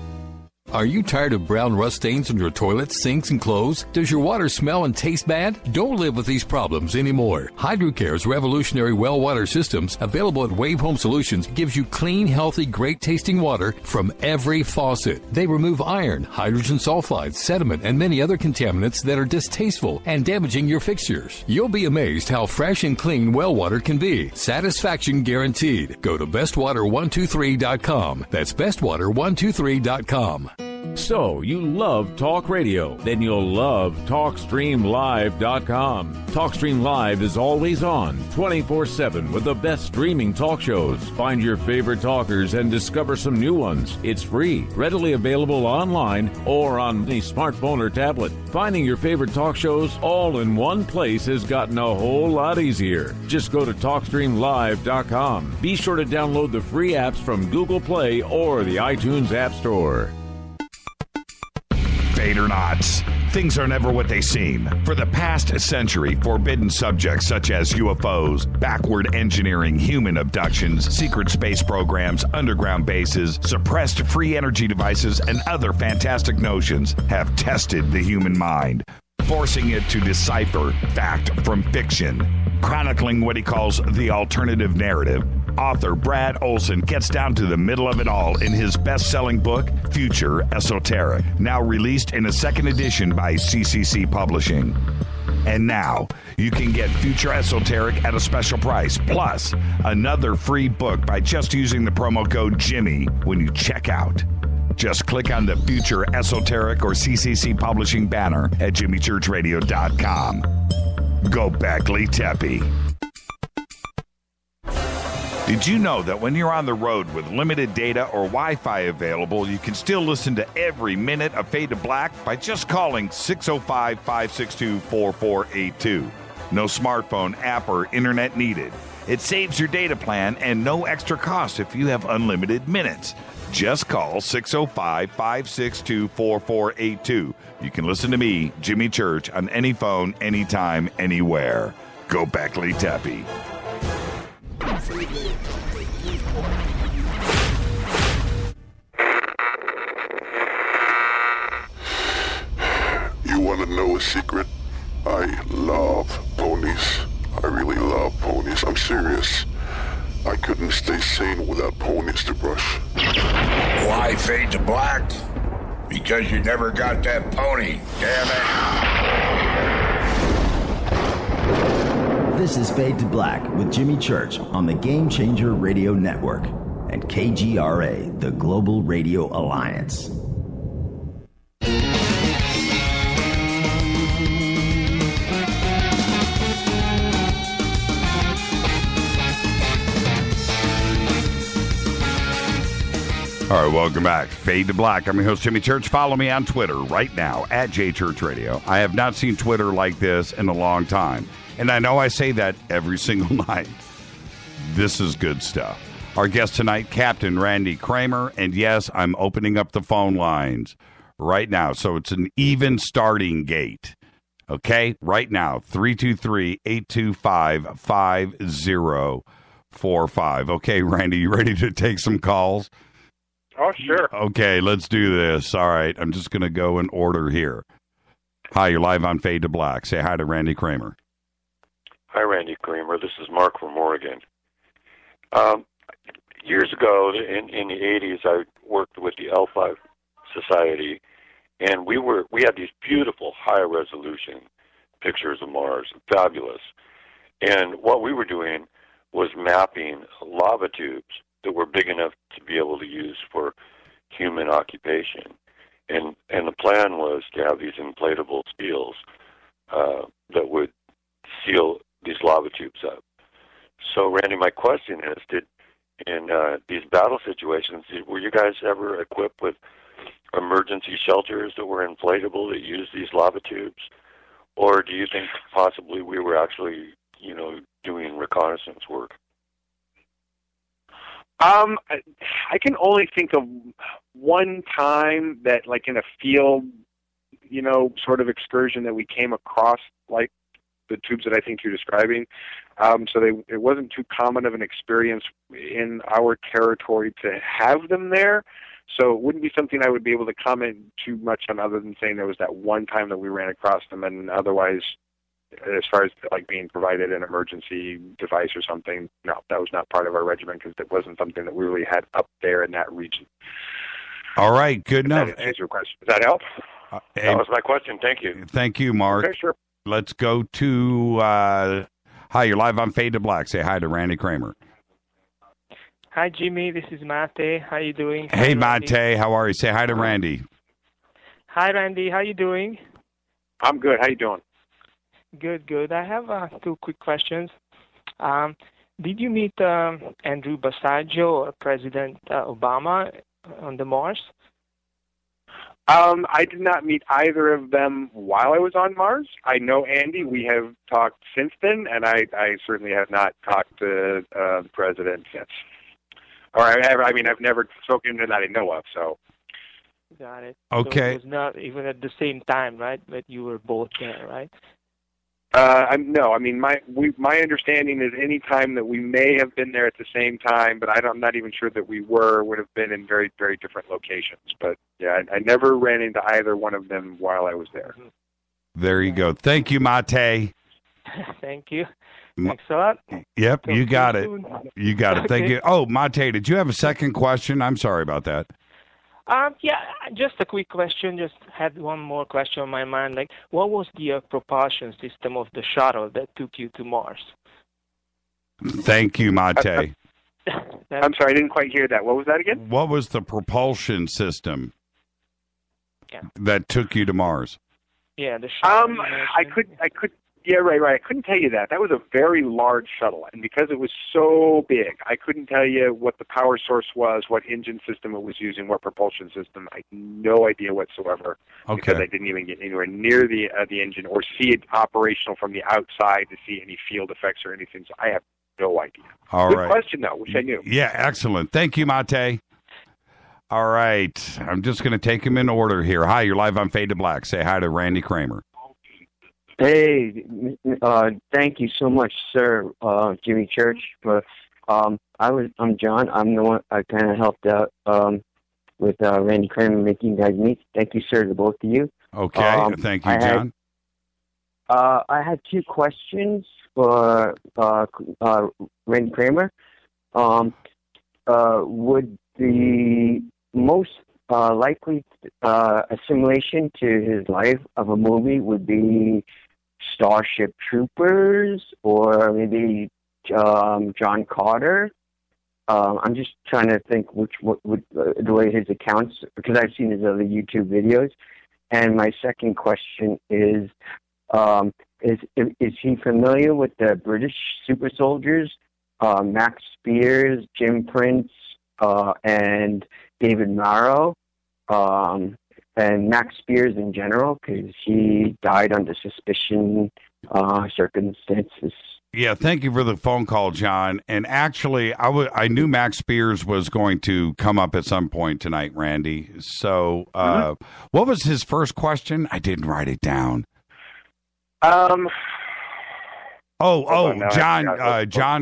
Are you tired of brown rust stains on your toilets, sinks, and clothes? Does your water smell and taste bad? Don't live with these problems anymore. HydroCare's revolutionary well water systems, available at Wave Home Solutions, gives you clean, healthy, great-tasting water from every faucet. They remove iron, hydrogen sulfide, sediment, and many other contaminants that are distasteful and damaging your fixtures. You'll be amazed how fresh and clean well water can be. Satisfaction guaranteed. Go to bestwater123.com. That's bestwater123.com. So, you love talk radio? Then you'll love TalkStreamLive.com. TalkStream Live is always on, 24/7, with the best streaming talk shows. Find your favorite talkers and discover some new ones. It's free, readily available online or on any smartphone or tablet. Finding your favorite talk shows all in one place has gotten a whole lot easier. Just go to TalkStreamLive.com. Be sure to download the free apps from Google Play or the iTunes App Store. Fate or not, things are never what they seem. For the past century, forbidden subjects such as UFOs, backward engineering, human abductions, secret space programs, underground bases, suppressed free energy devices, and other fantastic notions have tested the human mind, forcing it to decipher fact from fiction. Chronicling what he calls the alternative narrative, author Brad Olson gets down to the middle of it all in his best-selling book, Future Esoteric, now released in a second edition by CCC Publishing. And now, you can get Future Esoteric at a special price, plus another free book by just using the promo code Jimmy when you check out. Just click on the Future Esoteric or CCC Publishing banner at jimmychurchradio.com. Go Beckley Teppy. Did you know that when you're on the road with limited data or Wi-Fi available, you can still listen to every minute of Fade to Black by just calling 605-562-4482. No smartphone, app, or internet needed. It saves your data plan and no extra cost if you have unlimited minutes. Just call 605-562-4482. You can listen to me, Jimmy Church, on any phone, anytime, anywhere. Go Beckley Teppy. You want to know a secret? I love ponies. I really love ponies. I'm serious. I couldn't stay sane without ponies to brush. Why Fade to Black? Because you never got that pony, damn it. This is Fade to Black with Jimmy Church on the Game Changer Radio Network and KGRA, the Global Radio Alliance. All right, welcome back. Fade to Black. I'm your host, Jimmy Church. Follow me on Twitter right now, at JChurchRadio. I have not seen Twitter like this in a long time. And I know I say that every single night. This is good stuff. Our guest tonight, Captain Randy Cramer. And yes, I'm opening up the phone lines right now. So it's an even starting gate. Okay? Right now, 323-825-5045. Okay, Randy, you ready to take some calls? Oh, sure. Okay, let's do this. All right, I'm just going to go in order here. Hi, you're live on Fade to Black. Say hi to Randy Cramer. Hi, Randy Cramer. This is Mark from Oregon. Years ago, in the 80s, I worked with the L5 Society, and we had these beautiful high-resolution pictures of Mars, fabulous. And what we were doing was mapping lava tubes that were big enough to be able to use for human occupation. And the plan was to have these inflatable seals that would seal these lava tubes up. So, Randy, my question is, in these battle situations, were you guys ever equipped with emergency shelters that were inflatable that used these lava tubes? Or do you think possibly we were actually, doing reconnaissance work? I can only think of one time that, like, in a field, sort of excursion that we came across, like, the tubes that I think you're describing. It wasn't too common of an experience in our territory to have them there. So it wouldn't be something I would be able to comment too much on, other than saying there was that one time that we ran across them, and otherwise, as far as like being provided an emergency device or something, no, that was not part of our regiment, because it wasn't something that we really had up there in that region. All right, good enough. That answers your question. Does that help? That was my question. Thank you. Thank you, Mark. Okay, sure. Let's go to, hi, you're live on Fade to Black. Say hi to Randy Cramer. Hi, Jimmy. This is Mate. How you doing? Hey, Hi, Mate. How are you? Say hi to Randy. Hi, Randy. How you doing? I'm good. How you doing? Good. I have two quick questions. Did you meet Andrew Basaggio or President Obama on the Mars? I did not meet either of them while I was on Mars. I know Andy. We have talked since then, and I certainly have not talked to the president since. Or I've never spoken to him that I know of. So. Got it. Okay. So it was not even at the same time, right? But you were both there, right? No. I mean, my understanding is any time that we may have been there at the same time, but I'm not even sure that we would have been in very, very different locations. But yeah, I never ran into either one of them while I was there. There you go. Thank you, Mate. Thank you. Thanks a lot. Yep, Talk you got to it. you soon. You got it. Thank Okay. you. Oh, Mate, did you have a second question? I'm sorry about that. Yeah, just a quick question. Just had one more question on my mind. Like, what was the propulsion system of the shuttle that took you to Mars? Thank you, Mate. I'm sorry, I didn't quite hear that. What was that again? What was the propulsion system that took you to Mars? Yeah, the shuttle. I could. Yeah, right. I couldn't tell you that. That was a very large shuttle, and because it was so big, I couldn't tell you what the power source was, what engine system it was using, what propulsion system. I had no idea whatsoever, because I didn't even get anywhere near the engine or see it operational from the outside to see any field effects or anything. So I have no idea. All Good right. question, though. Wish I knew. Yeah, excellent. Thank you, Mate. All right. I'm just going to take them in order here. Hi, you're live on Fade to Black. Say hi to Randy Cramer. Hey, thank you so much, sir, Jimmy Church. But I'm John. I'm the one I kind of helped out with Randy Cramer making you guys meet. Thank you, sir, to both of you. Okay, thank you, John. I had two questions for Randy Cramer. Would the most likely assimilation to his life of a movie would be Starship Troopers or maybe John Carter? I'm just trying to think what would the way his accounts, because I've seen his other YouTube videos. And my second question is he familiar with the British super soldiers, Max Spears, Jim Prince, and David Morrow, and Max Spears in general, because he died under suspicion circumstances? Yeah, thank you for the phone call, John. And actually, I knew Max Spears was going to come up at some point tonight, Randy. So what was his first question? I didn't write it down. John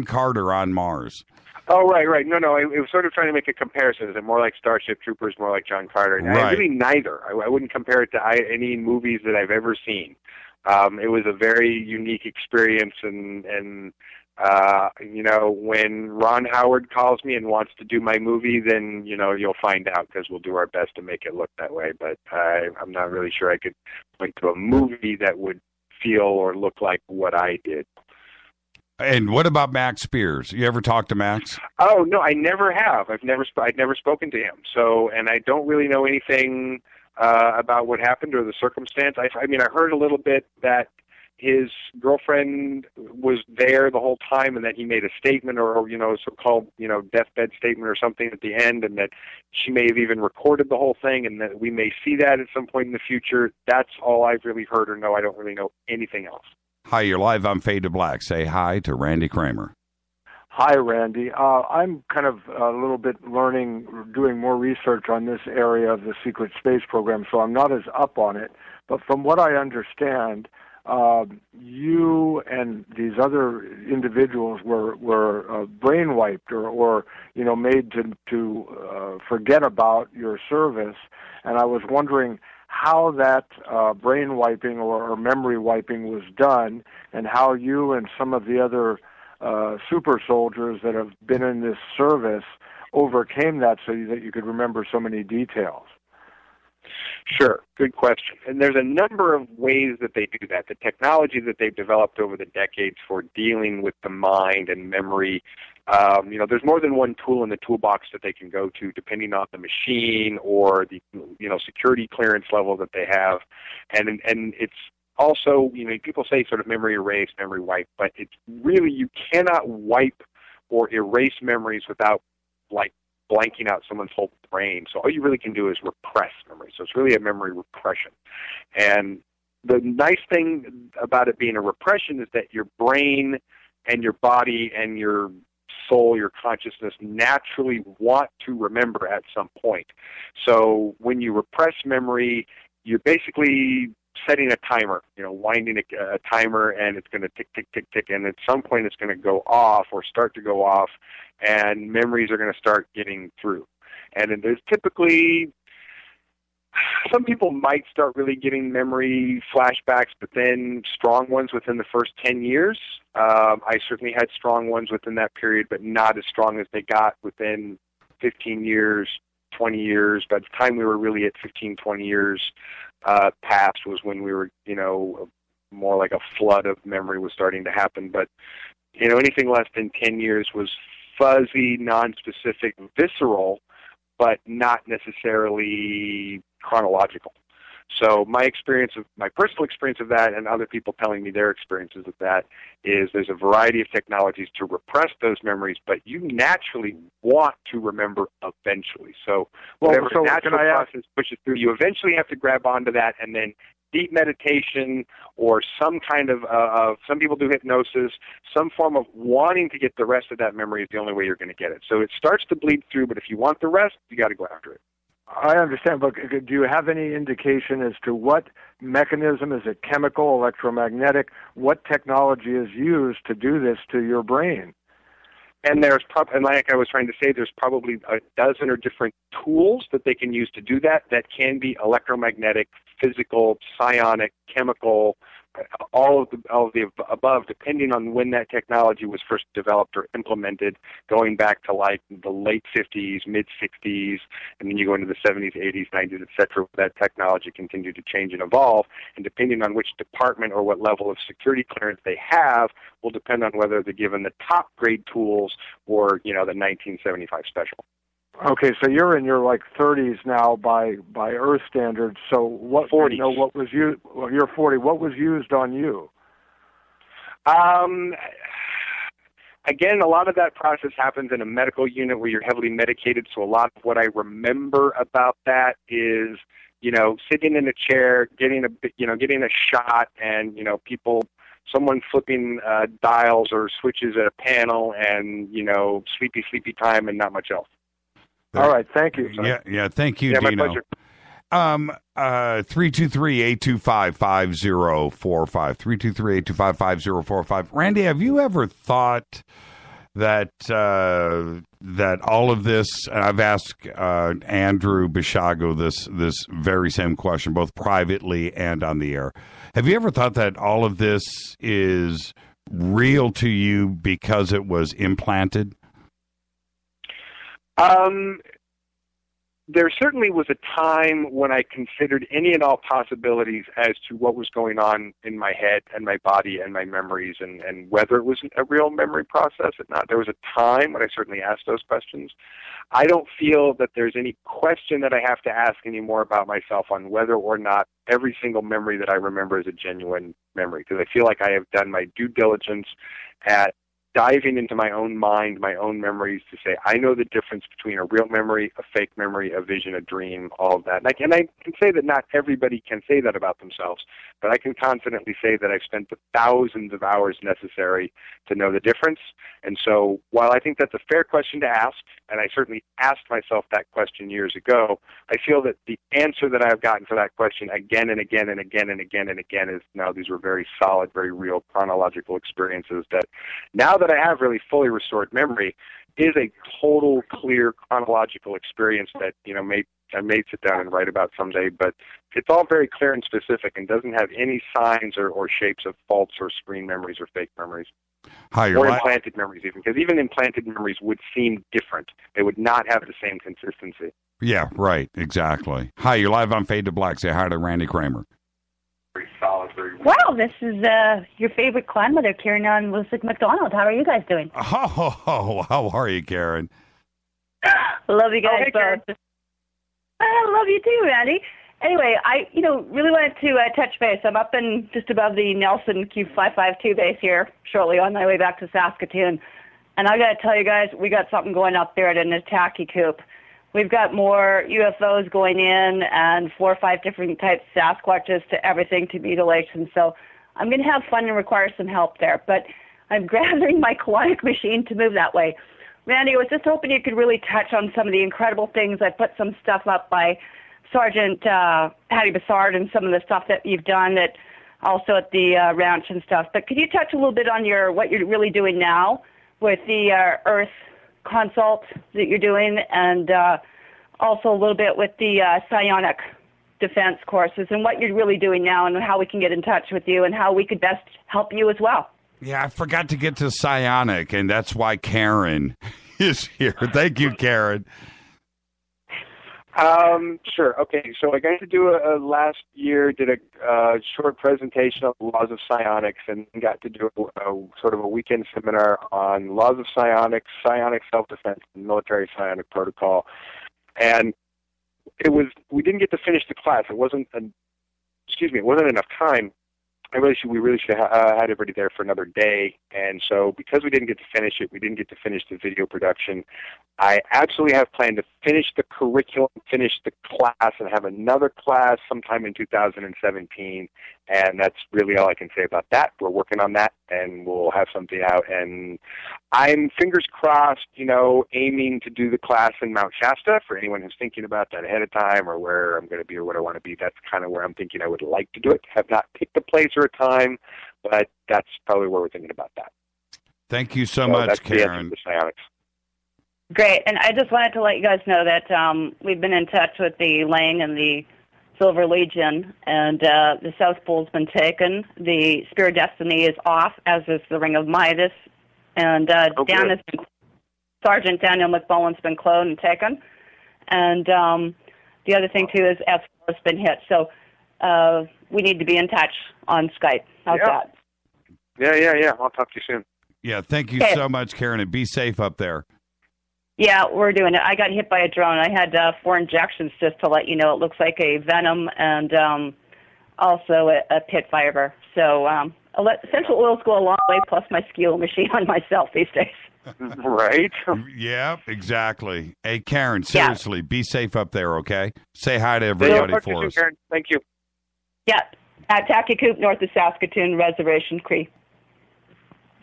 Carter on Mars. Oh, right. No, it was sort of trying to make a comparison. Is it more like Starship Troopers, more like John Carter? And Right. Really neither. I wouldn't compare it to any movies that I've ever seen. It was a very unique experience, and when Ron Howard calls me and wants to do my movie, then, you'll find out, because we'll do our best to make it look that way. But I'm not really sure I could point to a movie that would feel or look like what I did. And what about Max Spears? You ever talk to Max? Oh no, I never have. I've never spoken to him. So, and I don't really know anything about what happened or the circumstance. I mean, I heard a little bit that his girlfriend was there the whole time, and that he made a statement, or so-called deathbed statement or something at the end, and that she may have even recorded the whole thing, and that we may see that at some point in the future. That's all I've really heard or know. I don't really know anything else. Hi, you're live on Fade to Black. Say hi to Randy Cramer. Hi, Randy. I'm kind of a little bit doing more research on this area of the secret space program, so I'm not as up on it. But from what I understand, you and these other individuals were brainwiped or made to forget about your service, and I was wondering how that brain wiping or memory wiping was done, and how you and some of the other super soldiers that have been in this service overcame that so that you could remember so many details. Sure, good question. And there's a number of ways that they do that. The technology that they've developed over the decades for dealing with the mind and memory, there's more than one tool in the toolbox that they can go to, depending on the machine or the security clearance level that they have, and it's also people say sort of memory erase, memory wipe, but it's really, you cannot wipe or erase memories without blanking out someone's whole brain. So all you really can do is repress memory. So it's really a memory repression. And the nice thing about it being a repression is that your brain and your body and your soul, your consciousness, naturally want to remember at some point. So when you repress memory, you're basically setting a timer, winding a timer, and it's going to tick, tick, tick, tick, and at some point it's going to go off or start to go off, and memories are going to start getting through. And there's typically, some people might start really getting memory flashbacks, but then strong ones within the first 10 years. I certainly had strong ones within that period, but not as strong as they got within 15 years, 20 years. By the time we were really at 15, 20 years past was when we were, more like a flood of memory was starting to happen. But, anything less than 10 years was fuzzy, non-specific, visceral, but not necessarily chronological. So my personal experience of that, and other people telling me their experiences of that, is there's a variety of technologies to repress those memories, but you naturally want to remember eventually. So whatever natural process pushes through, you eventually have to grab onto that, and then deep meditation or some kind of, some people do hypnosis, some form of wanting to get the rest of that memory is the only way you're going to get it. So it starts to bleed through, but if you want the rest, you got to go after it. I understand, but do you have any indication as to what mechanism? Is it chemical, electromagnetic? What technology is used to do this to your brain? And and like I was trying to say, there's probably a dozen or different tools that they can use to do that can be electromagnetic, physical, psionic, chemical, all of the above, depending on when that technology was first developed or implemented, going back to the late 50s, mid 60s, and then you go into the 70s, 80s, 90s, etc. That technology continued to change and evolve, and depending on which department or what level of security clearance they have will depend on whether they're given the top grade tools or the 1975 special. Okay, so you're in your 30s now by Earth standards. So what 40. What was used? Well, you're 40. What was used on you? Again, a lot of that process happens in a medical unit where you're heavily medicated. So a lot of what I remember about that is, sitting in a chair, getting a shot, and someone flipping dials or switches at a panel, and sleepy time, and not much else. All right, thank you. Yeah, thank you, yeah, Dino. My pleasure. 323-825-5045. 323-825-5045. Randy, have you ever thought that that all of this, and I've asked Andrew Bishago this very same question, both privately and on the air. Have you ever thought that all of this is real to you because it was implanted? there certainly was a time when I considered any and all possibilities as to what was going on in my head and my body and my memories and whether it was a real memory process or not. There was a time when I certainly asked those questions. I don't feel that there's any question that I have to ask anymore about myself on whether or not every single memory that I remember is a genuine memory, because I feel like I have done my due diligence at diving into my own mind, my own memories to say, I know the difference between a real memory, a fake memory, a vision, a dream, all of that. And I can say that not everybody can say that about themselves, but I can confidently say that I've spent the thousands of hours necessary to know the difference. And so while I think that's a fair question to ask, and I certainly asked myself that question years ago, I feel that the answer that I've gotten for that question again and again and again and again and again is now these were very solid, very real chronological experiences that now that I have really fully restored memory is a total clear chronological experience that, I may sit down and write about someday, but it's all very clear and specific and doesn't have any signs or shapes of false or screen memories or fake memories. Hi, or implanted memories even, because even implanted memories would seem different. They would not have the same consistency. Yeah, right, exactly. Hi, you're live on Fade to Black. Say hi to Randy Cramer. Very solid, very well, this is your favorite grandmother, Karen on Lucic McDonald. How are you guys doing? Oh, how are you, Karen? Love you guys hey, both. I love you too, Randy. Anyway, I really wanted to touch base. I'm up in just above the Nelson Q552 base here, shortly on my way back to Saskatoon. And I got to tell you guys, we got something going up there at an Nataki Coop. We've got more UFOs going in and 4 or 5 different types of Sasquatches to everything to mutilation. So I'm going to have fun and require some help there. But I'm gathering my colonic machine to move that way. Randy, I was just hoping you could really touch on some of the incredible things. I put some stuff up by Sergeant Patty Bassard and some of the stuff that you've done that also at the ranch and stuff. But could you touch a little bit on what you're really doing now with the Earth consult that you're doing and also a little bit with the psionic defense courses and what you're really doing now and how we can get in touch with you and how we could best help you as well? Yeah, I forgot to get to psionic, and that's why Karen is here. Thank you, Karen. Sure. Okay. So I got to do last year, did a short presentation on the laws of psionics and got to do sort of a weekend seminar on laws of psionics, psionic self-defense, and military psionic protocol. And we didn't get to finish the class. It wasn't enough time. We really should have had everybody there for another day. And so because we didn't get to finish it, we didn't get to finish the video production. I absolutely have planned to finish the curriculum, finish the class, and have another class sometime in 2017. And that's really all I can say about that. We're working on that, and we'll have something out. And I'm, fingers crossed, aiming to do the class in Mount Shasta for anyone who's thinking about that ahead of time or where I'm going to be or what I want to be. That's kind of where I'm thinking I would like to do it. Have not picked a place or a time, but that's probably where we're thinking about that. Thank you so much, that's Karen. The psionics. Great. And I just wanted to let you guys know that we've been in touch with the Lang and the Silver Legion, and the South Pole's been taken. The Spear of Destiny is off, as is the Ring of Midas. And Sergeant Daniel McMullen's been cloned and taken. And the other thing, too, is S4 has been hit. So we need to be in touch on Skype. How's that? Yeah. I'll talk to you soon. Yeah, thank you so much, Karen, and be safe up there. Yeah, we're doing it. I got hit by a drone. I had 4 injections, just to let you know. It looks like a venom and also a pit fiber. So essential oils go a long way, plus my skilo machine on myself these days. Right? Yeah, exactly. Hey, Karen, seriously, be safe up there, okay? Say hi to everybody for us. Karen. Thank you. Yeah, at Tacky Coop, north of Saskatoon, Reservation Cree.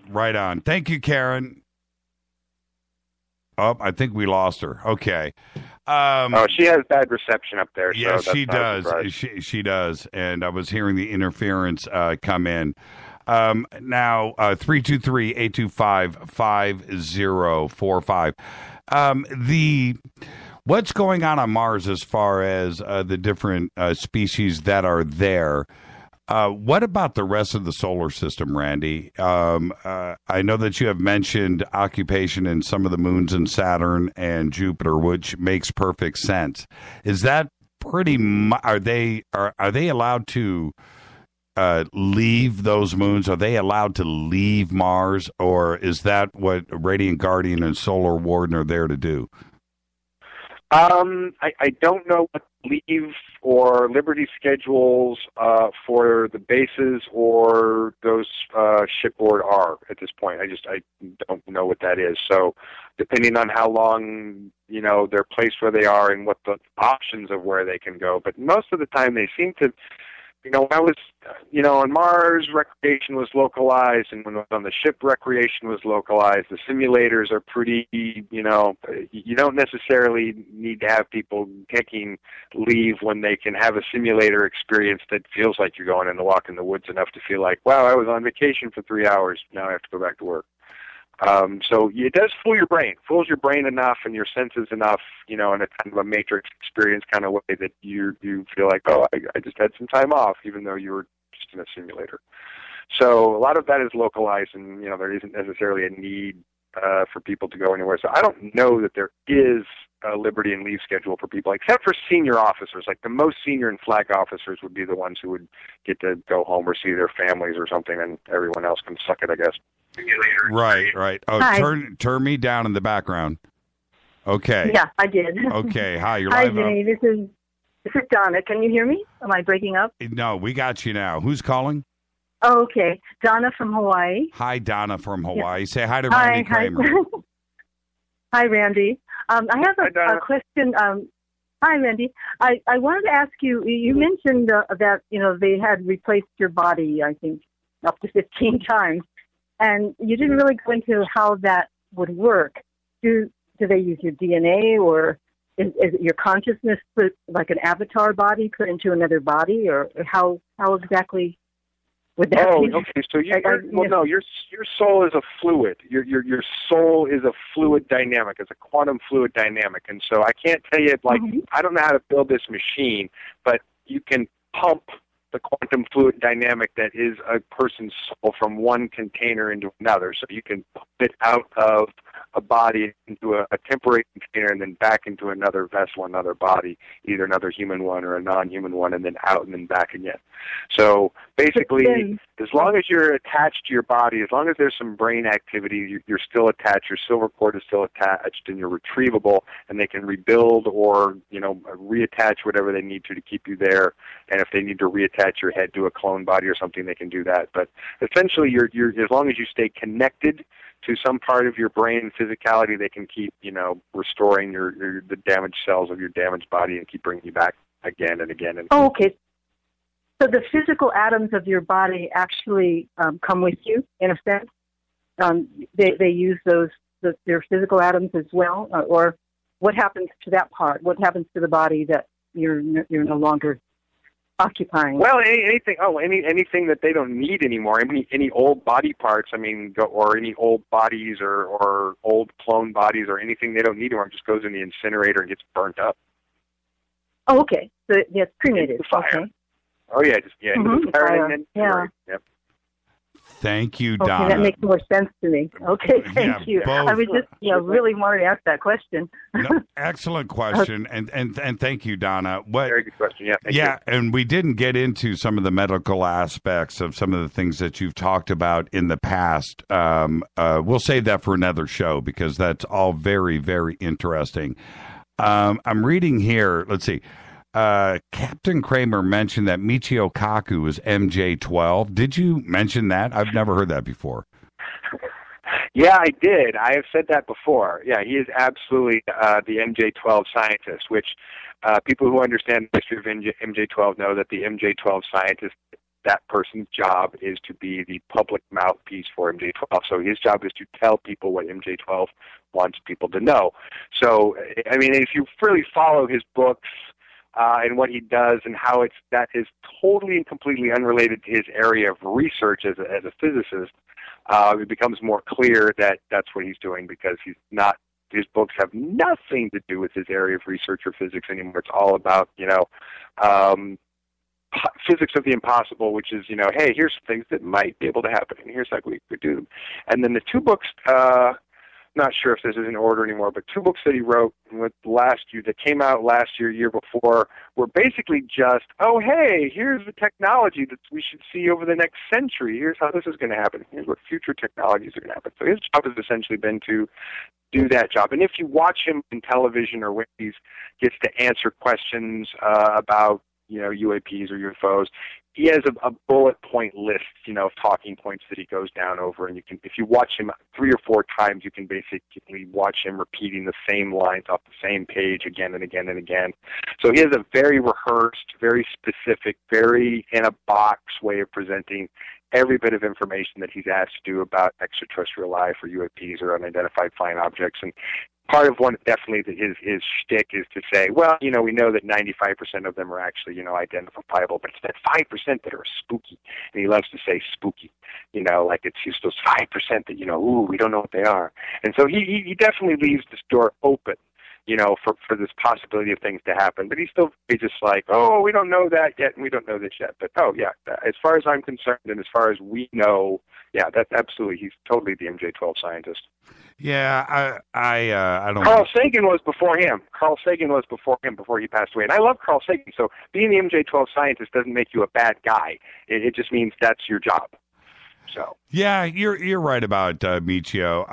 Right on. Thank you, Karen. Oh, I think we lost her. Okay. She has bad reception up there. Yeah, so she does. She does. And I was hearing the interference come in. Now, 323-825-5045. What's going on Mars as far as the different species that are there? What about the rest of the solar system, Randy? I know that you have mentioned occupation in some of the moons in Saturn and Jupiter, which makes perfect sense. Is that pretty are they allowed to leave those moons? Are they allowed to leave Mars, or is that what Radiant Guardian and Solar Warden are there to do? I don't know what leave or liberty schedules for the bases or those shipboard are at this point. I don't know what that is. So depending on how long, they're placed where they are and what the options of where they can go. But most of the time they seem to, when I was, on Mars, recreation was localized, and when I was on the ship, recreation was localized. The simulators are pretty, you don't necessarily need to have people taking leave when they can have a simulator experience that feels like you're going on a walk in the woods enough to feel like, wow, I was on vacation for 3 hours. Now I have to go back to work. So it does fool your brain. Fools your brain enough and your senses enough, in a kind of a matrix experience kind of way that you feel like, oh, I just had some time off, even though you were just in a simulator. So a lot of that is localized, and there isn't necessarily a need for people to go anywhere. So I don't know that there is a liberty and leave schedule for people, except for senior officers. Like the most senior and flag officers would be the ones who would get to go home or see their families or something, and everyone else can suck it, I guess. Right. Oh, Hi. turn me down in the background. Okay. Yeah, I did. Okay. Hi, you're Hi, live. Jimmy. This is Donna. Can you hear me? Am I breaking up? No, we got you now. Who's calling? Oh, okay. Donna from Hawaii. Hi, Donna from Hawaii. Yeah. Say hi to Randy Cramer. Hi, Randy. I have a question. Hi, Randy. I wanted to ask you, you mentioned that, they had replaced your body, I think, up to 15 times. And you didn't really go into how that would work. Do they use your DNA, or is it your consciousness put, like an avatar body put into another body, or how exactly would that be? Okay. So your soul is a fluid. Your soul is a fluid dynamic. It's a quantum fluid dynamic. And so I can't tell you, I don't know how to build this machine, but you can pump the quantum fluid dynamic that is a person's soul from one container into another. So you can pump it out of a body into a temporary container and then back into another vessel, another body, either another human one or a non-human one, and then out and then back again. So basically, as long as you're attached to your body, as long as there's some brain activity, you're still attached, your silver cord is still attached, and you're retrievable, and they can rebuild or, reattach whatever they need to keep you there. And if they need to reattach your head to a clone body or something, they can do that. But essentially, you're as long as you stay connected to some part of your brain and physicality, they can keep, restoring the damaged cells of your damaged body and keep bringing you back again and again. Oh, okay. So the physical atoms of your body actually come with you, in a sense? They use their physical atoms as well? Or what happens to that part? What happens to the body that you're no longer occupying? Well, anything that they don't need anymore. Any old body parts, or any old bodies or old clone bodies or anything they don't need anymore just goes in the incinerator and gets burnt up. Oh, okay. So it's cremated. Fire. Okay. Oh yeah, into the fire and then yeah. Yep. Thank you, Donna. Okay, that makes more sense to me. Okay, thank you. both. I was just really wanted to ask that question. Excellent question, and thank you, Donna. Very good question. Yeah. Thank you. And we didn't get into some of the medical aspects of some of the things that you've talked about in the past. We'll save that for another show because that's all very, very interesting. I'm reading here. Let's see. Captain Cramer mentioned that Michio Kaku is MJ-12. Did you mention that? I've never heard that before. Yeah, I did. I have said that before. Yeah, he is absolutely the MJ-12 scientist, which people who understand the history of MJ-12 know that the MJ-12 scientist, that person's job is to be the public mouthpiece for MJ-12. So his job is to tell people what MJ-12 wants people to know. So, if you really follow his books, and what he does and how that is totally and completely unrelated to his area of research as a physicist, it becomes more clear that that's what he's doing because his books have nothing to do with his area of research or physics anymore. It's all about, physics of the impossible, which is, hey, here's things that might be able to happen, and here's how we could do them. And then the two books, not sure if this is in order anymore, but two books that he wrote that came out last year before, were basically just, oh, hey, here's the technology that we should see over the next century. Here's how this is going to happen. Here's what future technologies are going to happen. So his job has essentially been to do that job. And if you watch him in television or when he gets to answer questions about UAPs or UFOs, he has a bullet point list, of talking points that he goes down over, and if you watch him 3 or 4 times, you can basically watch him repeating the same lines off the same page again and again and again. So he has a very rehearsed, very specific, very in a box way of presenting every bit of information that he's asked to do about extraterrestrial life or UAPs or unidentified flying objects. And part of one, definitely, that his shtick is to say, well, we know that 95% of them are actually, identifiable, but it's that 5% that are spooky. And he loves to say spooky, like it's just those 5% that, we don't know what they are. And so he definitely leaves this door open, for this possibility of things to happen. But he's still just like, oh, we don't know that yet, and we don't know this yet. But, oh, yeah, as far as I'm concerned and as far as we know, yeah, that's absolutely, he's totally the MJ-12 scientist. Yeah, I don't. Carl Sagan was before him. Before he passed away. And I love Carl Sagan. So being the MJ-12 scientist doesn't make you a bad guy. It just means that's your job. So yeah, you're right about Michio.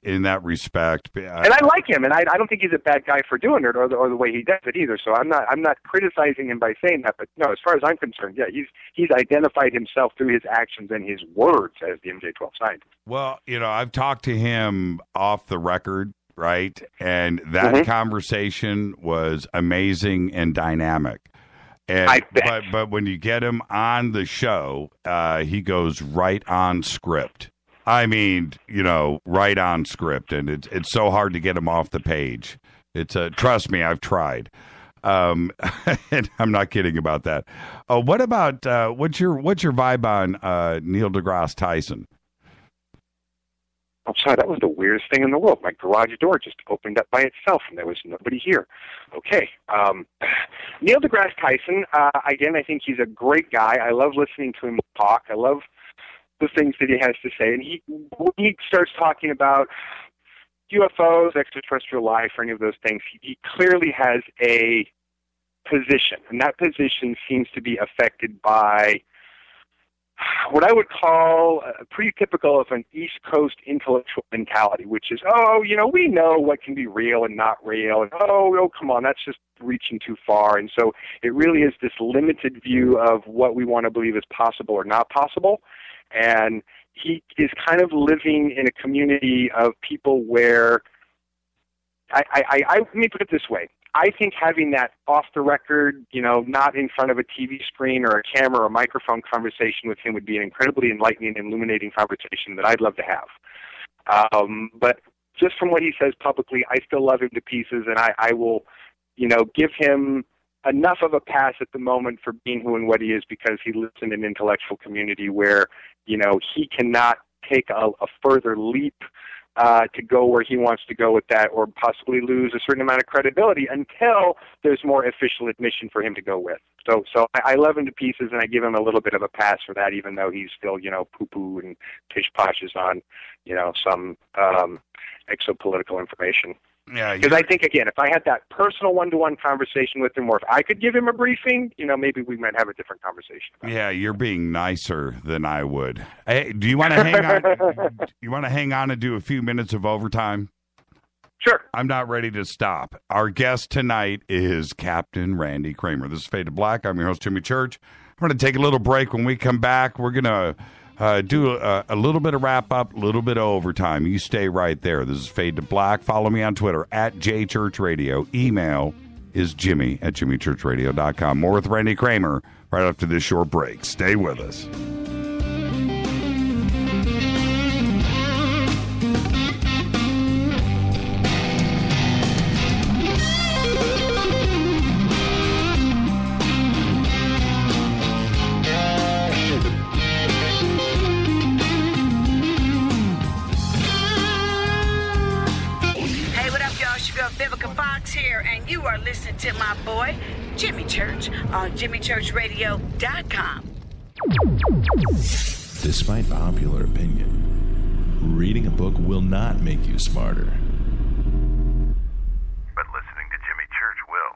In that respect, and I like him, and I don't think he's a bad guy for doing it or the way he does it either. So I'm not criticizing him by saying that. But no, as far as I'm concerned, yeah, he's identified himself through his actions and his words as the MJ-12 scientist. Well, I've talked to him off the record, right, and that conversation was amazing and dynamic. And, I bet. But when you get him on the show, he goes right on script. I mean, right on script, and it's so hard to get him off the page. It's trust me, I've tried. And I'm not kidding about that. What about what's your vibe on Neil deGrasse Tyson? I'm sorry, that was the weirdest thing in the world. My garage door just opened up by itself, and there was nobody here. Okay. Neil deGrasse Tyson, again, I think he's a great guy. I love listening to him talk. I love the things that he has to say. And when he starts talking about UFOs, extraterrestrial life, or any of those things, he clearly has a position. And that position seems to be affected by what I would call pretty typical of an East Coast intellectual mentality, which is, we know what can be real and not real, and come on, that's just reaching too far. And so it really is this limited view of what we want to believe is possible or not possible. And he is kind of living in a community of people where, let me put it this way. I think having that off-the-record, not in front of a TV screen or a camera or a microphone conversation with him would be an incredibly enlightening and illuminating conversation that I'd love to have. But just from what he says publicly, I still love him to pieces, and I will, give him enough of a pass at the moment for being who and what he is because he lives in an intellectual community where, he cannot take a further leap to go where he wants to go with that, or possibly lose a certain amount of credibility until there's more official admission for him to go with. So I love him to pieces, and I give him a little bit of a pass for that, even though he's still, poo-poo and pish-poshes on, some exopolitical information. Yeah, because I think, again, if I had that personal one-to-one conversation with him, or if I could give him a briefing, maybe we might have a different conversation. Yeah, you're being nicer than I would. Hey, do you want to hang on? You want to hang on and do a few minutes of overtime? Sure. I'm not ready to stop. Our guest tonight is Captain Randy Cramer. This is Fade to Black. I'm your host, Jimmy Church. I'm going to take a little break. When we come back, we're going to do a little bit of wrap-up, a little bit of overtime. You stay right there. This is Fade to Black. Follow me on Twitter, @JChurchRadio. Email is jimmy@jimmychurchradio.com. More with Randy Cramer right after this short break. Stay with us. Here, and you You are listening to my boy, Jimmy Church, on JimmyChurchRadio.com. Despite popular opinion, reading a book will not make you smarter. But listening to Jimmy Church will.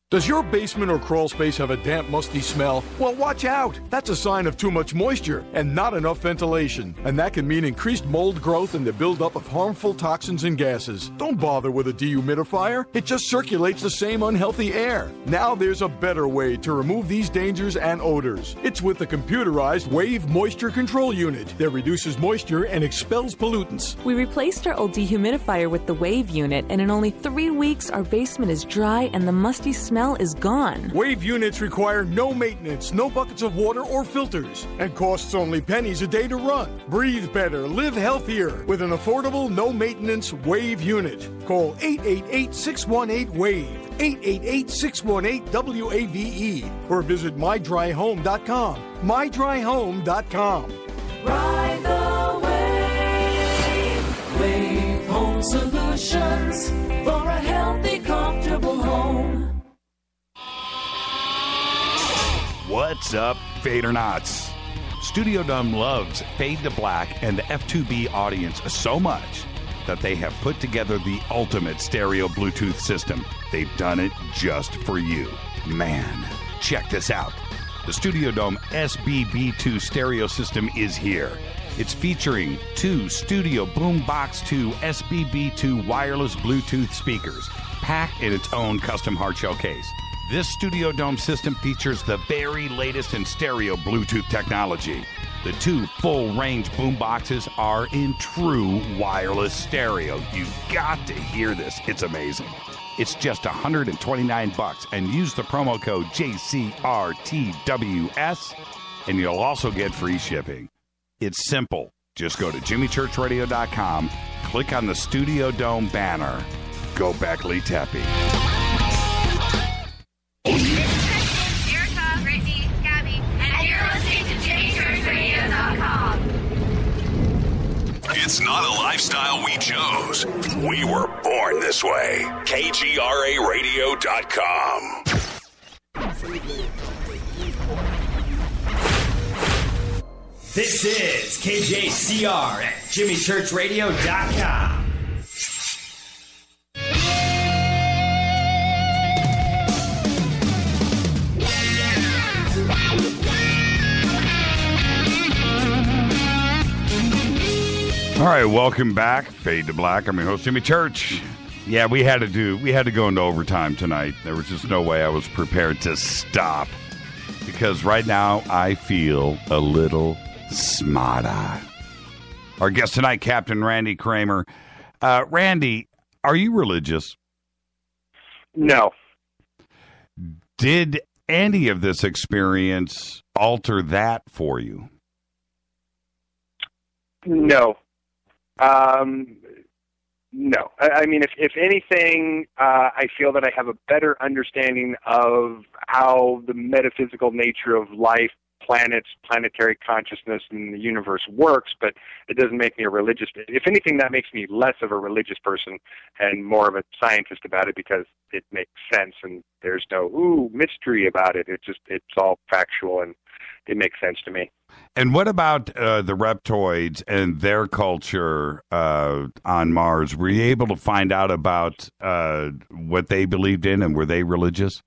Does your basement or crawl space have a damp, musty smell? Well, watch out. That's a sign of too much moisture and not enough ventilation. And that can mean increased mold growth and the buildup of harmful toxins and gases. Don't bother with a dehumidifier. It just circulates the same unhealthy air. Now there's a better way to remove these dangers and odors. It's with the computerized Wave Moisture Control Unit that reduces moisture and expels pollutants. We replaced our old dehumidifier with the Wave unit, and in only 3 weeks, our basement is dry and the musty smell is gone. Wave units require no maintenance, no buckets of water or filters, and costs only pennies a day to run. Breathe better, live healthier with an affordable, no-maintenance Wave unit. Call 888-618-WAVE, 888-618-WAVE, or visit mydryhome.com. mydryhome.com. Ride the wave. Wave Home Solutions for a healthy, comfortable home. What's up, Fadernauts? Studio Dome loves Fade to Black and the F2B audience so much that they have put together the ultimate stereo Bluetooth system. They've done it just for you. Man, check this out. The Studio Dome SBB2 stereo system is here. It's featuring 2 Studio Boombox 2 SBB2 wireless Bluetooth speakers, packed in its own custom hardshell case. This Studio Dome system features the very latest in stereo Bluetooth technology. The 2 full-range boomboxes are in true wireless stereo. You've got to hear this. It's amazing. It's just $129, and use the promo code JCRTWS, and you'll also get free shipping. It's simple. Just go to JimmyChurchRadio.com, click on the Studio Dome banner. Go Beckley Teppy. This is Kristen, Erica, Brittany, Gabby, and you're listening to JimmyChurchRadio.com. It's not a lifestyle we chose. We were born this way. KGRARadio.com. This is KJCR at JimmyChurchRadio.com. All right, welcome back. Fade to Black. I'm your host, Jimmy Church. Yeah, we had to go into overtime tonight. There was just no way I was prepared to stop, because right now I feel a little smarter. Our guest tonight, Captain Randy Cramer. Randy, are you religious? No. Did any of this experience alter that for you? No. No. I mean, if anything, I feel that I have a better understanding of how the metaphysical nature of life, planets, planetary consciousness, and the universe works, but it doesn't make me a religious. If anything, that makes me less of a religious person and more of a scientist about it, because it makes sense and there's no mystery about it. It's all factual and it makes sense to me. And what about the reptoids and their culture on Mars? Were you able to find out about what they believed in, and were they religious?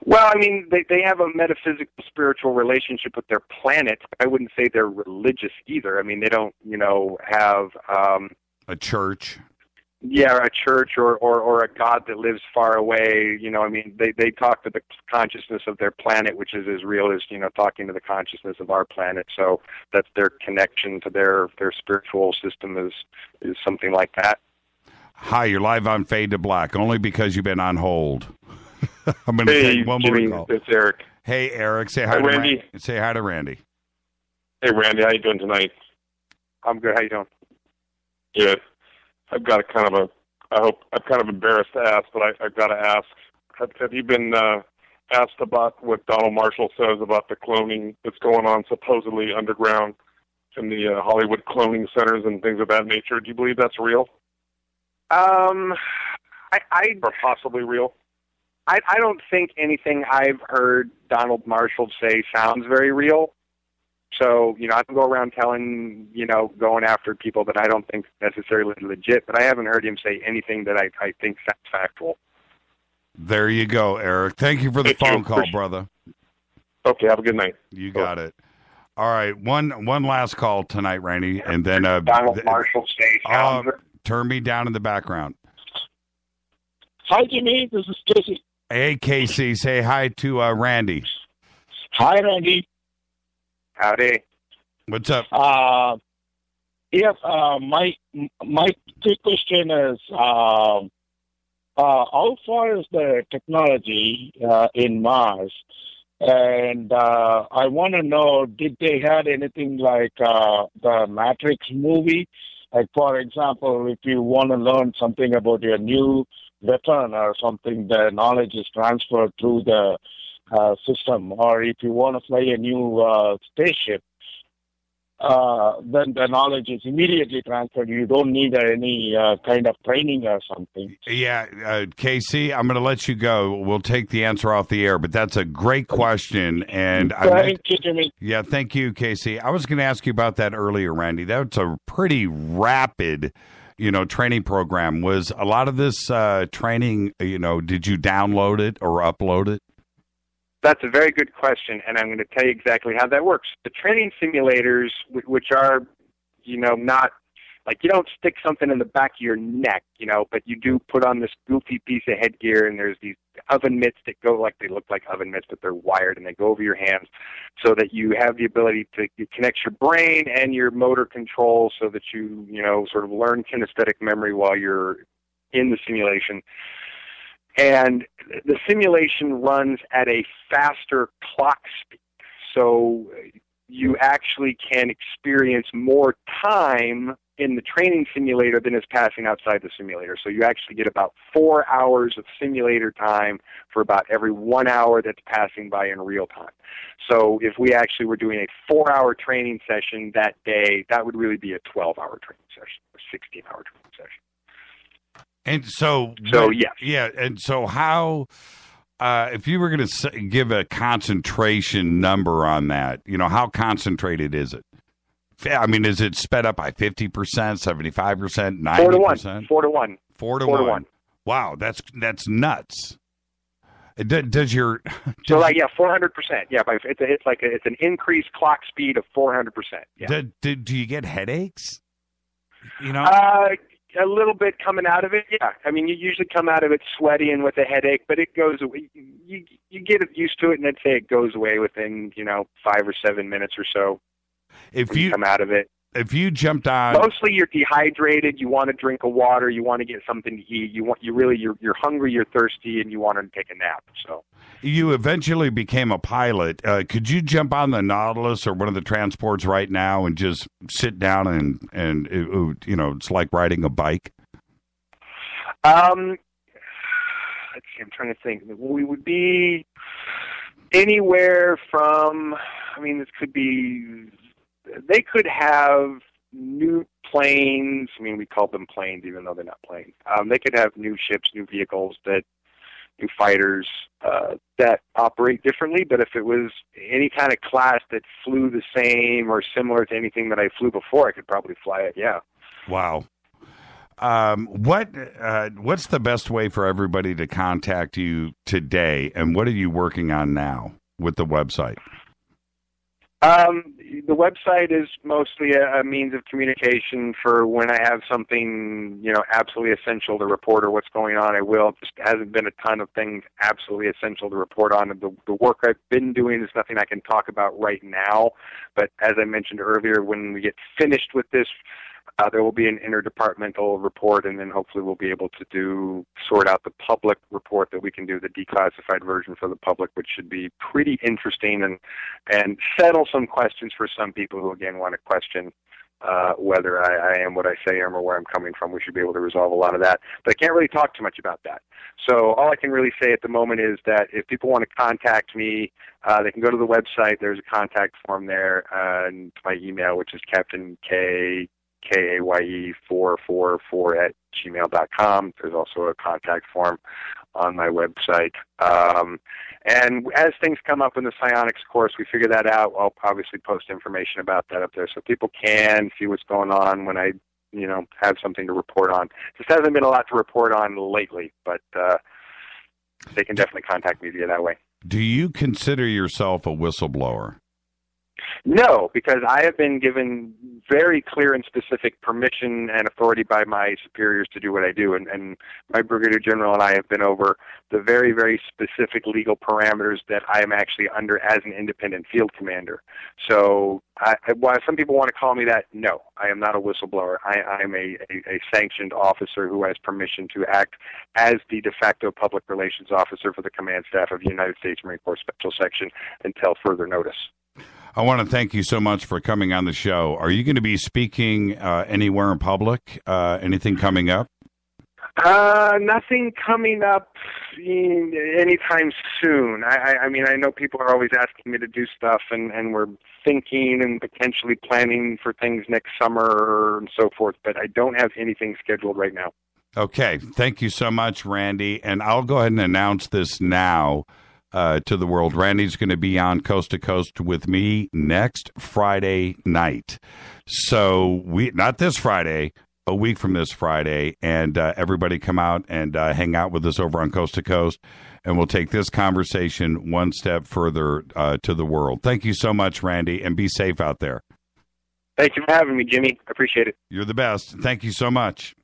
Well, I mean, they have a metaphysical, spiritual relationship with their planet. I wouldn't say they're religious either. I mean, they don't, have a church. Yeah, a church or a god that lives far away. I mean, they talk to the consciousness of their planet, which is as real as, talking to the consciousness of our planet. So that's their connection to their spiritual system is something like that. Hi, you're live on Fade to Black, only because you've been on hold. I'm going to take one more call. It's Eric. Hey, Eric. Say hi to Randy. Say hi to Randy. Hey, Randy. How you doing tonight? I'm good. How you doing? Good. I've got I'm kind of embarrassed to ask, but I've got to ask. Have you been asked about what Donald Marshall says about the cloning that's going on supposedly underground in the Hollywood cloning centers and things of that nature? Do you believe that's real? Or possibly real? I don't think anything I've heard Donald Marshall say sounds very real. So, I don't go around telling, going after people that I don't think necessarily legit, but I haven't heard him say anything that I think sounds factual. There you go, Eric. Thank you for the phone call, brother. Okay, have a good night. You got it. All right, one last call tonight, Randy, and then Donald Marshall say turn me down in the background. Hi, Jimmy. This is Casey. Hey, Casey. Say hi to Randy. Hi, Randy. Howdy. What's up? My quick question is, how far is the technology in Mars? And I want to know, did they had anything like the Matrix movie? Like, for example, if you want to learn something about your new weapon or something, the knowledge is transferred through the system. Or if you want to fly a new spaceship, then the knowledge is immediately transferred. You don't need any kind of training or something. Yeah, Casey, I'm going to let you go. We'll take the answer off the air, but that's a great question. And Thank you, Jimmy. Yeah, thank you, Casey. I was going to ask you about that earlier, Randy. That's a pretty rapid, training program. Was a lot of this training, did you download it or upload it? That's a very good question, and I'm going to tell you exactly how that works. The training simulators, which are, not like you don't stick something in the back of your neck, but you do put on this goofy piece of headgear, and there's these oven mitts that they look like oven mitts, but they're wired, and they go over your hands so that you have the ability to connect your brain and your motor control so that you, sort of learn kinesthetic memory while you're in the simulation. And the simulation runs at a faster clock speed. So you actually can experience more time in the training simulator than is passing outside the simulator. So you actually get about 4 hours of simulator time for about every 1 hour that's passing by in real time. So if we actually were doing a 4-hour training session that day, that would really be a 12-hour training session or 16-hour training session. And so yeah. And so how, if you were going to give a concentration number on that, how concentrated is it? I mean, is it sped up by 50%, 75%, 90%? 4 to 1. 4 to 1. Wow, that's nuts. Does your 400%. Yeah, it's an increased clock speed of 400%. Yeah. Do you get headaches? A little bit coming out of it, yeah. I mean, you usually come out of it sweaty and with a headache, but it goes away. You get used to it, and I'd say it goes away within 5 or 7 minutes or so. If you come out of it, if you jumped on, mostly you're dehydrated. You want to drink a water. You want to get something to eat. You're hungry. You're thirsty, and you want to take a nap. So you eventually became a pilot. Could you jump on the Nautilus or one of the transports right now and just sit down and it's like riding a bike? Let's see. I'm trying to think. We would be anywhere from. I mean, this could be. They could have new planes. I mean, we call them planes, even though they're not planes. They could have new ships, new vehicles, new fighters that operate differently. But if it was any kind of class that flew the same or similar to anything that I flew before, I could probably fly it. Yeah. Wow. What's the best way for everybody to contact you today, and what are you working on now with the website? The website is mostly a means of communication for when I have something, absolutely essential to report or what's going on. I will. Just hasn't been a ton of things absolutely essential to report on. The work I've been doing is nothing I can talk about right now. But as I mentioned earlier, when we get finished with this, there will be an interdepartmental report, and then hopefully we'll be able to sort out the public report that we can do, the declassified version for the public, which should be pretty interesting and settle some questions for some people who, again, want to question whether I am what I say I am or where I'm coming from. We should be able to resolve a lot of that. But I can't really talk too much about that. So all I can really say at the moment is that if people want to contact me, they can go to the website. There's a contact form there, and my email, which is Captain K. KAYE444@gmail.com. There's also a contact form on my website. And as things come up in the psionics course, we figure that out. I'll obviously post information about that up there so people can see what's going on when I, have something to report on. Just hasn't been a lot to report on lately, but they can definitely contact me via that way. Do you consider yourself a whistleblower? No, because I have been given very clear and specific permission and authority by my superiors to do what I do. And my Brigadier General and I have been over the very, very specific legal parameters that I am actually under as an independent field commander. So while some people want to call me that, no, I am not a whistleblower. I am a sanctioned officer who has permission to act as the de facto public relations officer for the command staff of the United States Marine Corps Special Section until further notice. I want to thank you so much for coming on the show. Are you going to be speaking anywhere in public? Anything coming up? Nothing coming up anytime soon. I mean, I know people are always asking me to do stuff, and we're thinking and potentially planning for things next summer and so forth, but I don't have anything scheduled right now. Okay. Thank you so much, Randy. And I'll go ahead and announce this now. To the world. Randy's going to be on Coast to Coast with me next Friday night. So not this Friday, a week from this Friday, and everybody come out and hang out with us over on Coast to Coast, and we'll take this conversation one step further to the world. Thank you so much, Randy, and be safe out there. Thank you for having me, Jimmy. I appreciate it. You're the best. Thank you so much.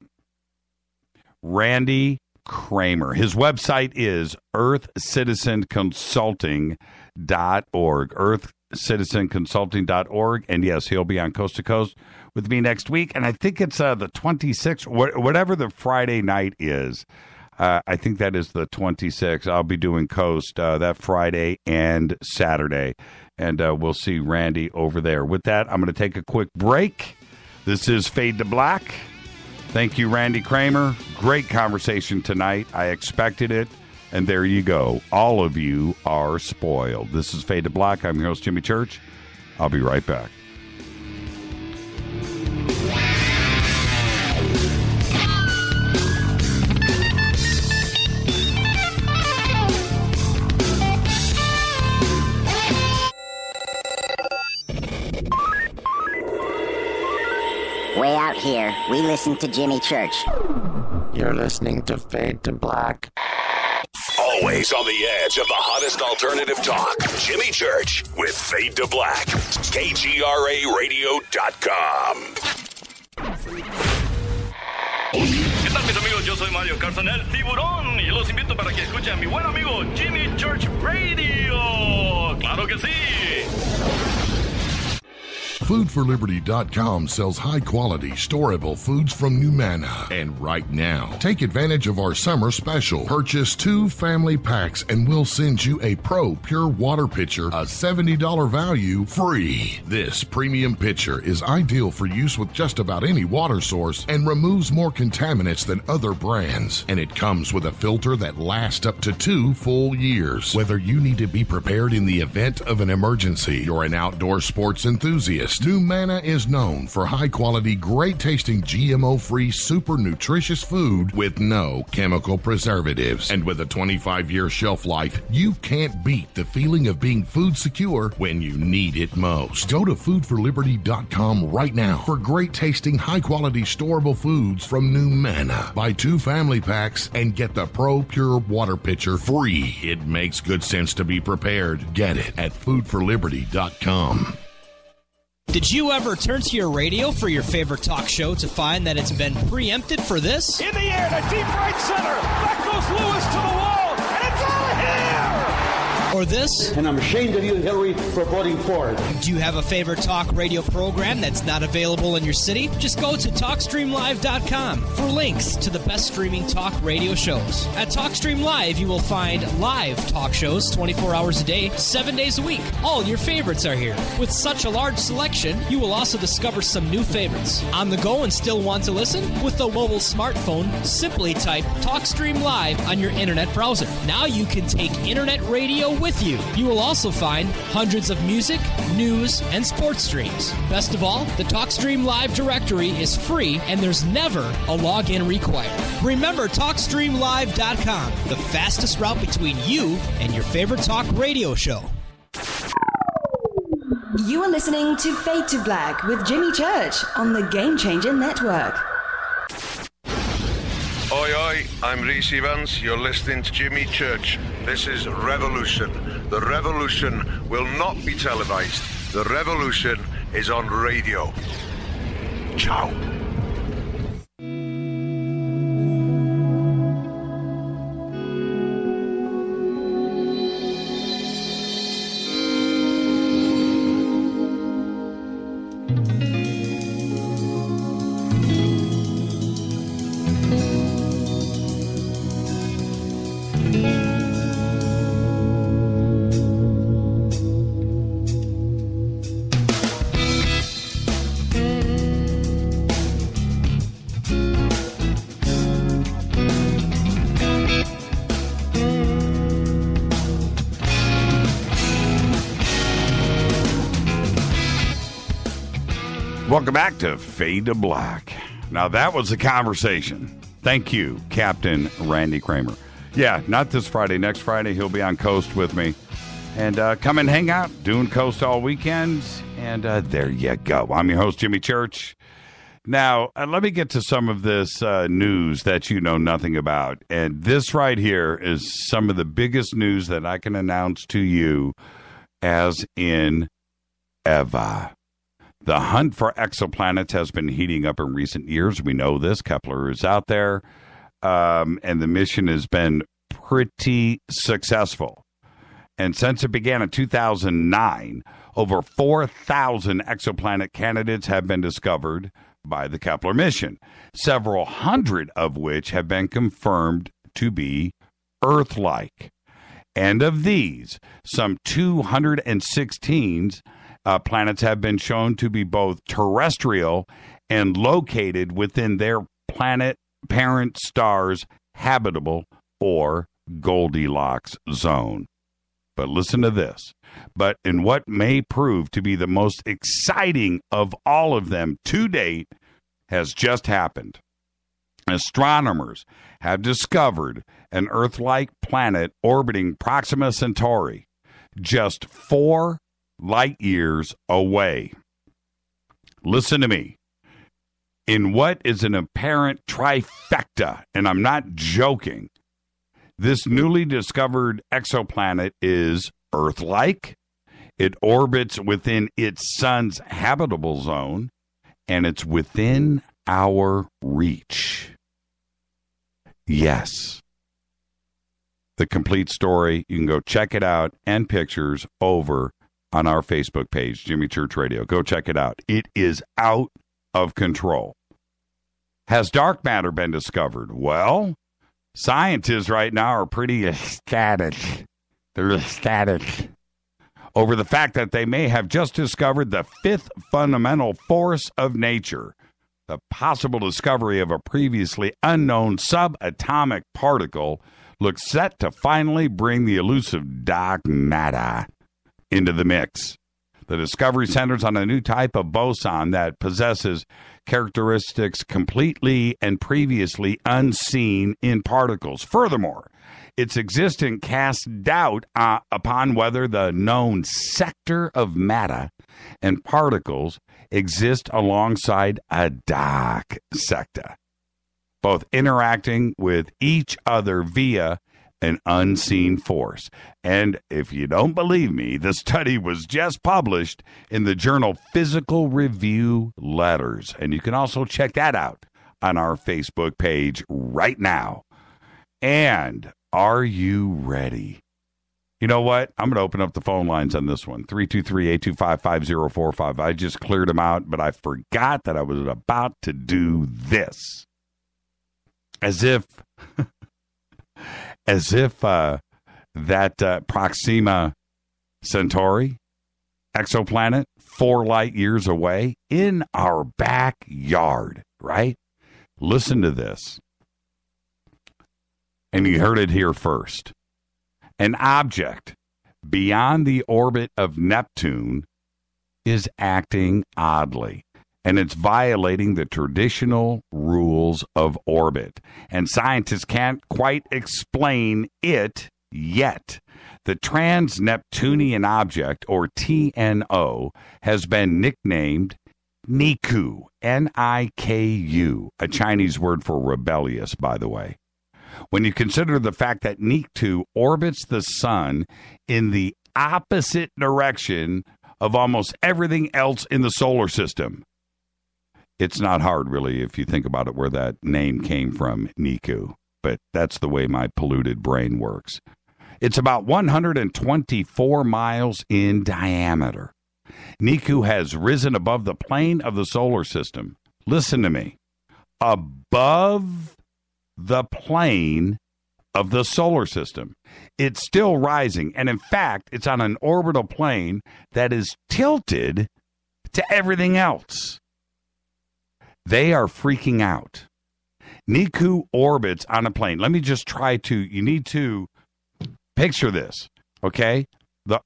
Randy Cramer. His website is earthcitizenconsulting.org. earthcitizenconsulting.org. And yes, he'll be on Coast to Coast with me next week. And I think it's the 26th, whatever the Friday night is. I think that is the 26th. I'll be doing Coast that Friday and Saturday. And we'll see Randy over there. With that, I'm going to take a quick break. This is Fade to Black. Thank you, Randy Cramer. Great conversation tonight. I expected it. And there you go. All of you are spoiled. This is Fade to Black. I'm your host, Jimmy Church. I'll be right back. Way out here, we listen to Jimmy Church. You're listening to Fade to Black. Always on the edge of the hottest alternative talk. Jimmy Church with Fade to Black. KGRARadio.com. ¿Qué tal, mis amigos? Yo soy Mario Carson, el tiburón, y los invito para que escuchen a mi buen amigo Jimmy Church Radio. ¡Claro que sí! FoodForLiberty.com sells high-quality, storable foods from Numana. And right now, take advantage of our summer special. Purchase 2 family packs and we'll send you a Pro Pure Water Pitcher, a $70 value, free. This premium pitcher is ideal for use with just about any water source and removes more contaminants than other brands. And it comes with a filter that lasts up to 2 full years. Whether you need to be prepared in the event of an emergency or an outdoor sports enthusiast, Numana is known for high-quality, great-tasting, GMO-free, super nutritious food with no chemical preservatives. And with a 25-year shelf life, you can't beat the feeling of being food secure when you need it most. Go to foodforliberty.com right now for great-tasting, high-quality, storable foods from Numana. Buy 2 family packs and get the Pro Pure Water Pitcher free. It makes good sense to be prepared. Get it at foodforliberty.com. Did you ever turn to your radio for your favorite talk show to find that it's been preempted for this? In the air to deep right center. Back goes Lewis to the wall, and it's out of here! Or this? And I'm ashamed of you, Hillary, for voting for it. Do you have a favorite talk radio program that's not available in your city? Just go to TalkStreamLive.com for links to the best streaming talk radio shows. At TalkStream Live, you will find live talk shows 24 hours a day, 7 days a week. All your favorites are here. With such a large selection, you will also discover some new favorites. On the go and still want to listen? With a mobile smartphone, simply type TalkStream Live on your internet browser. Now you can take internet radio with you. You will also find hundreds of music, news, and sports streams. Best of all, the TalkStream Live directory is free and there's never a login required. Remember TalkStreamLive.com, the fastest route between you and your favorite talk radio show. You are listening to Fade to Black with Jimmy Church on the Game Changer Network. Oi, oi, I'm Reese Evans. You're listening to Jimmy Church. This is Revolution. The revolution will not be televised. The revolution is on radio. Ciao. Welcome back to Fade to Black. Now, that was a conversation. Thank you, Captain Randy Cramer. Yeah, not this Friday. Next Friday, he'll be on Coast with me. And come and hang out, doing Coast all weekend. And there you go. I'm your host, Jimmy Church. Now, let me get to some of this news that you know nothing about. And this right here is some of the biggest news that I can announce to you as in ever. The hunt for exoplanets has been heating up in recent years. We know this. Kepler is out there, and the mission has been pretty successful. And since it began in 2009, over 4,000 exoplanet candidates have been discovered by the Kepler mission, several hundred of which have been confirmed to be Earth-like. And of these, some 216 planets have been shown to be both terrestrial and located within their planet parent star's habitable or Goldilocks zone. But listen to this. But in what may prove to be the most exciting of all of them to date has just happened. Astronomers have discovered an Earth-like planet orbiting Proxima Centauri, just 4 light years away. Listen to me. In what is an apparent trifecta, and I'm not joking, this newly discovered exoplanet is Earth-like, it orbits within its sun's habitable zone, and it's within our reach. Yes. The complete story, you can go check it out, and pictures over on our Facebook page, Jimmy Church Radio. Go check it out. It is out of control. Has dark matter been discovered? Well, scientists right now are pretty ecstatic. They're ecstatic over the fact that they may have just discovered the 5th fundamental force of nature, the possible discovery of a previously unknown subatomic particle looks set to finally bring the elusive dark matter into the mix. The discovery centers on a new type of boson that possesses characteristics completely and previously unseen in particles. Furthermore, its existence casts doubt upon whether the known sector of matter and particles exist alongside a dark sector, both interacting with each other via an unseen force. And if you don't believe me, the study was just published in the journal Physical Review Letters. And you can also check that out on our Facebook page right now. And are you ready? You know what? I'm going to open up the phone lines on this one. 323-825-5045. I just cleared them out, but I forgot that I was about to do this. As if that Proxima Centauri exoplanet, 4 light years away, in our backyard, right? Listen to this. And you heard it here first. An object beyond the orbit of Neptune is acting oddly, and it's violating the traditional rules of orbit. And scientists can't quite explain it yet. The Trans-Neptunian Object, or TNO, has been nicknamed Niku, Niku, a Chinese word for rebellious, by the way. When you consider the fact that Niku orbits the sun in the opposite direction of almost everything else in the solar system. It's not hard, really, if you think about it, where that name came from, Niku. But that's the way my polluted brain works. It's about 124 miles in diameter. Niku has risen above the plane of the solar system. Listen to me. Above the plane of the solar system. It's still rising, and in fact, it's on an orbital plane that is tilted to everything else. They are freaking out. Niku orbits on a plane. Let me just you need to picture this, okay?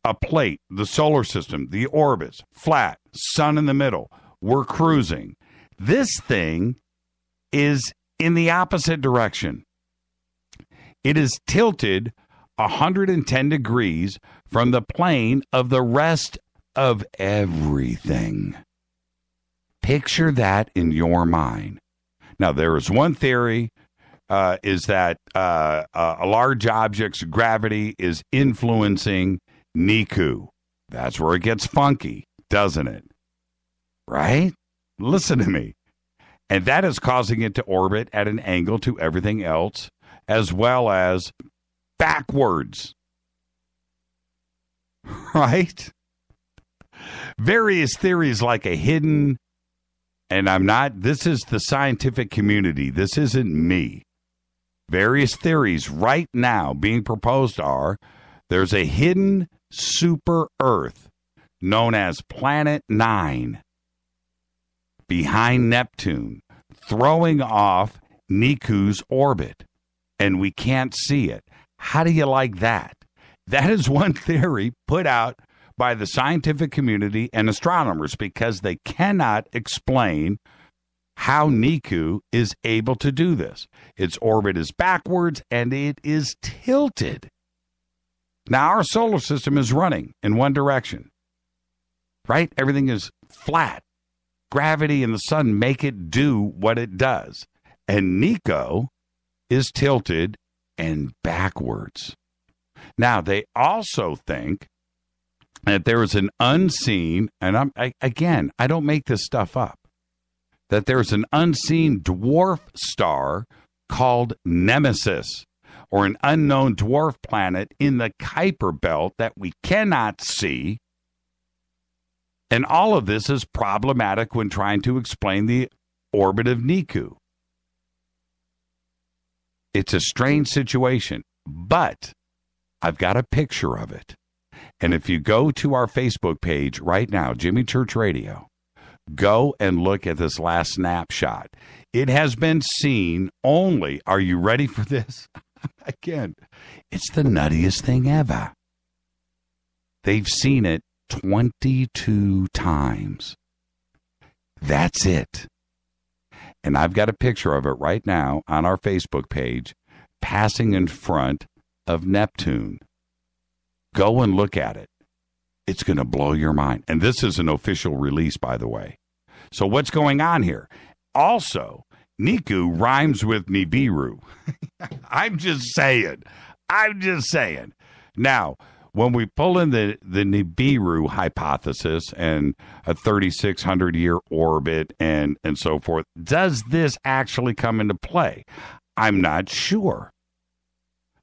A plate, the solar system, the orbits, flat, sun in the middle. We're cruising. This thing is in the opposite direction. It is tilted 110 degrees from the plane of the rest of everything. Picture that in your mind. Now, there is one theory, is that a large object's gravity is influencing Niku. That's where it gets funky, doesn't it? Right? Listen to me. And that is causing it to orbit at an angle to everything else, as well as backwards. Right? Various theories like a hidden, this is the scientific community. This isn't me. Various theories right now being proposed are there's a hidden super Earth known as Planet 9 behind Neptune, throwing off Niku's orbit, and we can't see it. How do you like that? That is one theory put out by the scientific community and astronomers because they cannot explain how Niku is able to do this. Its orbit is backwards and it is tilted. Now, our solar system is running in one direction, right? Everything is flat. Gravity and the sun make it do what it does. And Niku is tilted and backwards. Now, they also think that there is an unseen, and I don't make this stuff up, that there's an unseen dwarf star called Nemesis, or an unknown dwarf planet in the Kuiper Belt that we cannot see. And all of this is problematic when trying to explain the orbit of Niku. It's a strange situation, but I've got a picture of it. And if you go to our Facebook page right now, Jimmy Church Radio, go and look at this last snapshot. It has been seen only, are you ready for this? Again, it's the nuttiest thing ever. They've seen it 22 times. That's it. And I've got a picture of it right now on our Facebook page, passing in front of Neptune. Go and look at it. It's going to blow your mind. And this is an official release, by the way. So what's going on here? Also, Niku rhymes with Nibiru. I'm just saying. Now, when we pull in the Nibiru hypothesis and a 3,600-year orbit and so forth, does this actually come into play? I'm not sure.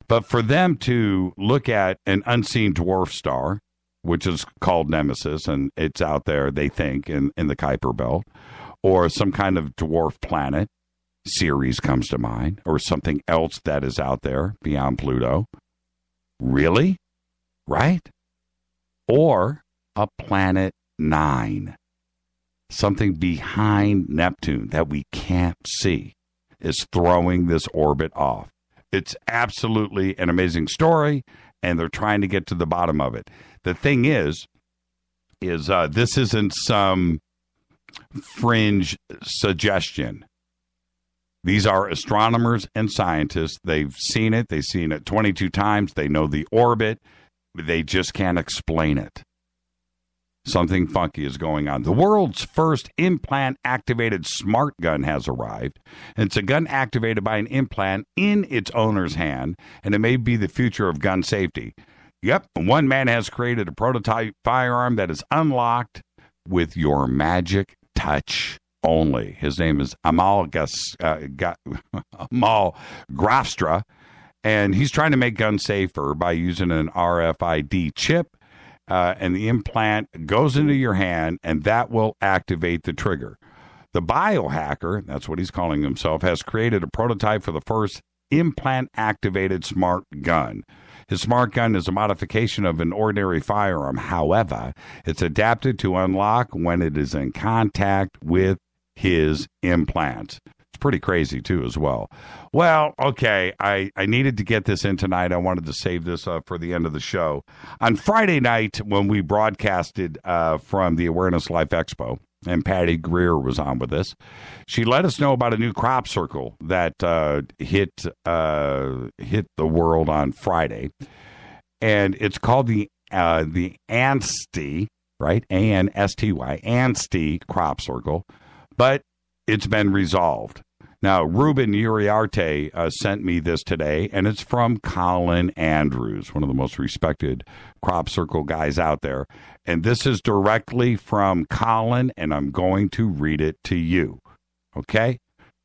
But for them to look at an unseen dwarf star, which is called Nemesis, and it's out there, they think, in the Kuiper Belt, or some kind of dwarf planet, Ceres comes to mind, or something else that is out there beyond Pluto. Really? Right? Or a Planet 9, something behind Neptune that we can't see, is throwing this orbit off. It's absolutely an amazing story, and they're trying to get to the bottom of it. The thing is this isn't some fringe suggestion. These are astronomers and scientists. They've seen it. They've seen it 22 times. They know the orbit. They just can't explain it. Something funky is going on. The world's first implant-activated smart gun has arrived. And it's a gun activated by an implant in its owner's hand, and it may be the future of gun safety. Yep, one man has created a prototype firearm that is unlocked with your magic touch only. His name is Amal Grafstra, and he's trying to make guns safer by using an RFID chip, and the implant goes into your hand, and that will activate the trigger. The biohacker, that's what he's calling himself, has created a prototype for the first implant-activated smart gun. His smart gun is a modification of an ordinary firearm. However, it's adapted to unlock when it is in contact with his implants. It's pretty crazy, too, as well. Well, okay, I needed to get this in tonight. I wanted to save this for the end of the show. On Friday night, when we broadcasted from the Awareness Life Expo, and Patty Greer was on with us, she let us know about a new crop circle that hit the world on Friday, and it's called the ANSTY, right? ANSTY, ANSTY crop circle, but it's been resolved. Now, Ruben Uriarte sent me this today, and it's from Colin Andrews, one of the most respected crop circle guys out there. And this is directly from Colin, and I'm going to read it to you. Okay?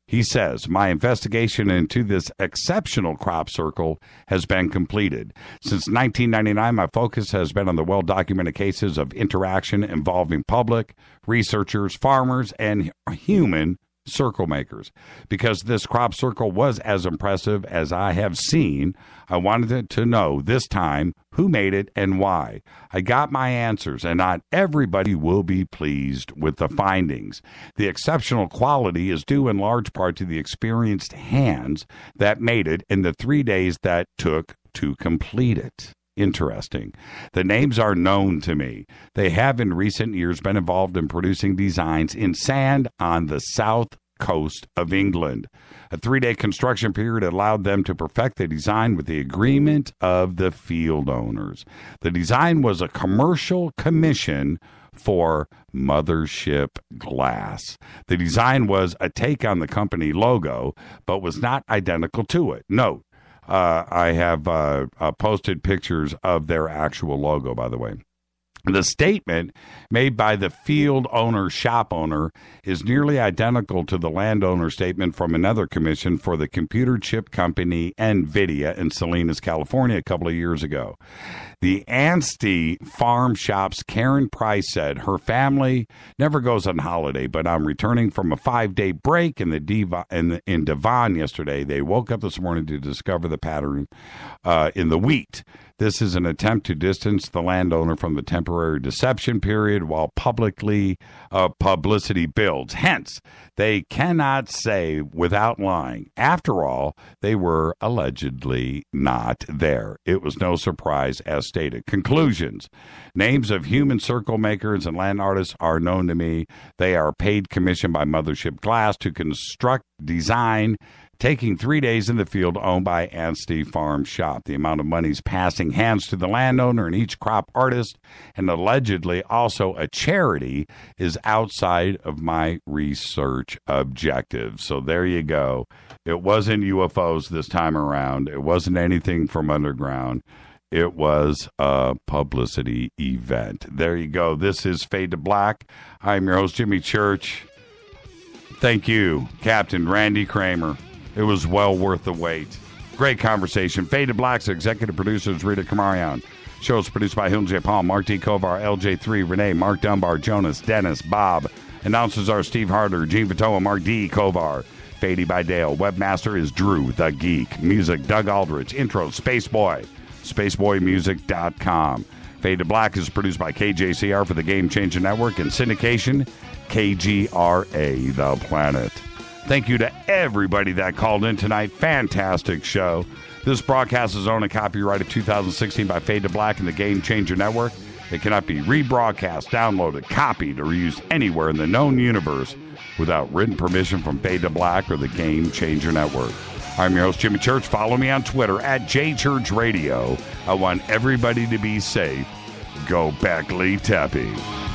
He says, my investigation into this exceptional crop circle has been completed. Since 1999, my focus has been on the well-documented cases of interaction involving public, researchers, farmers, and human circle makers. Because this crop circle was as impressive as I have seen, I wanted to know this time who made it and why. I got my answers, and not everybody will be pleased with the findings. The exceptional quality is due in large part to the experienced hands that made it in the 3 days that took to complete it. Interesting. The names are known to me. They have in recent years been involved in producing designs in sand on the south coast of England. A 3-day construction period allowed them to perfect the design with the agreement of the field owners. The design was a commercial commission for Mothership Glass. The design was a take on the company logo, but was not identical to it. Note, I have posted pictures of their actual logo, by the way. The statement made by the field owner shop owner is nearly identical to the landowner statement from another commission for the computer chip company NVIDIA in Salinas, California a couple of years ago. The Anstey Farm Shop's Karen Price said her family never goes on holiday, but I'm returning from a 5-day break in Devon yesterday. They woke up this morning to discover the pattern in the wheat. This is an attempt to distance the landowner from the temporary deception period while publicity builds. Hence, they cannot say without lying. After all, they were allegedly not there. It was no surprise, as stated. Conclusions. Names of human circle makers and land artists are known to me. They are paid commission by Mothership Glass to construct, design, taking 3 days in the field, owned by Anstey Farm Shop. The amount of money is passing hands to the landowner and each crop artist, and allegedly also a charity, is outside of my research objectives. So there you go. It wasn't UFOs this time around. It wasn't anything from underground. It was a publicity event. There you go. This is Fade to Black. I'm your host, Jimmy Church. Thank you, Captain Randy Cramer. It was well worth the wait. Great conversation. Fade to Black's executive producers, Rita Kamarian. Show is produced by Hilton J. Paul, Mark D. Kovar, LJ3, Renee, Mark Dunbar, Jonas, Dennis, Bob. Announcers are Steve Harder, Gene Vitoa, Mark D. Kovar. Fady by Dale. Webmaster is Drew the Geek. Music, Doug Aldrich. Intro, Spaceboy. SpaceboyMusic.com. Fade to Black is produced by KJCR for the Game Changer Network and syndication, KGRA, The Planet. Thank you to everybody that called in tonight. Fantastic show. This broadcast is owned and copyrighted 2016 by Fade to Black and the Game Changer Network. It cannot be rebroadcast, downloaded, copied, or used anywhere in the known universe without written permission from Fade to Black or the Game Changer Network. I'm your host, Jimmy Church. Follow me on Twitter at JChurchRadio. I want everybody to be safe. Go Beckley Teppy.